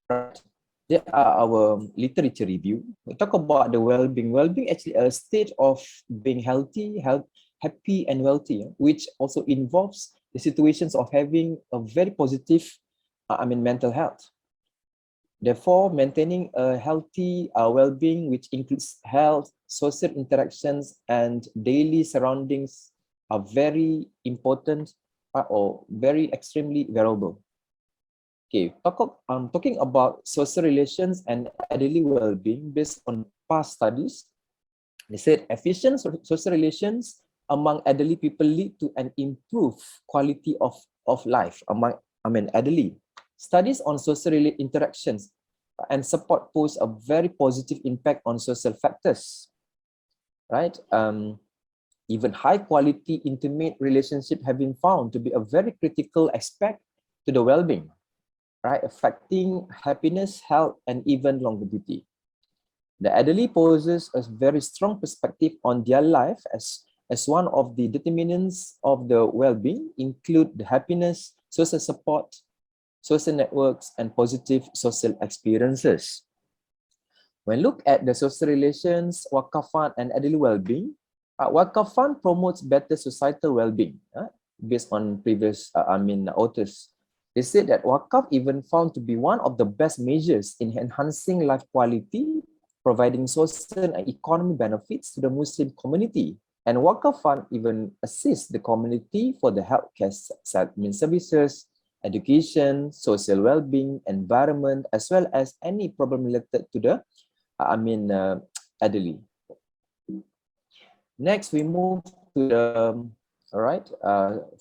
Right. There are our literature review. We talk about the well-being. Well-being actually a state of being healthy, happy and wealthy, which also involves the situations of having a very positive, mental health. Therefore, maintaining a healthy well-being, which includes health, social interactions, and daily surroundings, are very important or very extremely valuable. Okay, talking about social relations and elderly well-being based on past studies, they said efficient social relations among elderly people lead to an improved quality of life among elderly. Studies on social interactions and support pose a very positive impact on social factors, right? Even high quality intimate relationship have been found to be a very critical aspect to the well-being, right? Affecting happiness, health, and even longevity. The elderly poses a very strong perspective on their life as one of the determinants of the well-being include the happiness, social support, social networks, and positive social experiences. When look at the social relations, wakafan, and elderly well-being, wakafan promotes better societal well-being based on previous authors. They said that wakaf even found to be one of the best measures in enhancing life quality, providing social and economic benefits to the Muslim community. And wakafan even assists the community for the healthcare services, education, social well-being, environment, as well as any problem related to the elderly. Next, we move to the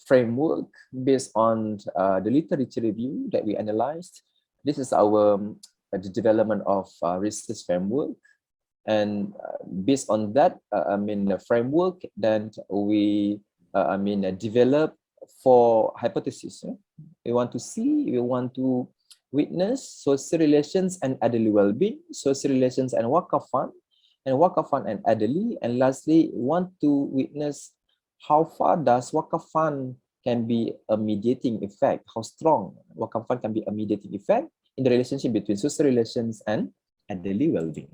framework based on the literature review that we analyzed. This is our the development of research framework, and based on that, the framework, then we develop 4 hypotheses. We want to witness social relations and elderly well-being, social relations and wakafan and elderly, and lastly, want to witness how far does wakafan can be a mediating effect, how strong wakafan can be a mediating effect in the relationship between social relations and elderly well-being.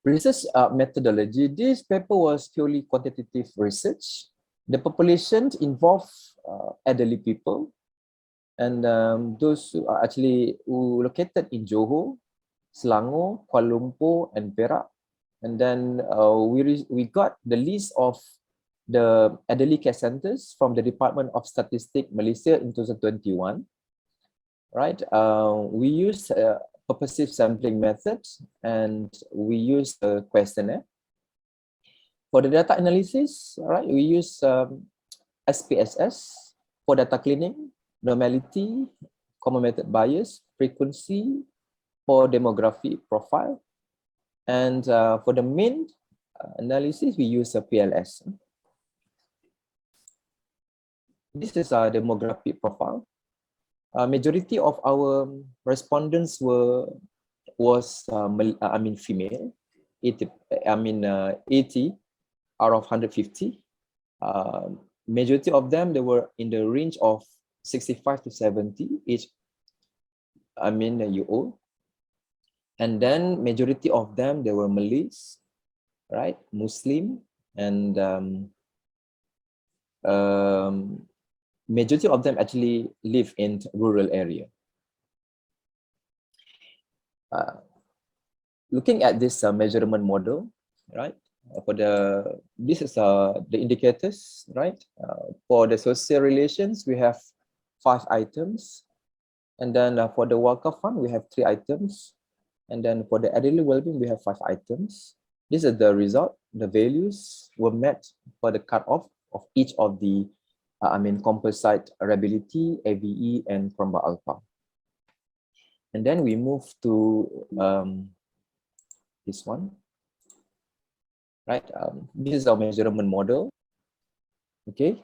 Research methodology. This paper was purely quantitative research. The population involved elderly people, and those who are actually located in Johor, Selangor, Kuala Lumpur, and Perak. And then we got the list of the elderly care centers from the Department of Statistics Malaysia in 2021. Right? We used purposive sampling methods, and we used a questionnaire. For the data analysis, right, we use SPSS for data cleaning, normality, common method bias, frequency, for demographic profile, and for the main analysis, we use a PLS. This is our demographic profile. Majority of our respondents was female, 80 out of 150. Majority of them, they were in the range of 65 to 70 each, year old. And then majority of them, they were Malays, right? Muslim, and majority of them actually live in rural area. Looking at this measurement model, right? This is the indicators, right? For the social relations, we have 5 items, and then for the Waka Fund, we have 3 items, and then for the elderly well-being, we have 5 items. This is the result. The values were met for the cutoff of each of the composite reliability, AVE, and Cromba Alpha. And then we move to this one, right? This is our measurement model. Okay.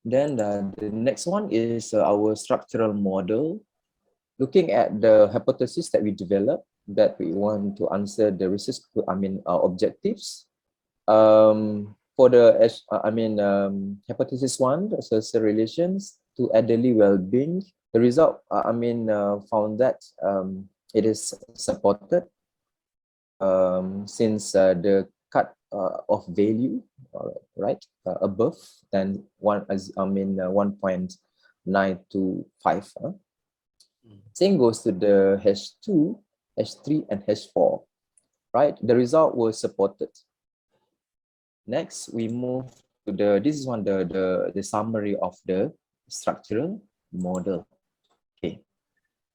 Then the next one is our structural model. Looking at the hypothesis that we developed, that we want to answer the research objectives. For the hypothesis 1, the social relations to elderly well-being, the result found that it is supported since the cut of value, right, above than 1.925. Same goes to the H2, H3, and H4, right? The result was supported. Next, we move to the summary of the structural model. Okay.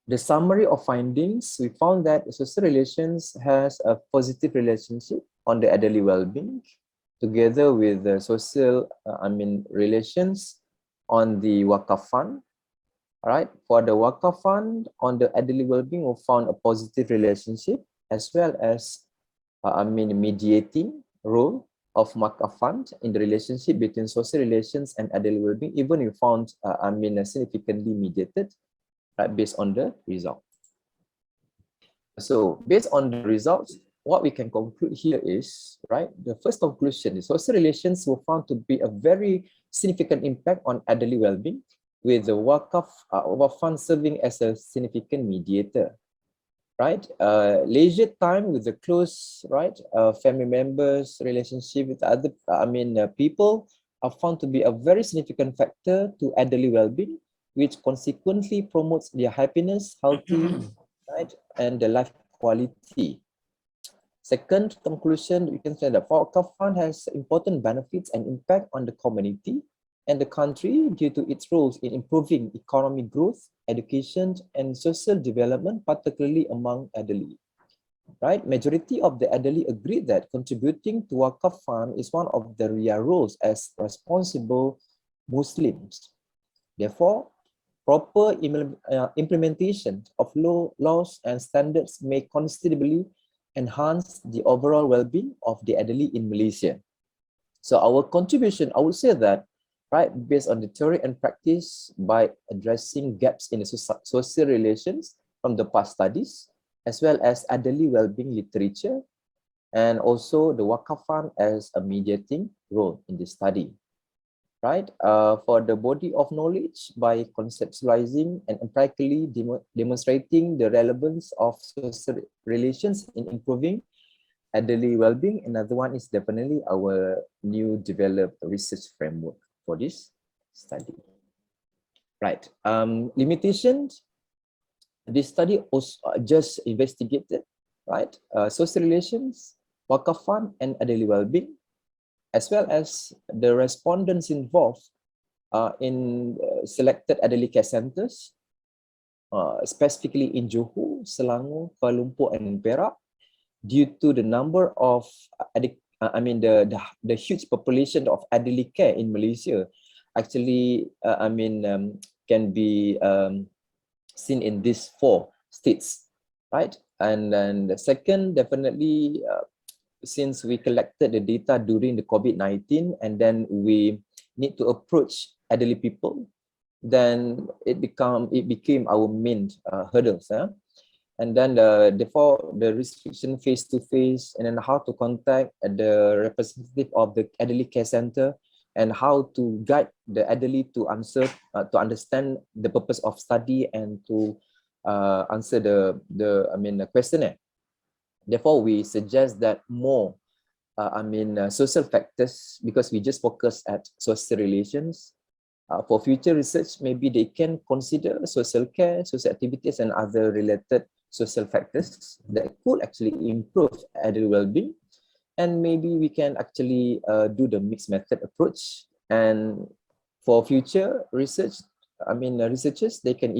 The summary of findings, we found that social relations has a positive relationship on the elderly well-being, together with the social relations on the Waka Fund. All right, for the Waka Fund on the elderly well-being, we found a positive relationship, as well as mediating role of Waka Fund in the relationship between social relations and elderly well-being. Even we found significantly mediated, right, based on the result. So based on the results, what we can conclude here is, right, the first conclusion is social relations were found to be a very significant impact on elderly well-being, with the Waka Fund serving as a significant mediator, right? Leisure time with the close, right, family members, relationship with other, people are found to be a very significant factor to elderly well-being, which consequently promotes their happiness, healthy, right, and the life quality. Second conclusion, we can say that Waka Fund has important benefits and impact on the community and the country due to its roles in improving economic growth, education, and social development, particularly among elderly. Right? Majority of the elderly agree that contributing to Waka Fund is one of their roles as responsible Muslims. Therefore, proper implementation of laws and standards may considerably enhance the overall well-being of the elderly in Malaysia. So our contribution, I would say that, right, based on the theory and practice, by addressing gaps in the social relations from the past studies, as well as elderly well-being literature, and also the Waka Fund as a mediating role in the study, right? For the body of knowledge, by conceptualizing and empirically demonstrating the relevance of social relations in improving elderly well-being. Another one is definitely our new developed research framework for this study. Right. Limitations. This study also just investigated, right, social relations, Waka Fund, and elderly well-being, as well as the respondents involved in selected elderly care centers, specifically in Johor, Selangor, Kuala Lumpur, and Perak, due to the number of the huge population of elderly care in Malaysia, actually can be seen in these 4 states, right? And then the second, definitely, since we collected the data during the COVID-19, and then we need to approach elderly people, then it became our main hurdles. and then therefore the restriction face-to-face, and then how to contact the representative of the elderly care center, and how to guide the elderly to answer, to understand the purpose of study and to answer the questionnaire. Therefore, we suggest that more social factors, because we just focus at social relations. For future research, maybe they can consider social care, social activities, and other related social factors that could actually improve elderly well-being. And maybe we can actually do the mixed method approach. And for future research, researchers, they can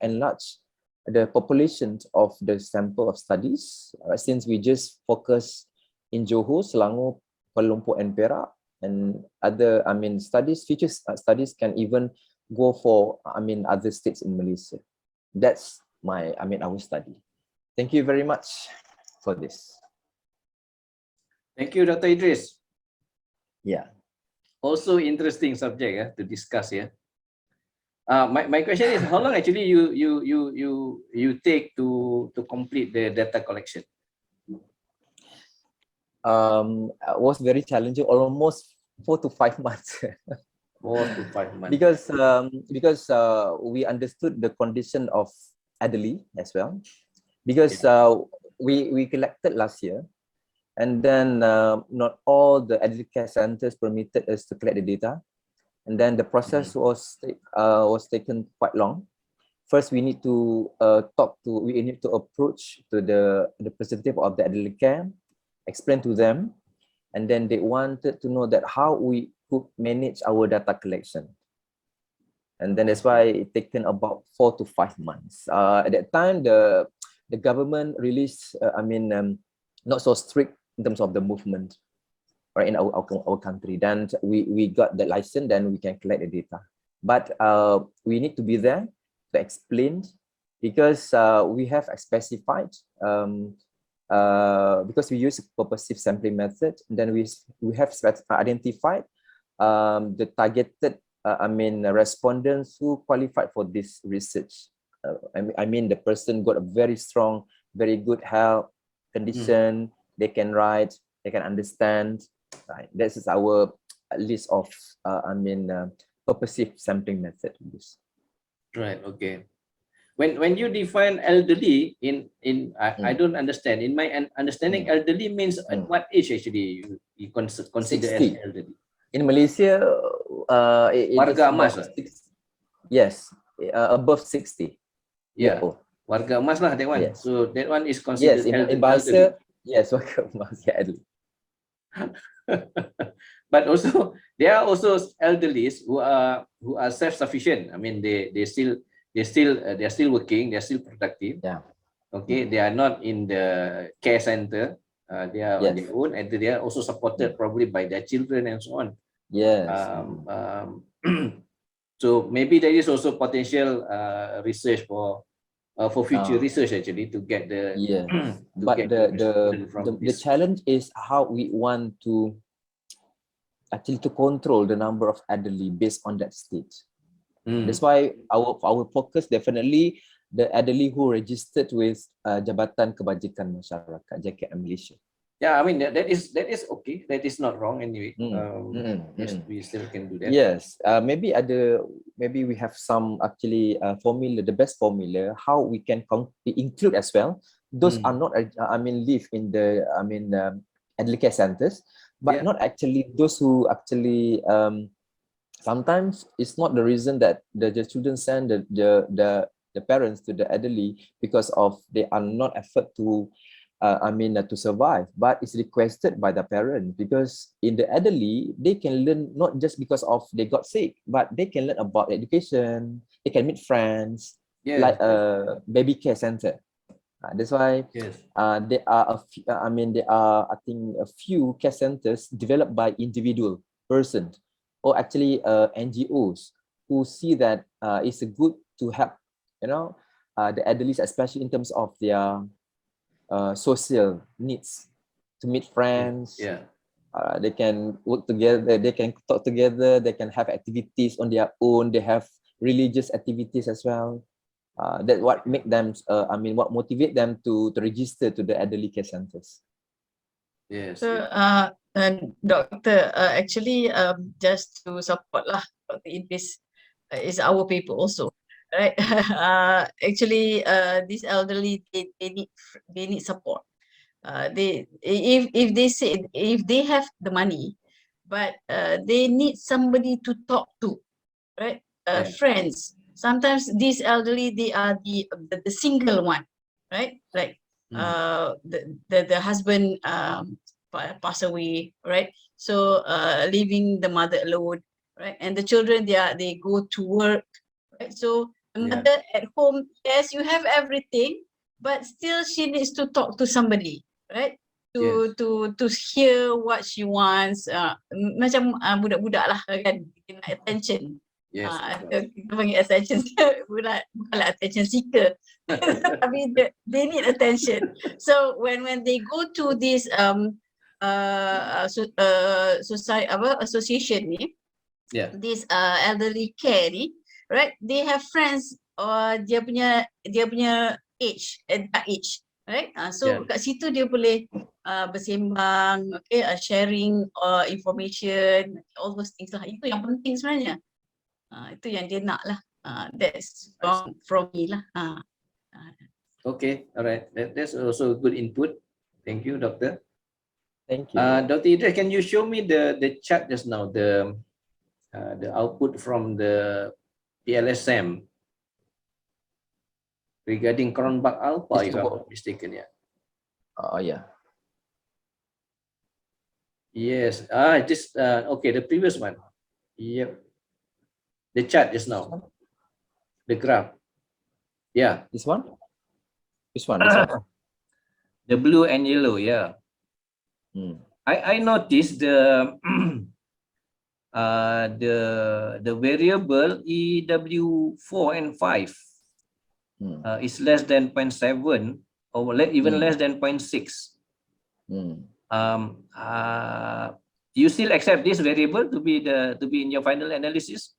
enlarge the population of the sample of studies, since we just focus in Johor, Selangor, Kuala Lumpur, and Perak, and other studies, future studies can even go for other states in Malaysia. That's our study. Thank you very much for this. Thank you, Dr. Idris. Yeah. Also interesting subject to discuss here. My question is, how long actually you take to complete the data collection? Was very challenging, almost 4 to 5 months. 4 to 5 months. Because we understood the condition of elderly as well. Because we collected last year, and then not all the elderly care centers permitted us to collect the data, and then the process was taken quite long. First, we need to approach to the representative of the elderly care, explain to them, and then they wanted to know that how we could manage our data collection. And then that's why it taken about 4 to 5 months. At that time, the government released, not so strict in terms of the movement, right, in our country. Then we got the license, then we can collect the data. But we need to be there to explain, because we have specified, because we use purposive sampling method, then we have identified the targeted respondents who qualified for this research. The person got a very strong, very good health condition. They can write, they can understand. Right, this is our list of purposive sampling method use. Right. Okay. When you define elderly I don't understand. In my understanding, elderly means at what age actually you consider 60. as elderly? In Malaysia, Warga emas. Yes, above 60. Yeah. Warga emas lah, that one. Yes. So that one is considered in elderly. bahasa, yes, warga emas, elderly. But also there are also elderlies who are self-sufficient. They are still working, they are still productive. Yeah. Okay, they are not in the care center. They are on their own, and they are also supported probably by their children and so on. Yes. So maybe there is also potential research for future research actually to get the but the challenge is how we want to actually to control the number of elderly based on that stage. That's why our focus definitely the elderly who registered with Jabatan Kebajikan Masyarakat JKM Malaysia. Yeah, that is okay. That is not wrong anyway. Yes, we still can do that. Yes, maybe we have some actually formula, the best formula how we can include as well. Those are not live in the elderly care centers, but not actually those who actually sometimes it's not the reason that the children send the parents to the elderly because of they are not effort to to survive, but it's requested by the parent, because in the elderly they can learn not just because of they got sick, but they can learn about education, they can meet friends, like a baby care center. That's why there are I think a few care centers developed by individual persons or actually NGOs who see that it's a good to help the elderly, especially in terms of their social needs, to meet friends. They can work together, they can talk together, they can have activities on their own, they have religious activities as well. That what make them, what motivate them to register to the elderly care centers. Yes. So, Doctor, actually, just to support lah, Dr. Idris is our people also, right? Actually, these elderly, they need support. If they say, if they have the money, but they need somebody to talk to, right? Yeah. Friends. Sometimes these elderly, they are the single one, right? Like the husband pass away, right? So leaving the mother alone, right? And the children, they go to work, right? So the Yeah. mother at home, yes, you have everything, but still she needs to talk to somebody, right? Yes. To hear what she wants, macam budak-budak lah kan, dia nak attention. Yes. Kita panggil attention bukanlah attention seeker. Tapi they need attention. So when they go to this association ni, Yeah. this elderly care ni, right? They have friends or dia punya age, right? So Yeah. kat situ dia boleh bersembang, okay, sharing information, all those things lah. Itu yang penting sebenarnya. Itu yang dia nak lah. That's from me lah. Okay, all right. That's also good input. Thank you, Doctor. Thank you. Dr. Idris, can you show me the chart just now, the output from the PLSM regarding Cronbach Alpha, if I'm not mistaken, yeah. Yeah. Yes. Okay, the previous one. Yep. The chart just now. The graph. Yeah. This one? This one? This one? The blue and yellow, yeah. I noticed the the variable EW4 and 5 is less than 0.7 or even less than 0.6. You still accept this variable to be in your final analysis?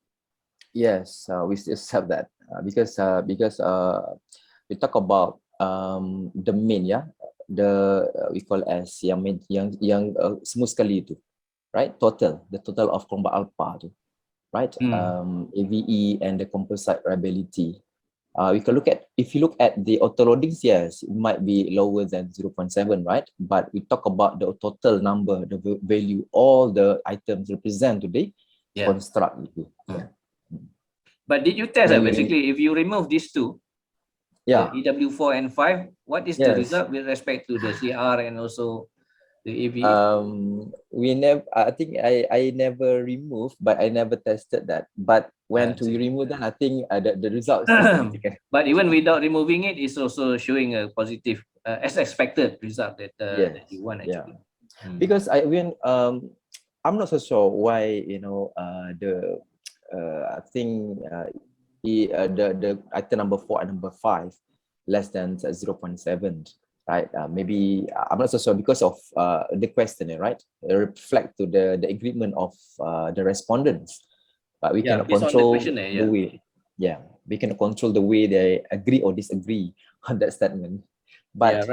Yes, we still have that because we talk about the mean, yeah, we call as yang semua sekali itu, right? The total of Cronbach Alpha tu, right? AVE and the composite reliability. We can look at, if you look at the auto loadings, yes, it might be lower than 0.7, right? But we talk about the total number, the value, all the items represent today, construct itu. Yeah. But did you test basically if you remove these two, the EW4 and 5, what is the result with respect to the CR and also the AVE? We never, I think I never removed, but I never tested that. But when we remove that, I think the result is significant. But even without removing it, it's also showing a positive, as expected result that you want actually. Because I'm not so sure why, I think the item number 4 and number 5 less than 0.7, right? Maybe I'm not so sure because of the questionnaire, right? Reflect to the agreement of the respondents, but we cannot control the way. Yeah, we cannot control the way they agree or disagree on that statement. But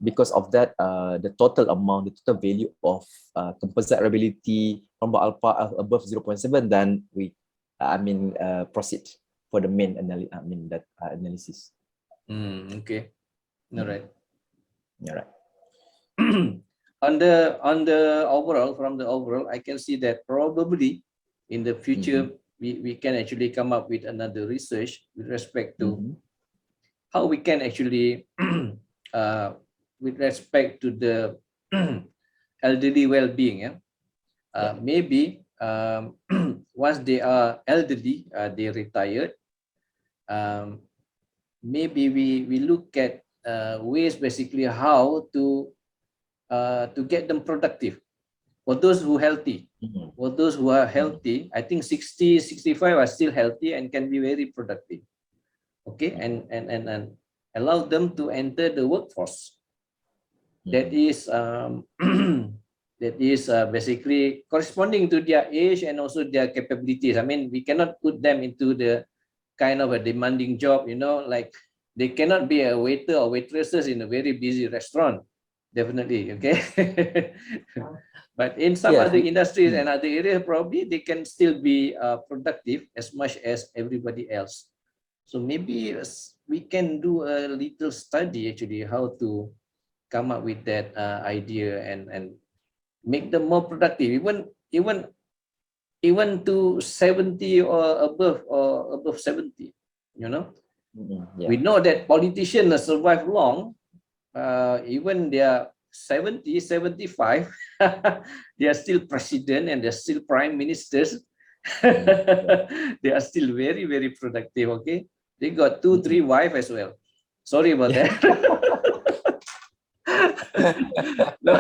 because of that, the total amount, the total value of composite reliability from alpha above 0.7, then we, proceed for the main analysis. Okay, all right. All right. On the overall, from the overall, I can see that probably in the future we can actually come up with another research with respect to how we can actually, with respect to the elderly well-being, maybe once they are elderly, they retired, maybe we look at ways basically how to get them productive. For those who are healthy, for those who are healthy, I think 60, 65 are still healthy and can be very productive. Okay, and allow them to enter the workforce. That is that is basically corresponding to their age and also their capabilities. I mean, we cannot put them into the kind of a demanding job, you know, like they cannot be a waiter or waitresses in a very busy restaurant, definitely, okay? But in some Yes. other industries and other areas, probably they can still be productive as much as everybody else. So maybe we can do a little study actually how to come up with that idea and make them more productive, even to 70 or above 70, you know. Yeah. We know that politicians survive long, even they are 70, 75, they are still president and they're still prime ministers. They are still very, very productive, okay? They got 2, 3 wives as well. Sorry about that. No.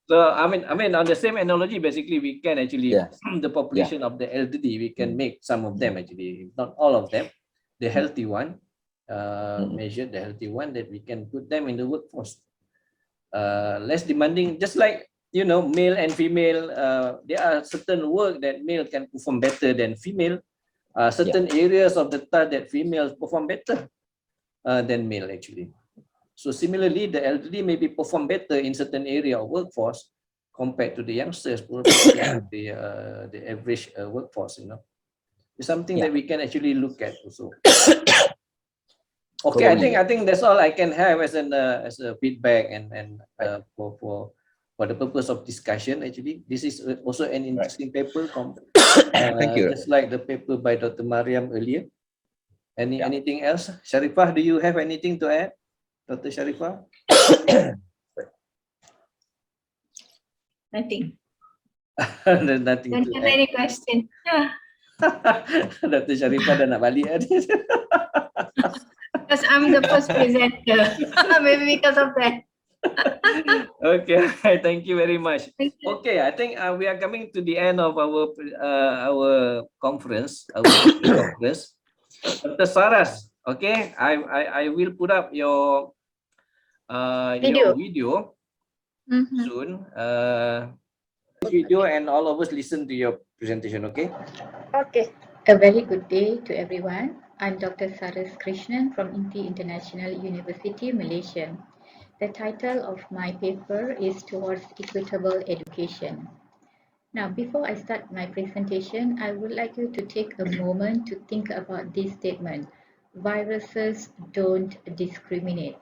So I mean, on the same analogy, basically, we can actually the population of the elderly, we can make some of them actually, not all of them, the healthy one, measure the healthy one, that we can put them in the workforce. Less demanding, just like, you know, male and female. There are certain work that male can perform better than female. Certain areas of the task that females perform better than male actually. So similarly, the elderly maybe perform better in certain area of workforce compared to the youngsters, the average workforce. You know, it's something that we can actually look at also. Okay, I think that's all I can have as a feedback and for the purpose of discussion. Actually, this is also an interesting paper. Thank you. Just like the paper by Dr. Mariam earlier. Anything else? Sharifah, do you have anything to add? Dr. Sharifah? Nothing. Nothing Don't to have add. any question. Dr. Sharifah dah nak balik tadi. Because I'm the first presenter. Maybe because of that. Okay, thank you very much. Okay, I think we are coming to the end of our conference, conference. Dr. Saras, okay, I will put up your video soon. Video, and all of us listen to your presentation, okay? Okay. A very good day to everyone. I'm Dr. Saras Krishnan from Inti International University, Malaysia. The title of my paper is Towards Equitable Education. Now, before I start my presentation, I would like you to take a moment to think about this statement: viruses don't discriminate.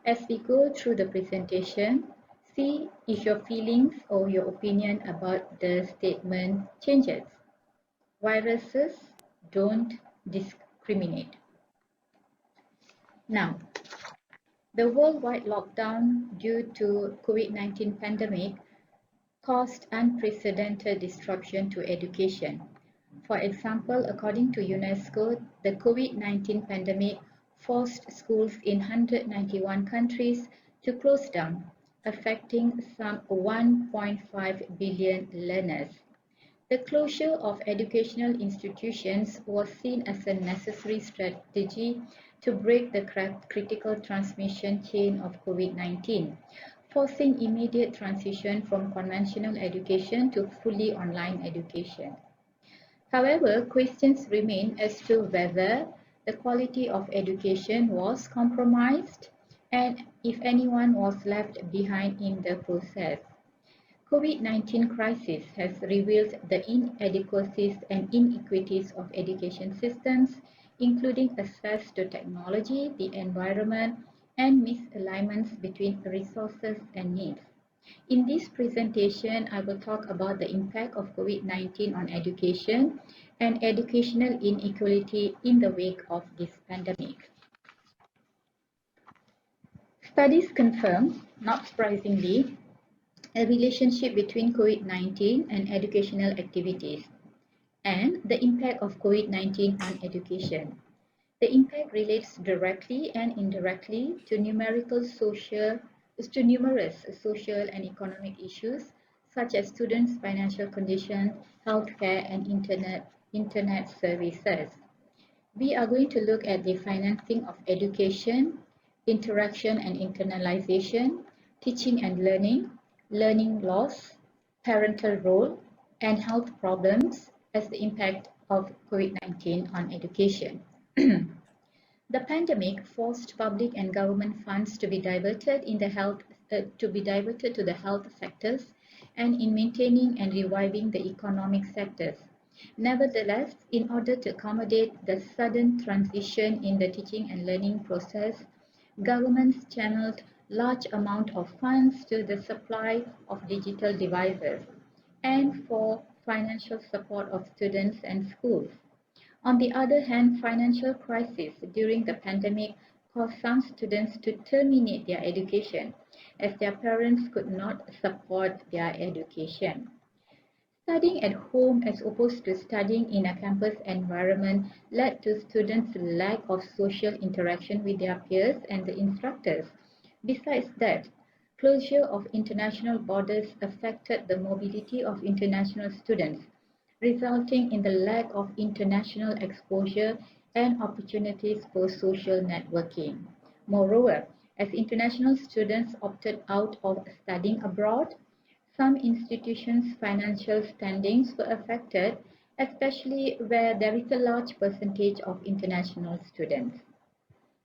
As we go through the presentation, see if your feelings or your opinion about the statement changes. Viruses don't discriminate. Now, the worldwide lockdown due to COVID-19 pandemic caused unprecedented disruption to education. For example, according to UNESCO, the COVID-19 pandemic forced schools in 191 countries to close down, affecting some 1.5 billion learners. The closure of educational institutions was seen as a necessary strategy to break the critical transmission chain of COVID-19, forcing immediate transition from conventional education to fully online education. However, questions remain as to whether the quality of education was compromised and if anyone was left behind in the process. COVID-19 crisis has revealed the inadequacies and inequities of education systems, including access to technology, the environment, and misalignments between resources and needs. In this presentation, I will talk about the impact of COVID-19 on education and educational inequality in the wake of this pandemic. Studies confirm, not surprisingly, a relationship between COVID-19 and educational activities and the impact of COVID-19 on education. The impact relates directly and indirectly to numerous social and economic issues such as students' financial conditions, healthcare, and internet services. We are going to look at the financing of education, interaction and internalization, teaching and learning, learning loss, parental role, and health problems as the impact of COVID-19 on education. The pandemic forced public and government funds to be diverted in the health to the health sectors and in maintaining and reviving the economic sectors. Nevertheless, in order to accommodate the sudden transition in the teaching and learning process, governments channeled large amount of funds to the supply of digital devices and for financial support of students and schools. On the other hand, financial crisis during the pandemic caused some students to terminate their education as their parents could not support their education. Studying at home as opposed to studying in a campus environment led to students' lack of social interaction with their peers and the instructors. Besides that, closure of international borders affected the mobility of international students, resulting in the lack of international exposure and opportunities for social networking. Moreover, as international students opted out of studying abroad, some institutions' financial standings were affected, especially where there is a large percentage of international students.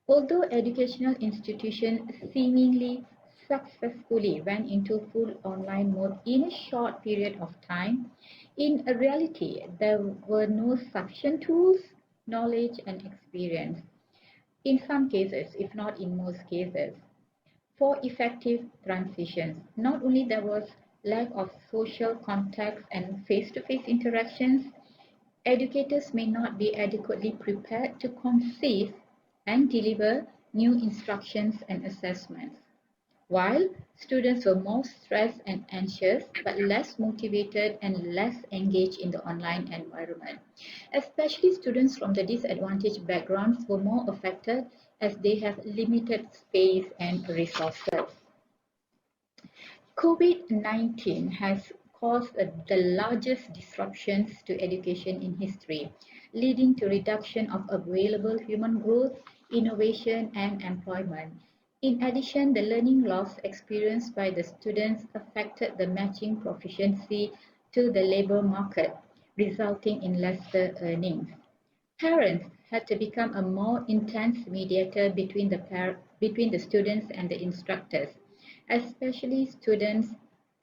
Although educational institutions seemingly successfully went into full online mode in a short period of time, in reality, there were no sufficient tools, knowledge, and experience, in some cases, if not in most cases, for effective transitions. Not only there was lack of social contacts and face-to-face interactions, educators may not be adequately prepared to conceive and deliver new instructions and assessments. While students were more stressed and anxious, but less motivated and less engaged in the online environment. Especially students from the disadvantaged backgrounds were more affected as they have limited space and resources. COVID-19 has caused the largest disruptions to education in history, leading to reduction of available human growth, innovation, and employment. In addition, the learning loss experienced by the students affected the matching proficiency to the labor market, resulting in lesser earnings. Parents had to become a more intense mediator between the students and the instructors, especially students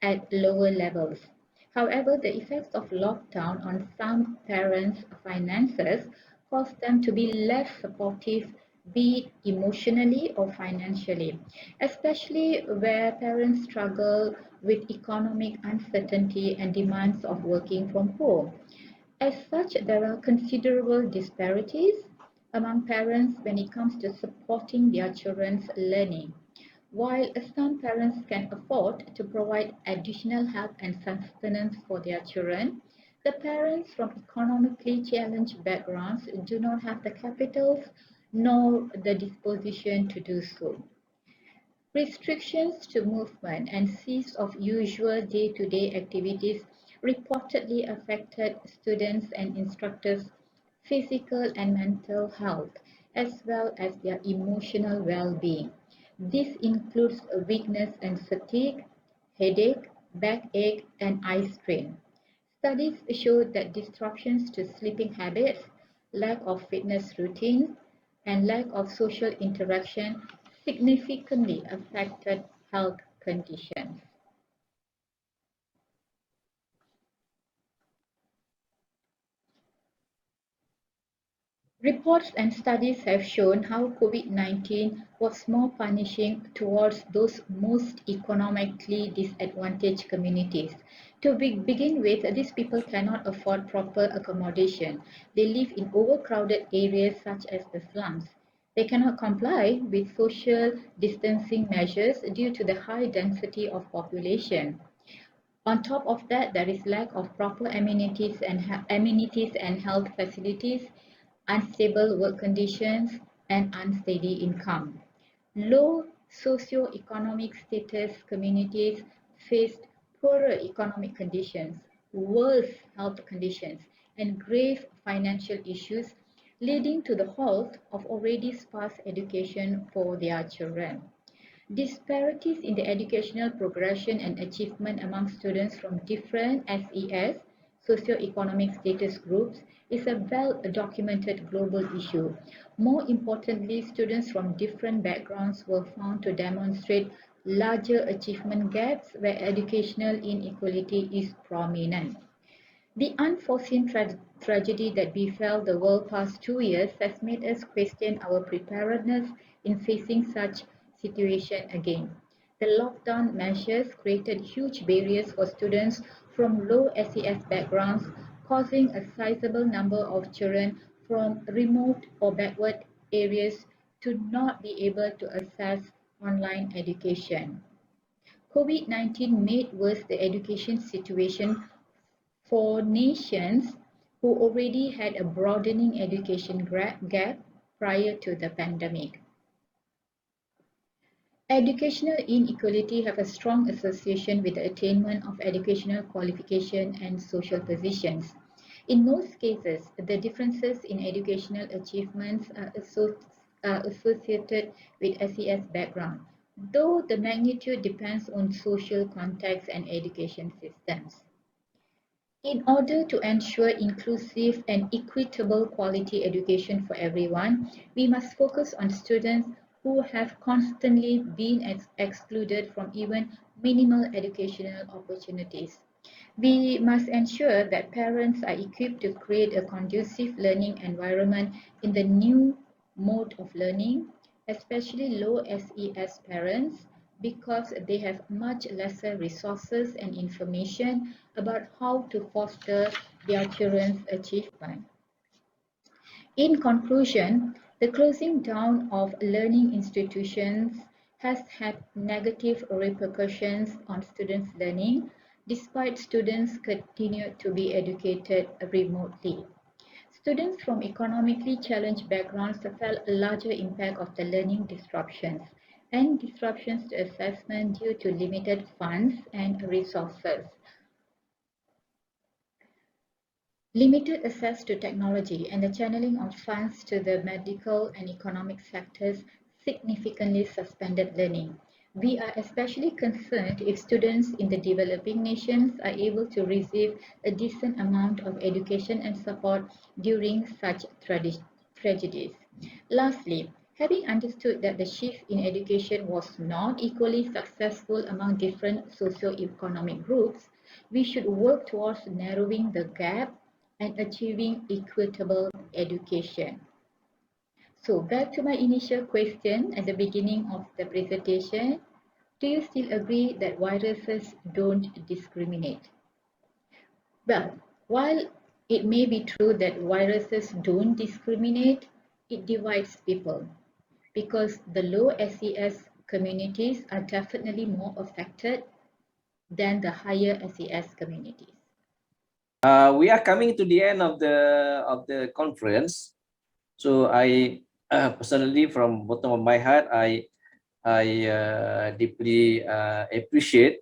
at lower levels. However, the effects of lockdown on some parents' finances caused them to be less supportive, be it emotionally or financially, especially where parents struggle with economic uncertainty and demands of working from home. As such, there are considerable disparities among parents when it comes to supporting their children's learning. While some parents can afford to provide additional help and sustenance for their children, the parents from economically challenged backgrounds do not have the capitals nor the disposition to do so. Restrictions to movement and cease of usual day-to-day activities reportedly affected students and instructors' physical and mental health, as well as their emotional well-being. This includes weakness and fatigue, headache, backache, and eye strain. Studies showed that disruptions to sleeping habits, lack of fitness routines, and lack of social interaction significantly affected health conditions. Reports and studies have shown how COVID-19 was more punishing towards those most economically disadvantaged communities. To begin with, these people cannot afford proper accommodation. They live in overcrowded areas such as the slums. They cannot comply with social distancing measures due to the high density of population. On top of that, there is lack of proper amenities and health facilities, unstable work conditions, and unsteady income. Low socio-economic status communities faced poorer economic conditions, worse health conditions, and grave financial issues, leading to the halt of already sparse education for their children. Disparities in the educational progression and achievement among students from different SES, socioeconomic status groups is a well-documented global issue. More importantly, students from different backgrounds were found to demonstrate larger achievement gaps where educational inequality is prominent. The unforeseen tragedy that befell the world past 2 years has made us question our preparedness in facing such situation again. The lockdown measures created huge barriers for students from low SES backgrounds, causing a sizable number of children from remote or backward areas to not be able to access online education. COVID-19 made worse the education situation for nations who already had a broadening education gap prior to the pandemic. Educational inequality have a strong association with the attainment of educational qualification and social positions. In most cases, the differences in educational achievements are associated with SES background, though the magnitude depends on social context and education systems. In order to ensure inclusive and equitable quality education for everyone, we must focus on students who have constantly been excluded from even minimal educational opportunities. We must ensure that parents are equipped to create a conducive learning environment in the new mode of learning, especially low SES parents, because they have much lesser resources and information about how to foster their children's achievement. In conclusion, the closing down of learning institutions has had negative repercussions on students' learning, despite students continue to be educated remotely. Students from economically challenged backgrounds felt a larger impact of the learning disruptions and disruptions to assessment due to limited funds and resources. Limited access to technology and the channeling of funds to the medical and economic sectors significantly suspended learning. We are especially concerned if students in the developing nations are able to receive a decent amount of education and support during such tragedies. Lastly, having understood that the shift in education was not equally successful among different socio-economic groups, we should work towards narrowing the gap and achieving equitable education. So back to my initial question at the beginning of the presentation, do you still agree that viruses don't discriminate? Well, while it may be true that viruses don't discriminate, it divides people because the low SES communities are definitely more affected than the higher SES communities. We are coming to the end of the conference, so I personally, from bottom of my heart, I deeply appreciate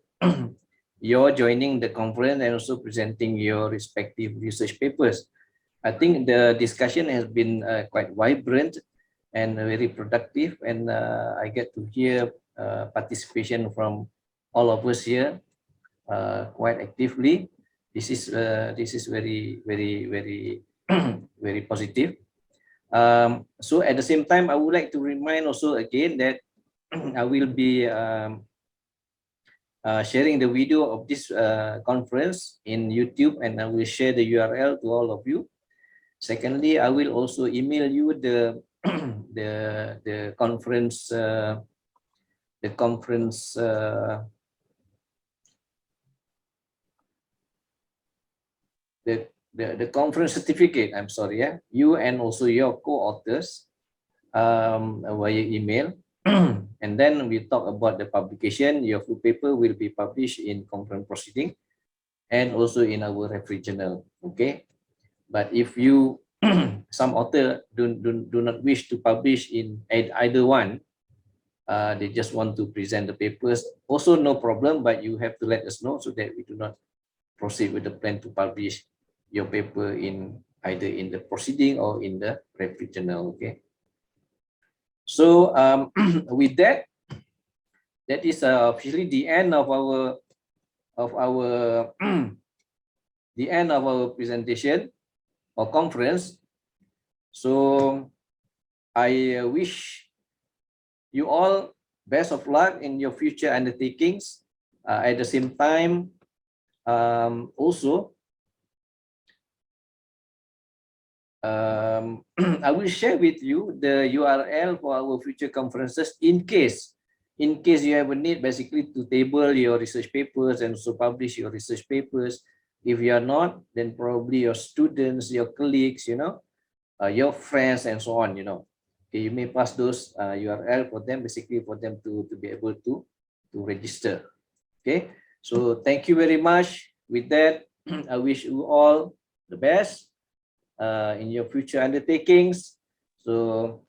your joining the conference and also presenting your respective research papers. I think the discussion has been quite vibrant and very productive, and I get to hear participation from all of us here quite actively. This is very very positive. So at the same time, I would like to remind also again that I will be sharing the video of this conference in YouTube, and I will share the URL to all of you. Secondly, I will also email you the the conference the conference certificate. I'm sorry, you and also your co-authors via email. And then we talk about the publication. Your full paper will be published in conference proceeding and also in our referee journal. Okay, but if you some author do not wish to publish in either one, they just want to present the papers, also no problem, but you have to let us know so that we do not proceed with the plan to publish your paper in either in the proceeding or in the referee journal. Okay, so with that, that is officially the end of our the end of our presentation or conference. So I wish you all best of luck in your future undertakings. At the same time, also, I will share with you the URL for our future conferences in case you have a need basically to table your research papers and also publish your research papers. If you are not, then probably your students, your colleagues, your friends and so on, okay, you may pass those URL for them, basically for them to be able to register. Okay, so thank you very much. With that, I wish you all the best in your future undertakings. So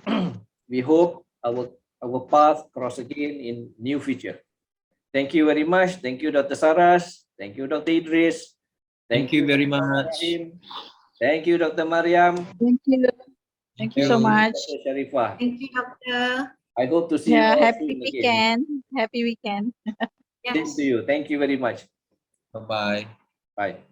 we hope our path cross again in new future. Thank you very much. Thank you, Dr. Saras. Thank you, Dr. Idris. Thank you very Dr. much. Rahim. Thank you, Dr. Mariam. Thank you. Thank you so much. Dr. Sharifah. Thank you, Doctor. I hope to see Yeah, you all happy soon again. weekend. Happy weekend. Same to you. Thank you very much. Bye-bye. Bye.